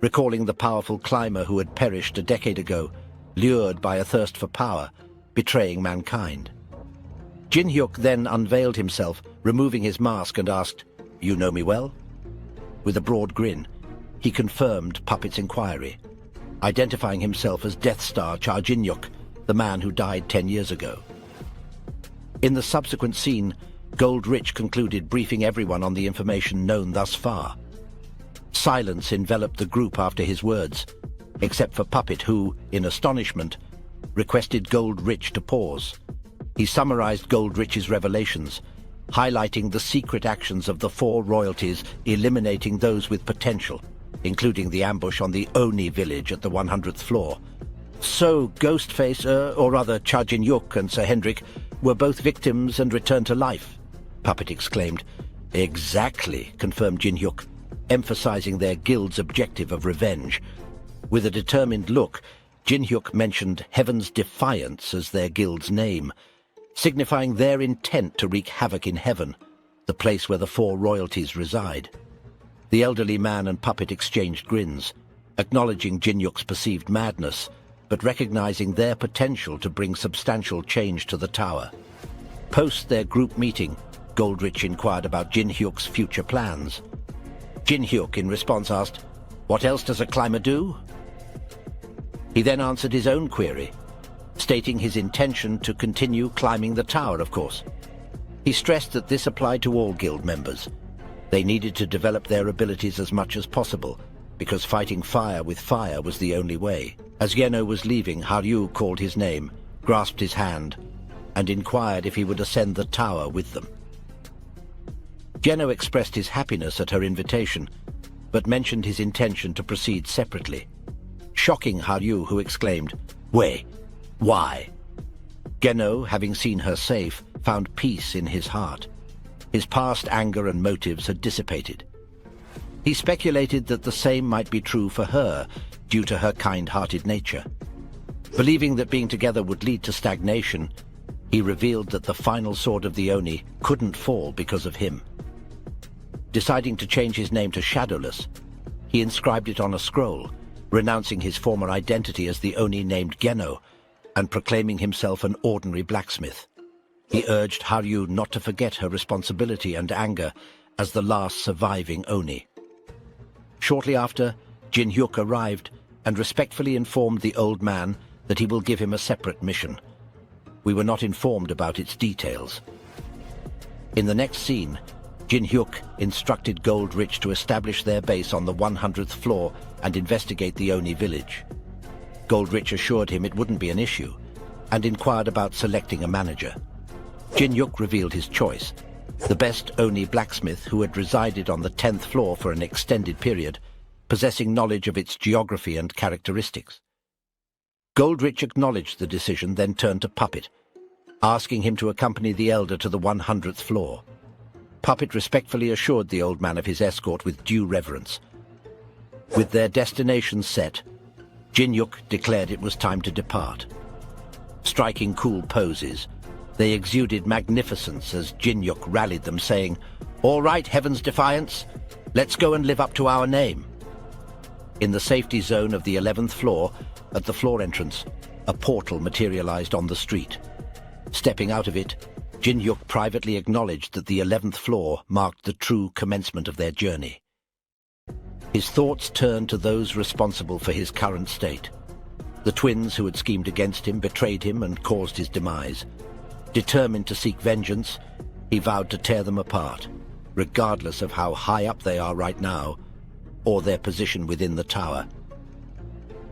recalling the powerful climber who had perished a decade ago, lured by a thirst for power, betraying mankind. Jin-hyuk then unveiled himself, removing his mask, and asked, "You know me well?" With a broad grin, he confirmed Puppet's inquiry, identifying himself as Death Star Cha Jin-hyuk, the man who died 10 years ago. In the subsequent scene, Goldrich concluded briefing everyone on the information known thus far. Silence enveloped the group after his words, except for Puppet who, in astonishment, requested Goldrich to pause. He summarized Goldrich's revelations, highlighting the secret actions of the 4 royalties, eliminating those with potential, including the ambush on the Oni village at the 100th floor. So Ghostface, or rather Cha Jin-hyuk and Sir Hendrik, were both victims and returned to life, Puppet exclaimed. Exactly, confirmed Jin-hyuk, emphasizing their guild's objective of revenge. With a determined look, Jin-hyuk mentioned Heaven's Defiance as their guild's name, signifying their intent to wreak havoc in heaven, the place where the four royalties reside. The elderly man and puppet exchanged grins, acknowledging Jin-Yuk's perceived madness, but recognizing their potential to bring substantial change to the tower. Post their group meeting, Goldrich inquired about Jin-Hyuk's future plans. Jin-Hyuk, in response, asked, "What else does a climber do?" He then answered his own query, stating his intention to continue climbing the tower, of course. He stressed that this applied to all guild members. They needed to develop their abilities as much as possible, because fighting fire with fire was the only way. As Geno was leaving, Haryu called his name, grasped his hand, and inquired if he would ascend the tower with them. Geno expressed his happiness at her invitation, but mentioned his intention to proceed separately, shocking Haryu, who exclaimed, "Wait, why?" Geno, having seen her safe, found peace in his heart. His past anger and motives had dissipated. He speculated that the same might be true for her, due to her kind-hearted nature. Believing that being together would lead to stagnation, he revealed that the final sword of the Oni couldn't fall because of him. Deciding to change his name to Shadowless, he inscribed it on a scroll, renouncing his former identity as the Oni named Geno, and proclaiming himself an ordinary blacksmith. He urged Haryu not to forget her responsibility and anger as the last surviving Oni. Shortly after, Jin-Hyuk arrived and respectfully informed the old man that he will give him a separate mission. We were not informed about its details. In the next scene, Jin-Hyuk instructed Goldrich to establish their base on the 100th floor and investigate the Oni village. Goldrich assured him it wouldn't be an issue, and inquired about selecting a manager. Jin-Hyuk revealed his choice, the best Oni blacksmith who had resided on the 10th floor for an extended period, possessing knowledge of its geography and characteristics. Goldrich acknowledged the decision, then turned to Puppet, asking him to accompany the elder to the 100th floor. Puppet respectfully assured the old man of his escort with due reverence. With their destination set, Jin-Hyuk declared it was time to depart. Striking cool poses, they exuded magnificence as Jin-Hyuk rallied them, saying, "All right, Heaven's Defiance, let's go and live up to our name." In the safety zone of the 11th floor, at the floor entrance, a portal materialized on the street. Stepping out of it, Jin-Hyuk privately acknowledged that the 11th floor marked the true commencement of their journey. His thoughts turned to those responsible for his current state. The twins who had schemed against him, betrayed him, and caused his demise. Determined to seek vengeance, he vowed to tear them apart, regardless of how high up they are right now, or their position within the tower.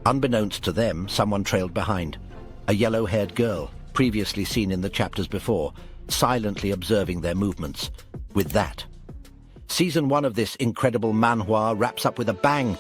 Unbeknownst to them, someone trailed behind, a yellow-haired girl, previously seen in the chapters before, silently observing their movements. With that, Season 1 of this incredible manhwa wraps up with a bang.